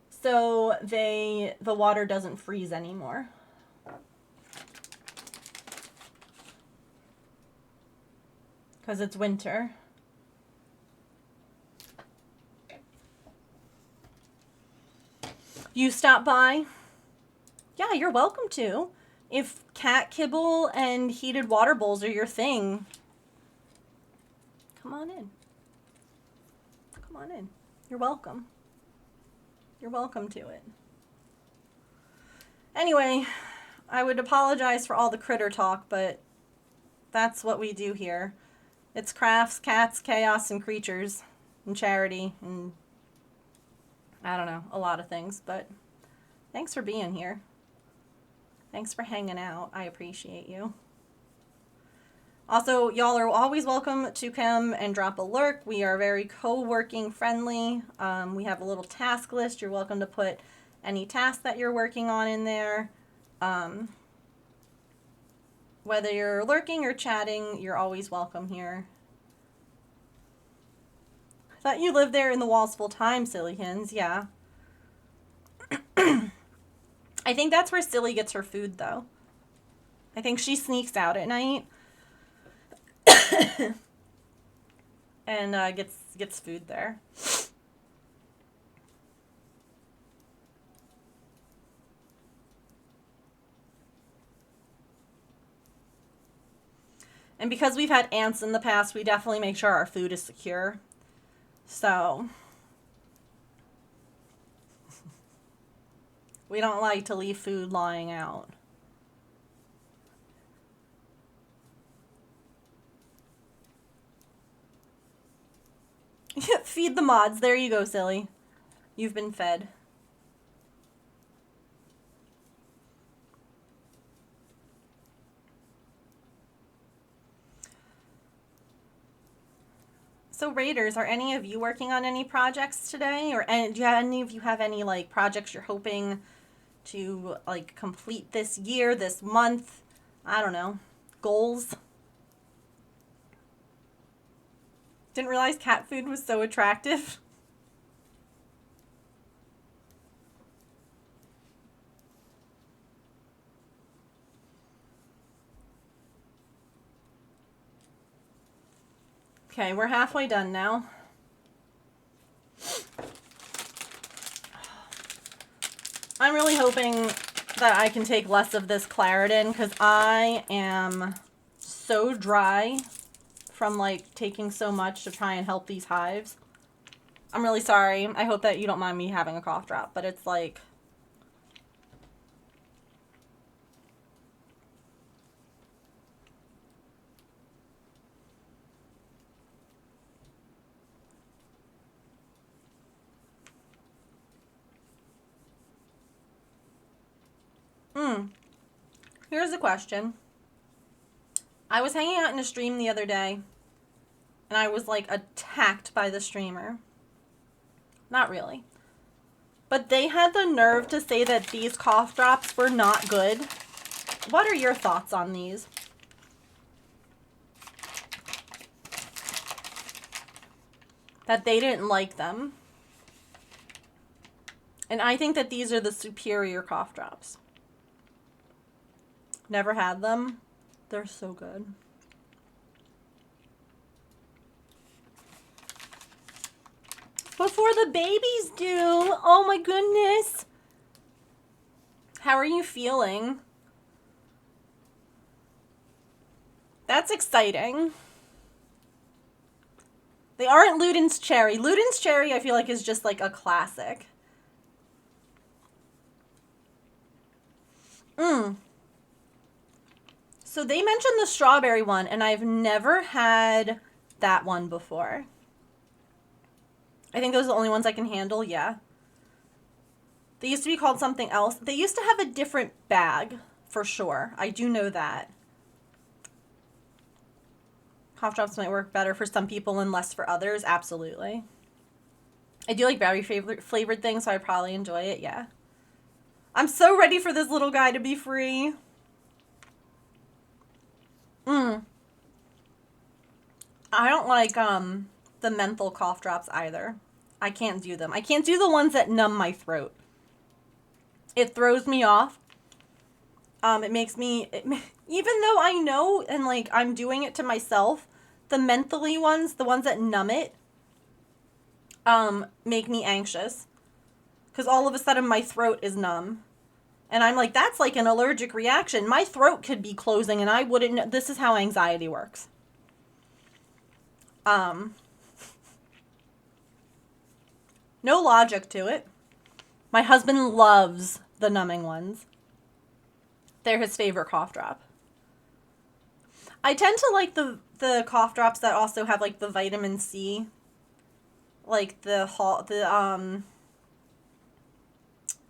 so the water doesn't freeze anymore. Because it's winter. You stop by? Yeah, you're welcome to. If cat kibble and heated water bowls are your thing, come on in. Come on in. You're welcome. You're welcome to it. Anyway, I would apologize for all the critter talk, but that's what we do here. It's crafts, cats, chaos, and creatures, and charity, and I don't know, a lot of things, but thanks for being here. Thanks for hanging out. I appreciate you. Also, y'all are always welcome to come and drop a lurk. We are very co-working friendly. We have a little task list. You're welcome to put any task that you're working on in there. Whether you're lurking or chatting, you're always welcome here. I thought you lived there in the walls full time, Sillykins. Yeah. I think that's where Silly gets her food, though. I think she sneaks out at night and gets food there. And because we've had ants in the past, we definitely make sure our food is secure. So we don't like to leave food lying out. Feed the mods. There you go, Silly. You've been fed. So Raiders, are any of you working on any projects today? Or do any of you have any like projects you're hoping to like complete this year, this month? I don't know. Goals? Didn't realize cat food was so attractive. Okay, we're halfway done now. I'm really hoping that I can take less of this Claritin because I am so dry from like taking so much to try and help these hives. I'm really sorry. I hope that you don't mind me having a cough drop, but it's like... Here's a question. I was hanging out in a stream the other day, and I was, like, attacked by the streamer. Not really. But they had the nerve to say that these cough drops were not good. What are your thoughts on these? That they didn't like them. And I think that these are the superior cough drops. Never had them. They're so good. Before the babies do. Oh my goodness. How are you feeling? That's exciting. They aren't Luden's Cherry. Luden's Cherry I feel like is just like a classic. So they mentioned the strawberry one, and I've never had that one before. I think those are the only ones I can handle, yeah. They used to be called something else. They used to have a different bag, for sure. I do know that. Cough drops might work better for some people and less for others, absolutely. I do like berry flavored things, so I'd probably enjoy it, yeah. I'm so ready for this little guy to be free. I don't like the menthol cough drops either. I can't do them. I can't do the ones that numb my throat. It throws me off. It makes me, even though I know and like I'm doing it to myself, the mentholy ones, the ones that numb it, make me anxious. because all of a sudden my throat is numb. And I'm like, that's like an allergic reaction. My throat could be closing and I wouldn't know. This is how anxiety works. No logic to it. My husband loves the numbing ones. They're his favorite cough drop. I tend to like the cough drops that also have like the vitamin C. Like what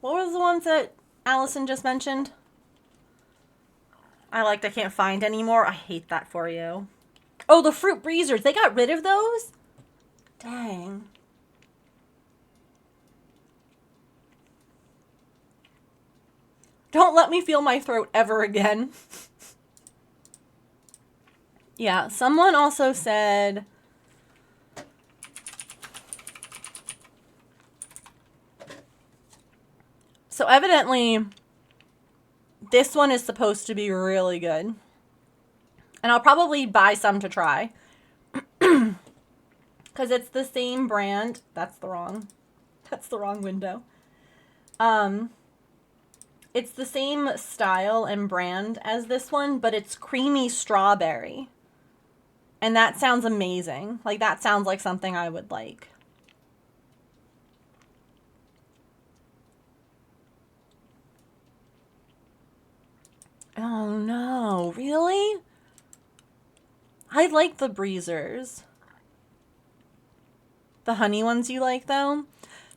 was the ones that Allison just mentioned? I can't find anymore. I hate that for you. Oh, the fruit breezers. They got rid of those? Dang. Don't let me feel my throat ever again. Yeah, someone also said... So evidently, this one is supposed to be really good. And I'll probably buy some to try. Because it's the same brand. That's the wrong window. It's the same style and brand as this one, but it's creamy strawberry. And that sounds amazing. Like, that sounds like something I would like. Oh no, really? I like the breezers. The honey ones you like, though?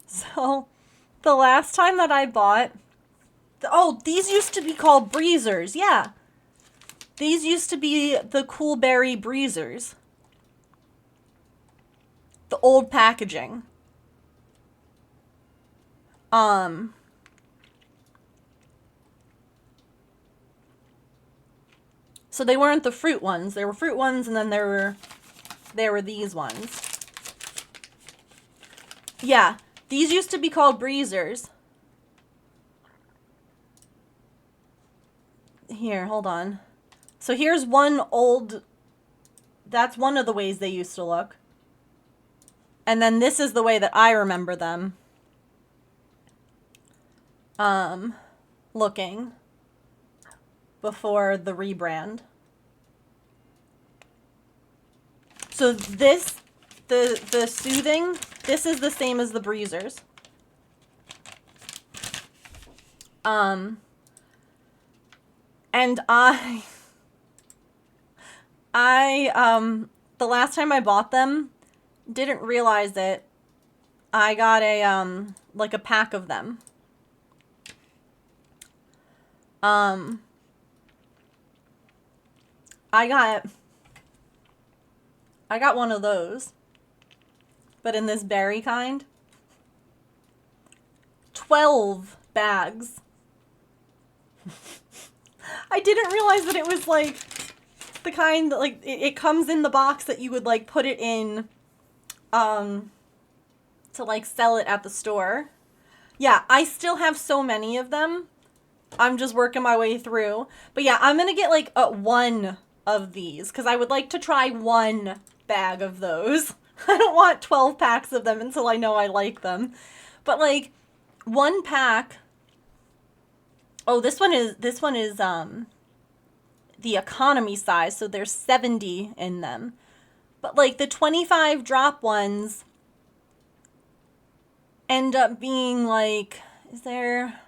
So, the last time that I bought... Oh, these used to be called breezers, yeah. These used to be the Cool Berry breezers. The old packaging. So they weren't the fruit ones. There were fruit ones, and then there were these ones. Yeah, these used to be called breezers. Here, hold on. So here's one old... That's one of the ways they used to look. And then this is the way that I remember them. Looking. Before the rebrand. So this, the soothing, this is the same as the breezers. And the last time I bought them, didn't realize it. I got a, like a pack of them. I got one of those, but in this berry kind. 12 bags. I didn't realize that it was like the kind that, like, it comes in the box that you would like put it in to like sell it at the store. Yeah, I still have so many of them. I'm just working my way through. But yeah, I'm gonna get like one of these because I would like to try one bag of those. I don't want 12 packs of them until I know I like them. But like one pack. Oh, this one is the economy size, so there's 70 in them. But like the 25 drop ones end up being like, is there...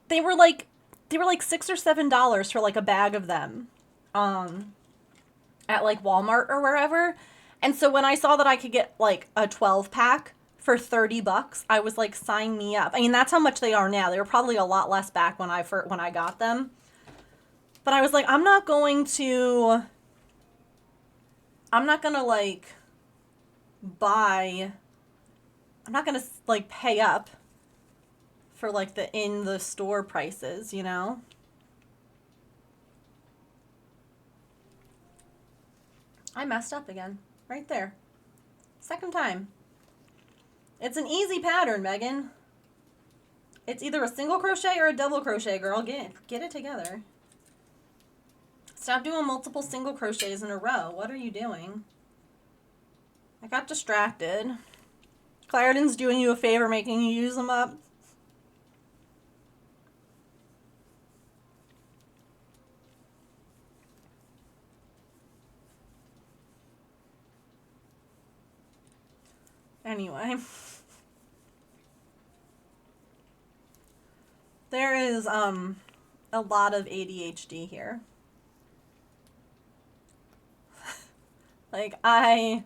They were like $6 or $7 for like a bag of them, at like Walmart or wherever. And so when I saw that I could get like a 12 pack for $30, I was like, sign me up. I mean, that's how much they are now. They were probably a lot less back when I got them. But I was like, I'm not gonna like buy. I'm not gonna like pay up for like the in the store prices, you know? I messed up again. Right there. Second time. It's an easy pattern, Megan. It's either a single crochet or a double crochet, girl. Get it together. Stop doing multiple single crochets in a row. What are you doing? I got distracted. Clarendon's doing you a favor making you use them up. Anyway. There is, a lot of ADHD here. Like, I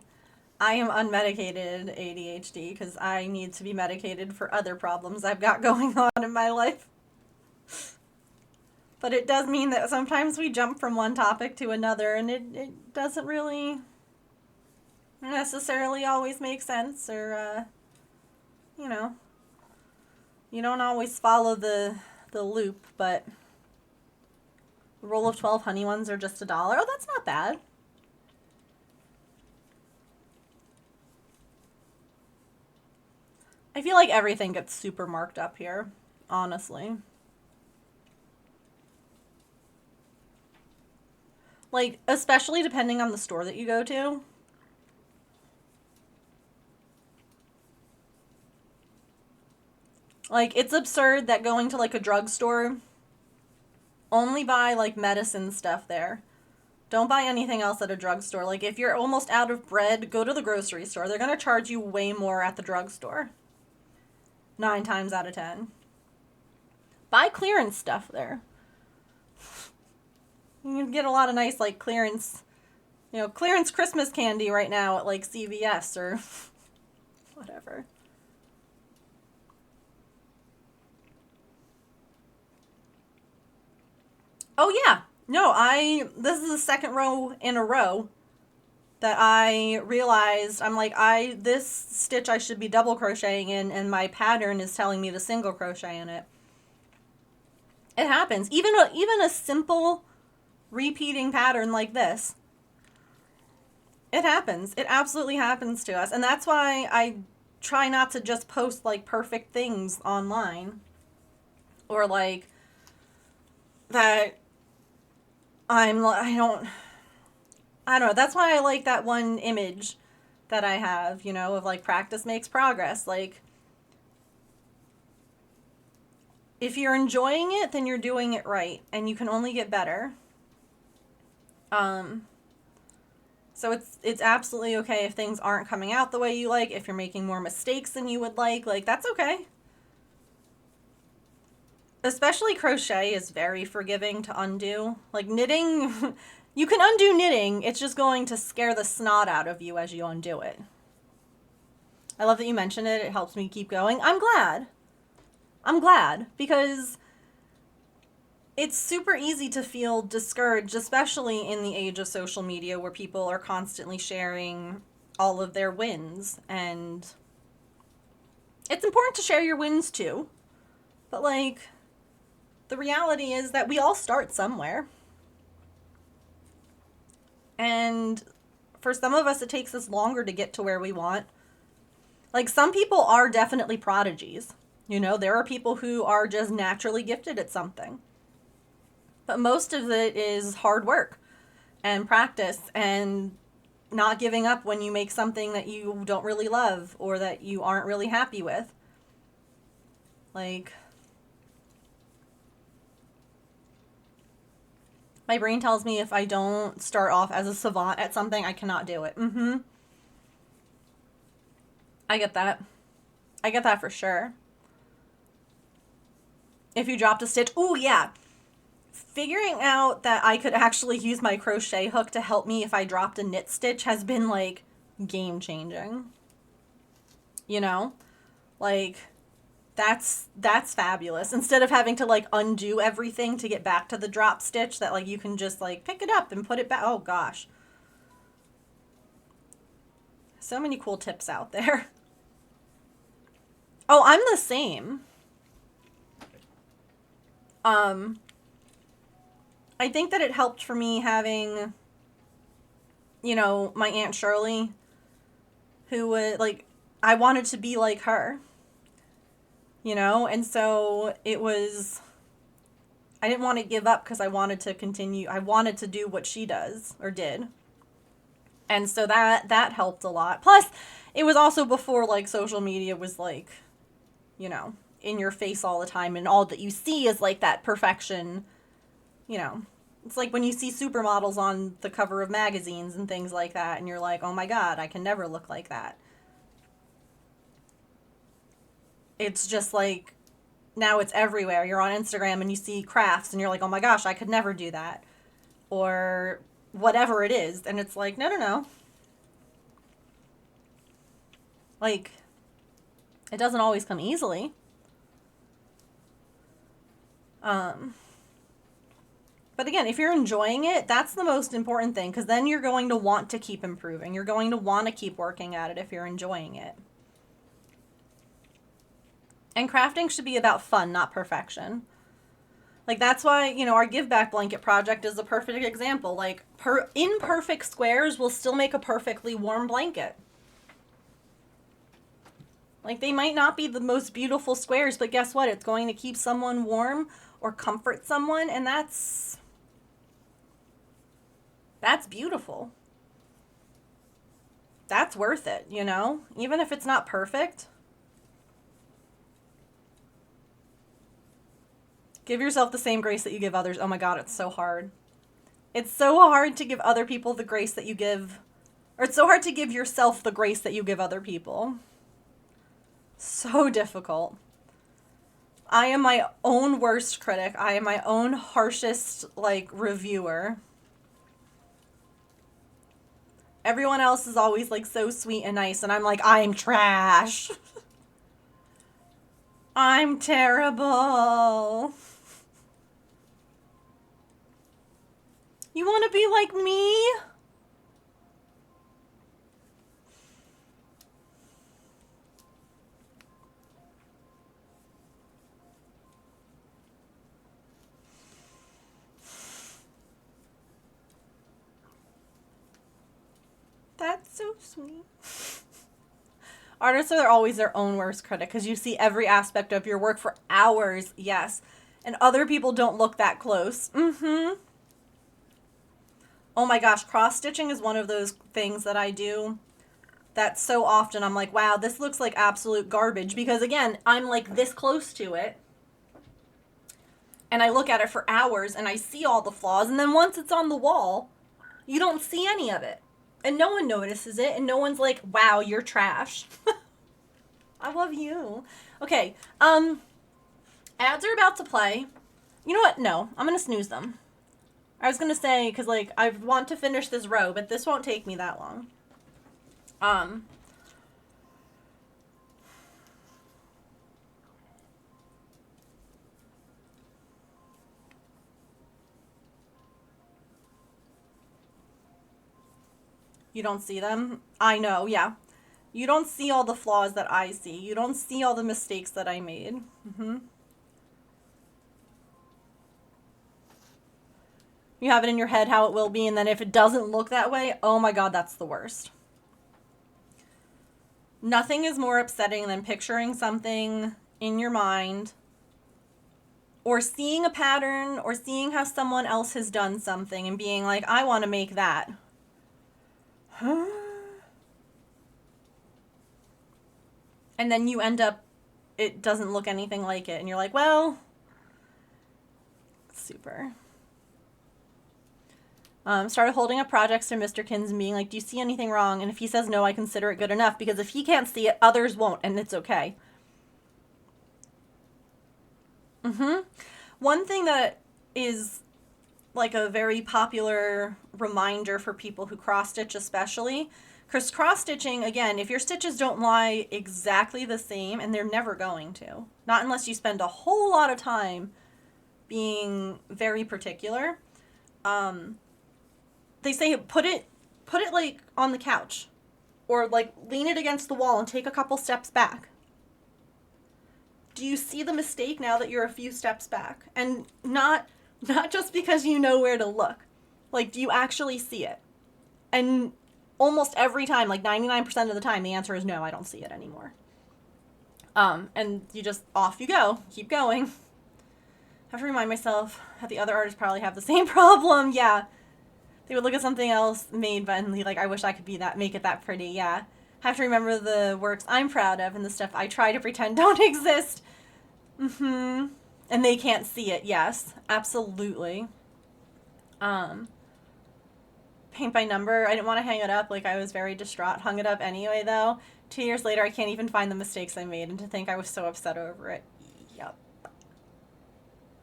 am unmedicated ADHD because I need to be medicated for other problems I've got going on in my life. But it does mean that sometimes we jump from one topic to another and it doesn't really necessarily always make sense or, you know, you don't always follow the loop, but the roll of 12 honey ones are just $1. Oh, that's not bad. I feel like everything gets super marked up here, honestly. Like, especially depending on the store that you go to. Like, it's absurd that going to, like, a drugstore, only buy, like, medicine stuff there. Don't buy anything else at a drugstore. Like, if you're almost out of bread, go to the grocery store. They're going to charge you way more at the drugstore. 9 times out of 10. Buy clearance stuff there. You can get a lot of nice, like, clearance, you know, clearance Christmas candy right now at, like, CVS or whatever. Oh, yeah. No, this is the second row in a row that I realized, I'm like, this stitch I should be double crocheting in, and my pattern is telling me to single crochet in it. It happens. Even a simple repeating pattern like this. It happens. It absolutely happens to us. And that's why I try not to just post, like, perfect things online. Or, like, that I don't know. That's why I like that one image that I have, you know, of, like, practice makes progress. Like, if you're enjoying it, then you're doing it right, and you can only get better. So it's absolutely okay if things aren't coming out the way you like, if you're making more mistakes than you would like, that's okay. Especially crochet is very forgiving to undo. Like, knitting, you can undo knitting, it's just going to scare the snot out of you as you undo it. I love that you mentioned it. It helps me keep going. I'm glad, because it's super easy to feel discouraged, especially in the age of social media where people are constantly sharing all of their wins. And it's important to share your wins too. But, like, the reality is that we all start somewhere. And for some of us, it takes us longer to get to where we want. Like, some people are definitely prodigies. You know, there are people who are just naturally gifted at something. But most of it is hard work and practice and not giving up when you make something that you don't really love or that you aren't really happy with. Like, my brain tells me if I don't start off as a savant at something, I cannot do it. I get that. I get that for sure. If you dropped a stitch, ooh, yeah. Figuring out that I could actually use my crochet hook to help me if I dropped a knit stitch has been, like, game changing. You know? Like, that's fabulous. Instead of having to, like, undo everything to get back to the drop stitch, that, like, you can just, like, pick it up and put it back. Oh, gosh. So many cool tips out there. Oh, I'm the same. I think that it helped for me having, you know, my Aunt Shirley, who would, like, I wanted to be like her, you know, and so it was, I didn't want to give up because I wanted to continue, I wanted to do what she does, or did. And so that helped a lot. Plus, it was also before, like, social media was, like, you know, in your face all the time, and all that you see is, like, that perfection, you know. It's like when you see supermodels on the cover of magazines and things like that, and you're like, oh my god, I can never look like that. It's just like, now it's everywhere. You're on Instagram and you see crafts and you're like, oh my gosh, I could never do that. Or whatever it is. And it's like, no, no, no. Like, it doesn't always come easily. But again, if you're enjoying it, that's the most important thing, because then you're going to want to keep improving. You're going to want to keep working at it if you're enjoying it. And crafting should be about fun, not perfection. Like, that's why, you know, our Give Back blanket project is a perfect example. Like, imperfect squares will still make a perfectly warm blanket. Like, they might not be the most beautiful squares, but guess what? It's going to keep someone warm or comfort someone, and that's beautiful. That's worth it, you know? Even if it's not perfect. Give yourself the same grace that you give others. Oh my god, it's so hard. It's so hard to give other people the grace that you give, or it's so hard to give yourself the grace that you give other people. So difficult. I am my own worst critic. I am my own harshest, like, reviewer. Everyone else is always, like, so sweet and nice, and I'm like, I'm trash. I'm terrible. You want to be like me? That's so sweet. Artists are always their own worst critic, because you see every aspect of your work for hours, yes. And other people don't look that close. Mm-hmm. Oh my gosh, cross-stitching is one of those things that I do that so often I'm like, wow, this looks like absolute garbage. Because again, I'm like this close to it. And I look at it for hours and I see all the flaws. And then once it's on the wall, you don't see any of it. And no one notices it. And no one's like, wow, you're trash. I love you. Okay, ads are about to play. You know what? No, I'm going to snooze them. I was going to say, because, like, I want to finish this row, but this won't take me that long. You don't see them? I know, yeah. You don't see all the flaws that I see. You don't see all the mistakes that I made. Mm-hmm. You have it in your head how it will be, and then if it doesn't look that way, oh my god, that's the worst. Nothing is more upsetting than picturing something in your mind, or seeing a pattern, or seeing how someone else has done something and being like, I want to make that. And then you end up, it doesn't look anything like it, and you're like, well, super. Started holding up projects to Mr. Kins and being like, do you see anything wrong? And if he says no, I consider it good enough, because if he can't see it, others won't, and it's okay. One thing that is like a very popular reminder for people who cross-stitch especially, because cross-stitching, again, if your stitches don't lie exactly the same, and they're never going to, not unless you spend a whole lot of time being very particular, they say put it like on the couch, or like lean it against the wall and take a couple steps back. Do you see the mistake now that you're a few steps back? And not just because you know where to look. Like, do you actually see it? And almost every time, like 99% of the time, the answer is no, I don't see it anymore. And you just, off you go. Keep going. I have to remind myself that the other artists probably have the same problem. Yeah. They would look at something else made and be like, I wish I could be that, make it that pretty, yeah. Have to remember the works I'm proud of and the stuff I try to pretend don't exist. Mm-hmm. And they can't see it, yes. Absolutely. Paint by number. I didn't want to hang it up, like I was very distraught. Hung it up anyway, though. 2 years later, I can't even find the mistakes I made, and to think I was so upset over it. Yep.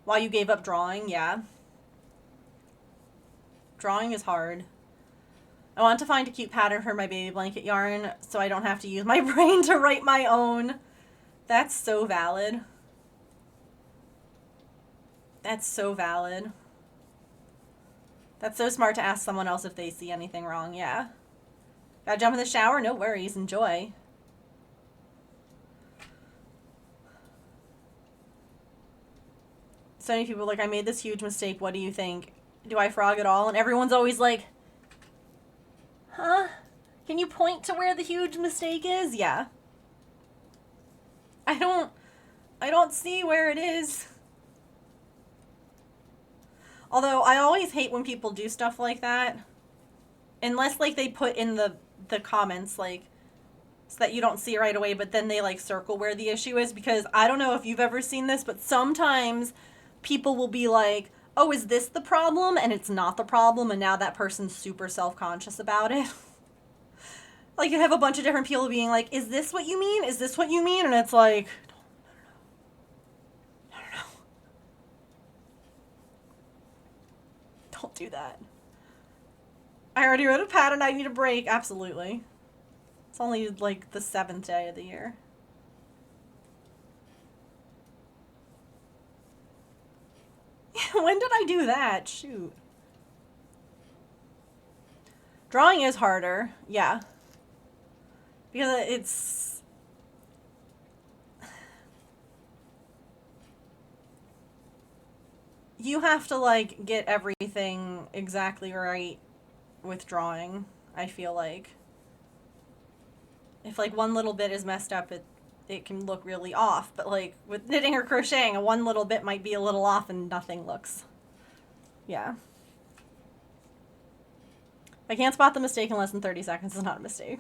While you gave up drawing, yeah. Drawing is hard. I want to find a cute pattern for my baby blanket yarn so I don't have to use my brain to write my own. That's so valid. That's so valid. That's so smart to ask someone else if they see anything wrong, yeah. Gotta jump in the shower? No worries, enjoy. So many people are like, I made this huge mistake, what do you think? Do I frog it all? And everyone's always like, huh? Can you point to where the huge mistake is? Yeah. I don't see where it is. Although, I always hate when people do stuff like that. Unless, like, they put in the comments, like, so that you don't see it right away, but then they, like, circle where the issue is. Because I don't know if you've ever seen this, but sometimes people will be like, oh, is this the problem? And it's not the problem, and now that person's super self-conscious about it. Like, you have a bunch of different people being like, is this what you mean? Is this what you mean? And it's like, I don't know. Don't do that. I already wrote a pattern, I need a break. Absolutely. It's only, like, the 7th day of the year. When did I do that? Shoot. Drawing is harder, yeah. Because it's... You have to, like, get everything exactly right with drawing, I feel like. If, like, one little bit is messed up, it can look really off. But, like, with knitting or crocheting, a one little bit might be a little off and nothing looks. Yeah. If I can't spot the mistake in less than 30 seconds, it's not a mistake.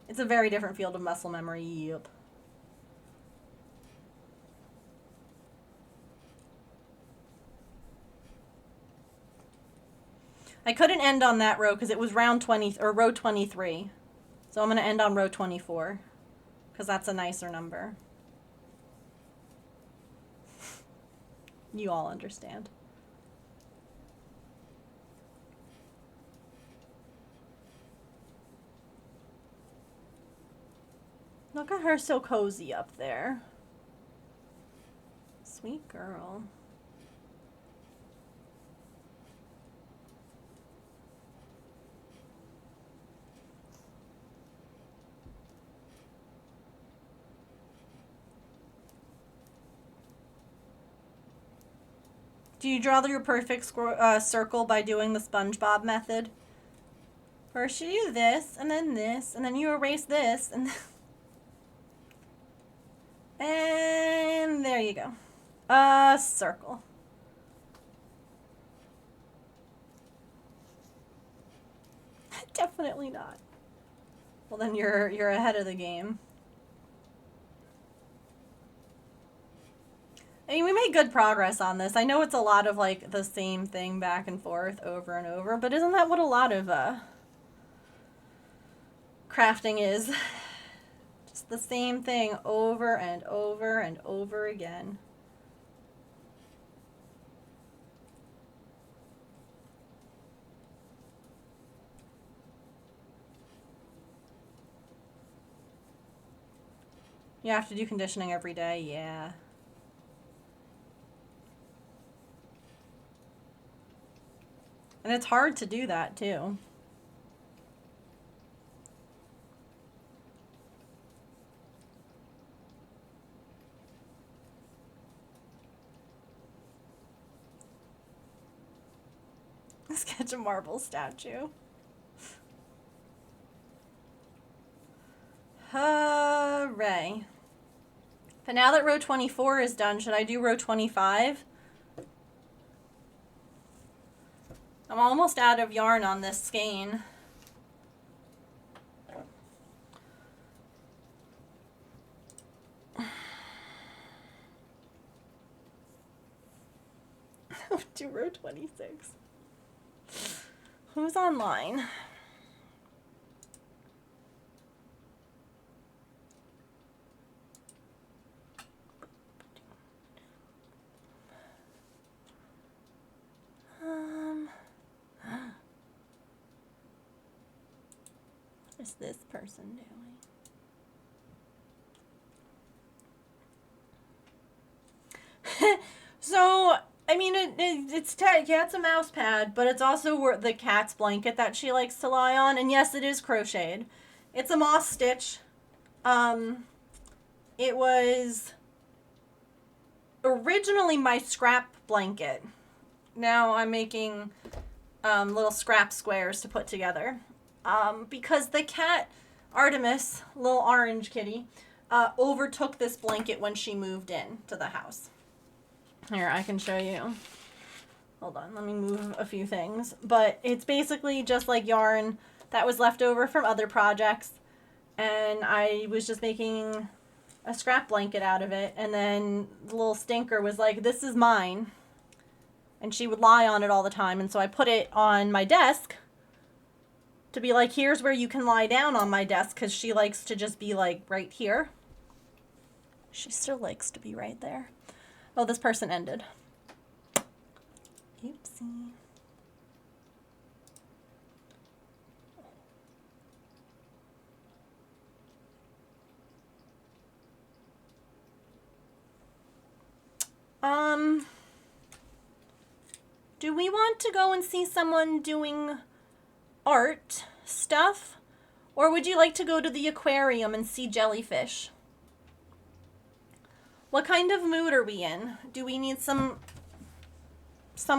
It's a very different field of muscle memory, yep. I couldn't end on that row because it was row 23. So I'm going to end on row 24 because that's a nicer number. You all understand. Look at her so cozy up there. Sweet girl. Do you draw your perfect circle by doing the SpongeBob method? First you do this, and then you erase this, and and there you go. Circle. Definitely not. Well, then you're ahead of the game. I mean, we made good progress on this. I know it's a lot of, like, the same thing back and forth over and over, but isn't that what a lot of, crafting is? Just the same thing over and over and over again. You have to do conditioning every day, yeah. And it's hard to do that, too. Sketch a marble statue. Hooray. But now that row 24 is done, should I do row 25? I'm almost out of yarn on this skein. To row 26. Who's online? What is this person doing? So, I mean, it's Cat's a mouse pad, but it's also the cat's blanket that she likes to lie on. And yes, it is crocheted. It's a moss stitch. It was originally my scrap blanket. Now I'm making little scrap squares to put together. Because the cat, Artemis, little orange kitty, overtook this blanket when she moved in to the house. Here, I can show you. Hold on, let me move a few things. But it's basically just like yarn that was left over from other projects. And I was just making a scrap blanket out of it. And then the little stinker was like, this is mine. And she would lie on it all the time. And so I put it on my desk to be like, here's where you can lie down on my desk, because she likes to just be like right here. She still likes to be right there. Oh, this person ended. Oopsie. Do we want to go and see someone doing art stuff? Or would you like to go to the aquarium and see jellyfish? What kind of mood are we in? Do we need some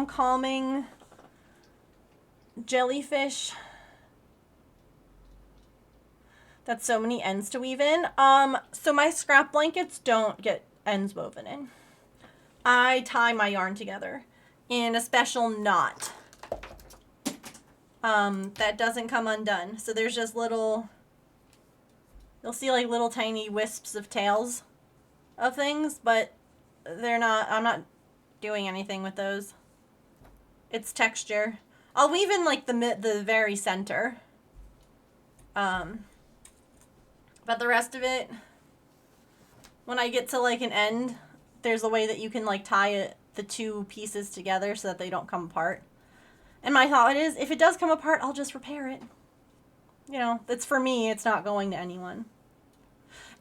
calming jellyfish? That's so many ends to weave in. So my scrap blankets don't get ends woven in. I tie my yarn together in a special knot. That doesn't come undone. So there's just little, you'll see like little tiny wisps of tails of things, but they're not, I'm not doing anything with those. It's texture. I'll weave in like the very center. But the rest of it, when I get to like an end, there's a way that you can like tie the two pieces together so that they don't come apart. And my thought is, if it does come apart, I'll just repair it. You know, it's for me, it's not going to anyone.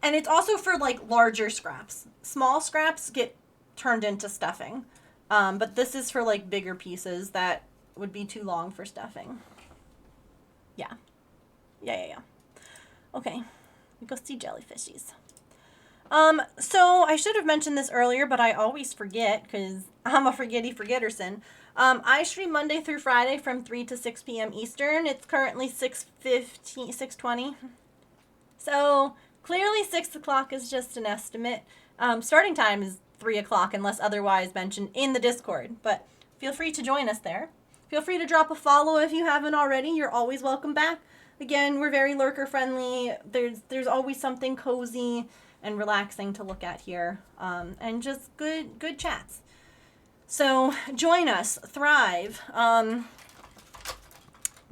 And it's also for like larger scraps. Small scraps get turned into stuffing. But this is for like bigger pieces that would be too long for stuffing. Yeah. Yeah. Okay, we go see jellyfishies. So I should have mentioned this earlier, but I always forget because I'm a forgetterson. I stream Monday through Friday from 3 to 6 p.m. Eastern. It's currently 6:20. So clearly 6 o'clock is just an estimate. Starting time is 3 o'clock unless otherwise mentioned in the Discord, but feel free to join us there. Feel free to drop a follow if you haven't already. You're always welcome back. Again, we're very lurker friendly. There's always something cozy and relaxing to look at here, and just good chats. So join us, thrive.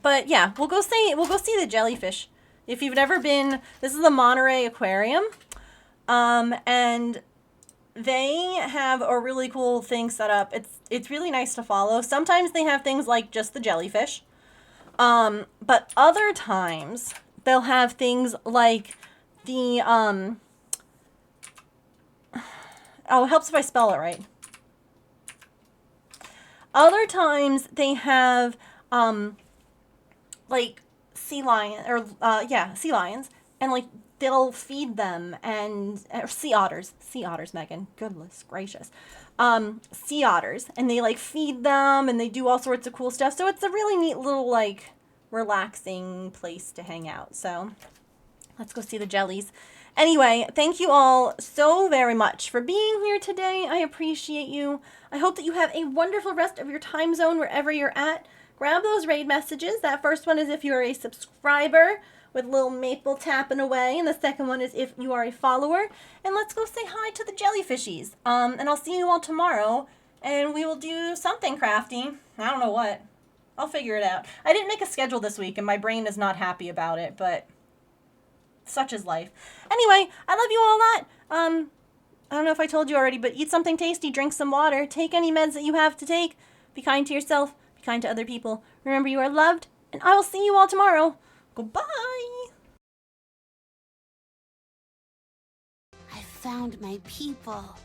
But yeah, we'll go see the jellyfish. If you've never been, this is the Monterey Aquarium, and they have a really cool thing set up. It's really nice to follow. Sometimes they have things like just the jellyfish, but other times they'll have things like the oh, it helps if I spell it right. Other times they have like sea lions, and like they'll feed them, and sea otters, Megan, goodness gracious, sea otters, and they like feed them, and they do all sorts of cool stuff. So it's a really neat little like relaxing place to hang out. So let's go see the jellies. Anyway, thank you all so very much for being here today. I appreciate you. I hope that you have a wonderful rest of your time zone wherever you're at. grab those raid messages. That first one is if you are a subscriber with little maple tapping away, and the second one is if you are a follower. And let's go say hi to the jellyfishies. And I'll see you all tomorrow, and we will do something crafty. I don't know what. I'll figure it out. I didn't make a schedule this week, and my brain is not happy about it, but such is life. Anyway, I love you all a lot. I don't know if I told you already, but eat something tasty, drink some water, take any meds that you have to take. Be kind to yourself, be kind to other people. Remember, you are loved, and I will see you all tomorrow. Goodbye. I found my people.